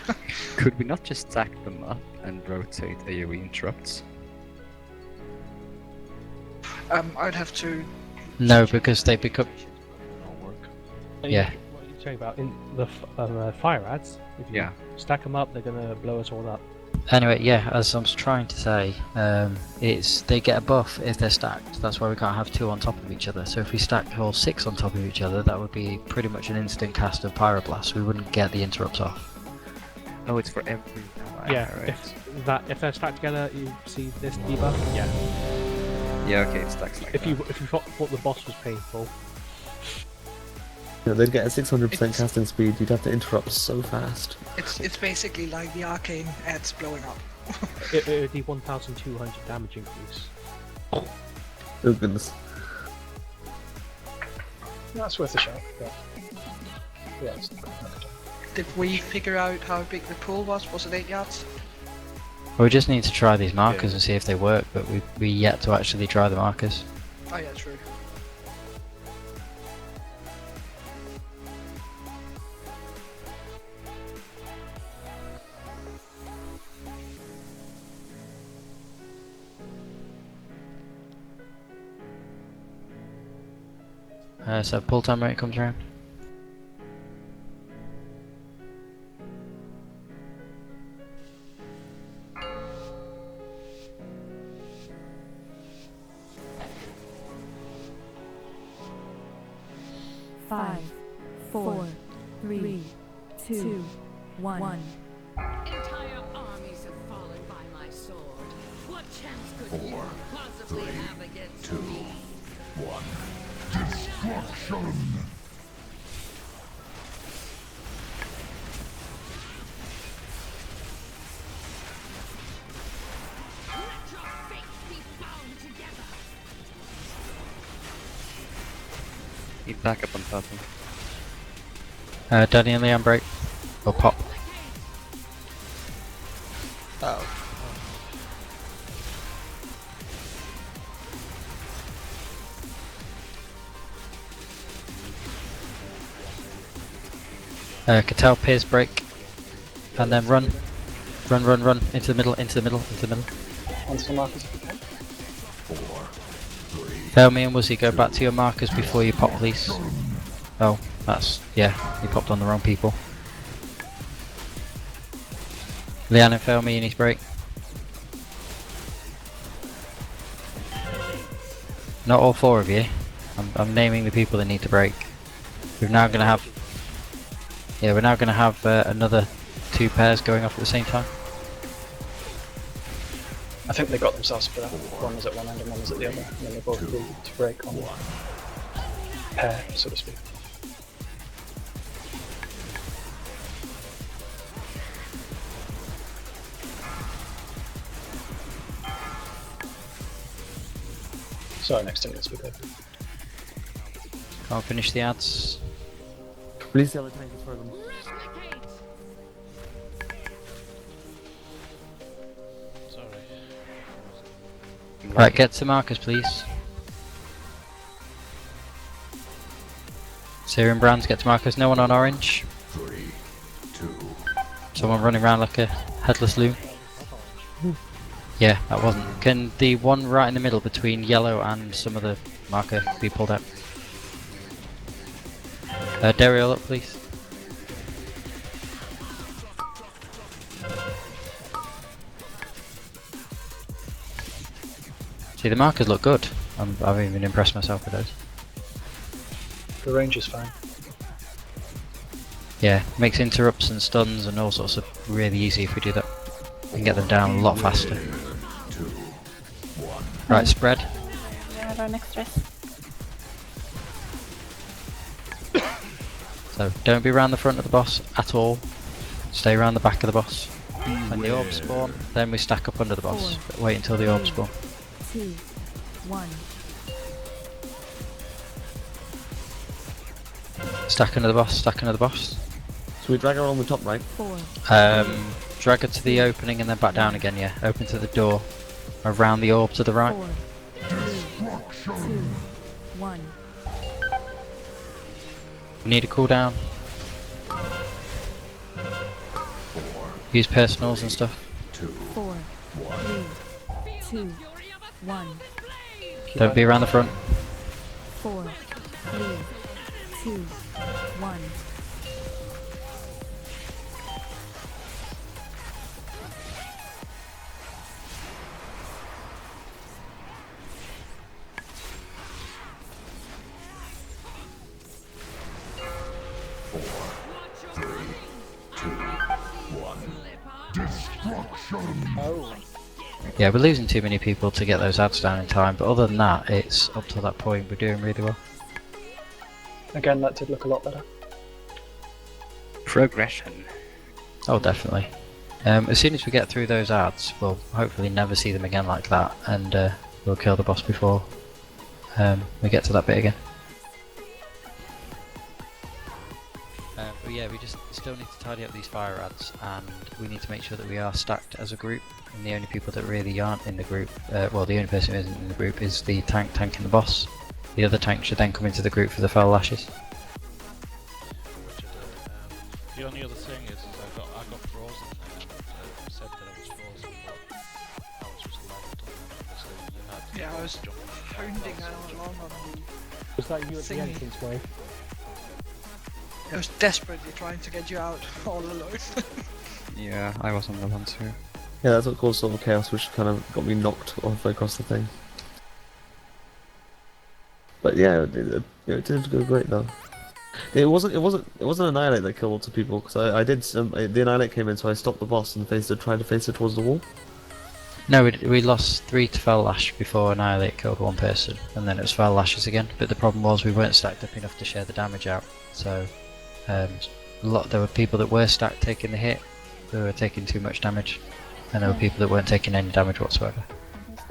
L: Could we not just stack them up and rotate AoE interrupts?
H: I'd have to.
A: No, because they become. Yeah.
G: What are you talking about? In the fire ads, if you stack them up, they're gonna blow us all up.
A: Anyway, yeah, as I was trying to say, they get a buff if they're stacked. That's why we can't have 2 on top of each other. So if we stacked all 6 on top of each other, that would be pretty much an instant cast of Pyroblast. We wouldn't get the interrupts off.
L: Oh, it's for every.
G: Yeah,
L: right.
G: if they're stacked together, you see this debuff. Yeah.
L: Yeah, okay, it stacks like
G: If you thought the boss was painful.
E: You know, they'd get a 600% casting speed. You'd have to interrupt so fast.
H: It's basically like the arcane ads blowing up.
G: It would be 1,200 damage increase.
E: Oh goodness.
B: That's worth a shot. Yeah. It's
H: Did we figure out how big the pool was? Was it 8 yards?
A: Well, we just need to try these markers and see if they work, but we yet to actually try the markers.
H: Oh yeah, true.
A: So pull time when it comes around.
I: Five, 4, 3, 2, 1.
T: Entire armies have fallen by my sword. What chance could you possibly have against me?
J: 1. Destruction!
T: Let your fates be bound together.
L: Need backup on purple.
A: Danny and Leon break. Or pop.
E: Oh.
A: Cattell, Pierce, break. And then run. Run. Into the middle.
B: Onto the markers if you can.
J: 4, 3.
A: Fail me and Wuzzy, go back to your markers before you pop, please. Oh, yeah, you popped on the wrong people. Leanne, fail me, you need to break. Not all 4 of you. I'm naming the people that need to break. We're now going to have another 2 pairs going off at the same time.
B: I think they got themselves split up. One was at one end and one was at the other, and then they both agreed to break on pair, so to speak. Sorry, next time, let's be good.
A: Can't finish the ads.
E: Please the other tankers for them.
A: Right, get to markers, please. Syrian brands, get to markers. No one on orange.
J: 3, 2.
A: Someone running around like a headless loon. Yeah, that wasn't. Can the one right in the middle between yellow and some other marker be pulled out? Dariel up, please. See, the markers look good. I've even impressed myself with those.
B: The range is fine.
A: Yeah, makes interrupts and stuns and all sorts of really easy if we do that. We can get them down a lot faster. Right, spread.
O: We have our next race.
A: So don't be around the front of the boss at all. Stay around the back of the boss. When the orbs spawn, then we stack up under the boss. But wait until the orbs spawn.
I: 2, 1.
A: Stack under the boss, stack under the boss.
E: So we drag her on the top right.
I: 4.
A: Drag her to the opening and then back down again, yeah. Open to the door. Around the orb to the right.
I: 4, 3, 2, 1.
A: We need a cooldown. Use personals and stuff.
I: 4, 3, 2, 1.
A: Don't be around the front.
I: 4, 3, 2, 1.
B: Oh.
A: Yeah, we're losing too many people to get those ads down in time, but other than that, it's up to that point we're doing really well.
B: Again, that did look a lot better.
L: Progression.
A: Oh, definitely. As soon as we get through those ads, we'll hopefully never see them again like that, and we'll kill the boss before we get to that bit again. But yeah, we just still need to tidy up these fire ads, and we need to make sure that we are stacked as a group. And the only people that really aren't in the group, well, the only person who isn't in the group is the tank tanking the boss. The other tank should then come into the group for the fell lashes.
K: The only other thing is I got frozen there. Said that I was frozen, but I was just lagged. Obviously, you had.
H: Yeah, I was hounding along on the.
G: Was that you at the
H: thingy.
G: entrance way?
H: I was desperately trying to get you out all alone.
L: Yeah, I was on the one too.
E: Yeah, that's what caused sort of chaos, which kind of got me knocked off across the thing. But yeah, it did go great though. It wasn't Annihilate that killed lots of people, because I did the Annihilate came in, so I stopped the boss and tried to face it towards the wall.
A: No, we lost 3 to fell lash before Annihilate killed one person, and then it was fell lashes again. But the problem was we weren't stacked up enough to share the damage out. So there were people that were stacked taking the hit, who were taking too much damage, and there were people that weren't taking any damage whatsoever.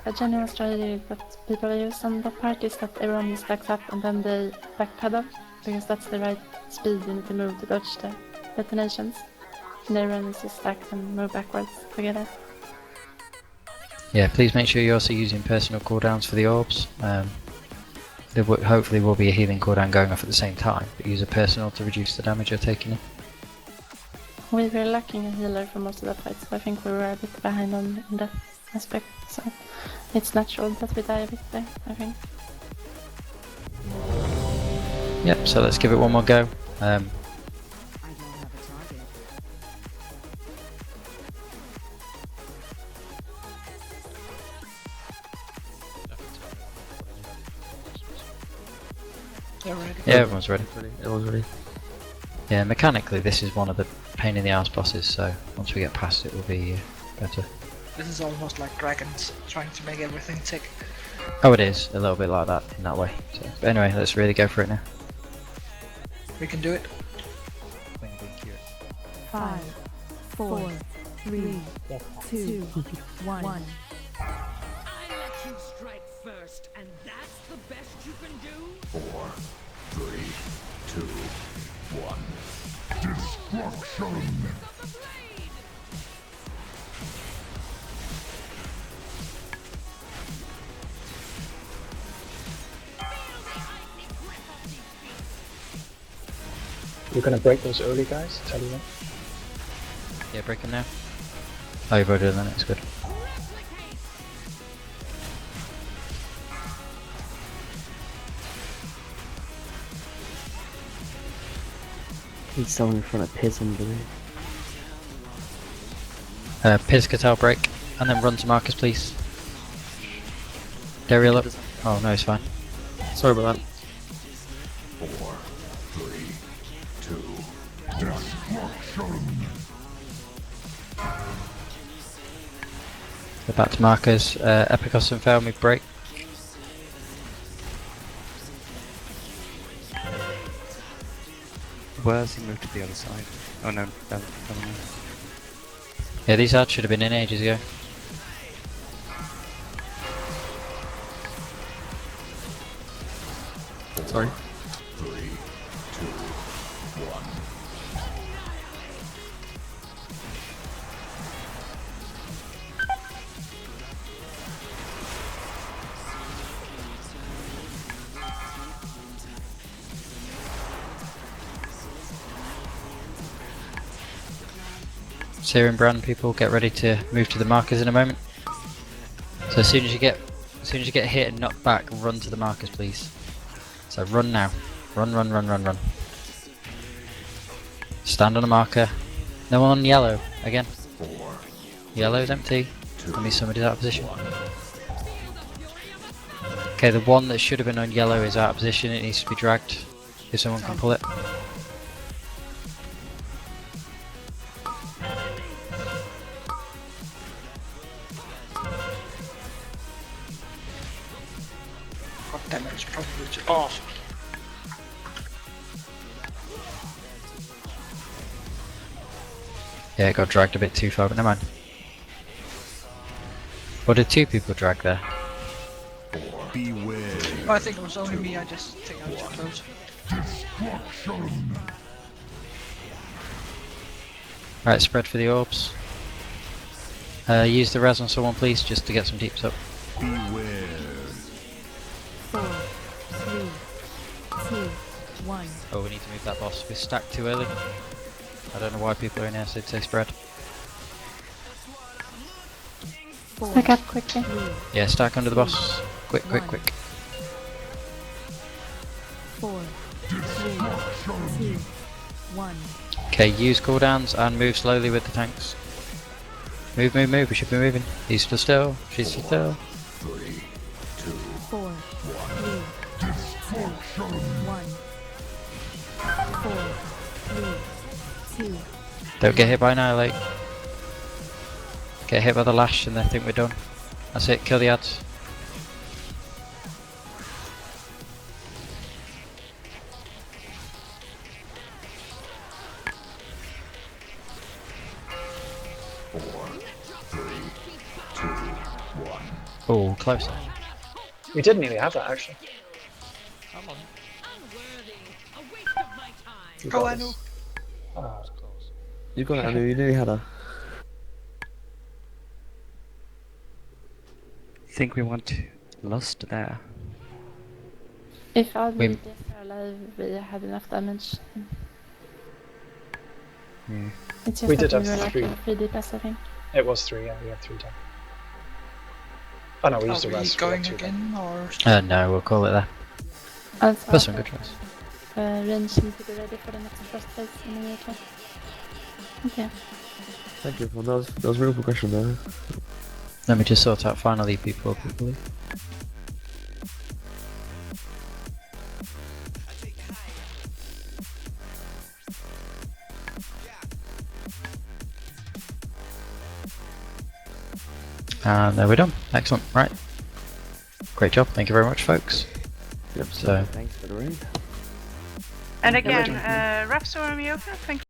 O: A general strategy that people use on the part is that everyone stacks up and then they backpedal, because that's the right speed you need to move to dodge the detonations. And everyone is just stacked and move backwards together.
A: Yeah, please make sure you're also using personal cooldowns for the orbs. There hopefully will be a healing cooldown going off at the same time, but use a personal to reduce the damage you're taking in.
O: We were lacking a healer for most of the fights, so I think we were a bit behind on in that aspect. So it's natural that we die a bit there, I think.
A: Yep, so let's give it one more go. Yeah, everyone's ready.
E: Everyone's ready.
A: Yeah, mechanically this is one of the pain in the arse bosses, so once we get past it will be better.
H: This is almost like dragons trying to make everything tick.
A: Oh, it is a little bit like that in that way. So, but anyway, let's really go for it now.
H: We can do it.
I: 5, 4, 3, 2, 1.
T: I let you strike first, and that's the best you can do?
J: 4, 3, 2, 1. Destruction!
B: You're gonna break those early, guys, tell you what.
A: Yeah, break them now. Oh, you've already done it, it's good.
D: He's someone in front of Piz and Blue.
A: Piz Catal break, and then run to Marcus, please. Dariel up. Oh no, it's fine.
E: Sorry about that.
J: 4, 3, 2, destruction!
A: Go back to Marcus. Epicos and fail me break.
L: Where's he moved to the other side? Oh no, never mind.
A: Yeah, these ads should have been in ages ago.
E: Sorry.
J: 3, 2, 1.
A: Serum brand people, get ready to move to the markers in a moment. So as soon as you get hit and knocked back, run to the markers, please. So run now. Run, run, run, run, run. Stand on a marker. No one on yellow. Again. Yellow's empty. That means somebody's out of position. Okay, the one that should have been on yellow is out of position. It needs to be dragged. If someone can pull it.
H: God damn it, it's probably just off.
A: Yeah, it got dragged a bit too far, but never mind. Or did two people drag there?
J: Beware.
H: I think it was only me, I just think I was too close.
J: Destruction.
A: Right, spread for the orbs. Use the res on someone please, just to get some deeps up.
J: Beware.
I: 4, 3, 2, 1.
A: Oh, we need to move that boss. We stacked too early. I don't know why people are in here, so I'd say spread.
O: Back up quickly.
A: Yeah, stack under the boss. Quick, quick, quick.
I: 4, 3, 2, 1.
A: Okay, use cooldowns and move slowly with the tanks. Move, move, move. We should be moving. He's still still. She's still still.
J: 3, 2,
I: 4, 3, 2, 1. 4, 3, 2.
A: Don't get hit by Annihilate. Get hit by the lash and I think we're done. That's it, kill the ads. Oh, close.
B: We did nearly have that actually.
H: Come on.
B: You
H: Go
B: got
H: Anu.
B: this. Ah.
E: You got it, Anu. You nearly had her.
L: Think we want Lust there.
O: If all the DPS are alive, we had enough damage.
L: Yeah.
O: It's just
B: We
O: that
B: did
O: we
B: have
O: were
B: three.
O: like 3 DPS, I think.
B: It was 3, yeah, we had 3 down. Oh no, we used
H: Are
B: the
H: we
B: rest.
H: going
B: we had 2 down.
H: again, or...?
A: No, we'll call it there.
O: Also,
A: That's some good choice.
O: range need to be ready for the next first phase immediately. Okay.
E: Thank you. Well, that was real progression there.
A: Let me just sort out finally people leave. And there we're done. Excellent. Right. Great job. Thank you very much, folks.
E: Yep.
A: So.
D: Thanks for the raid.
P: And again, Rapsor and Mioka, thank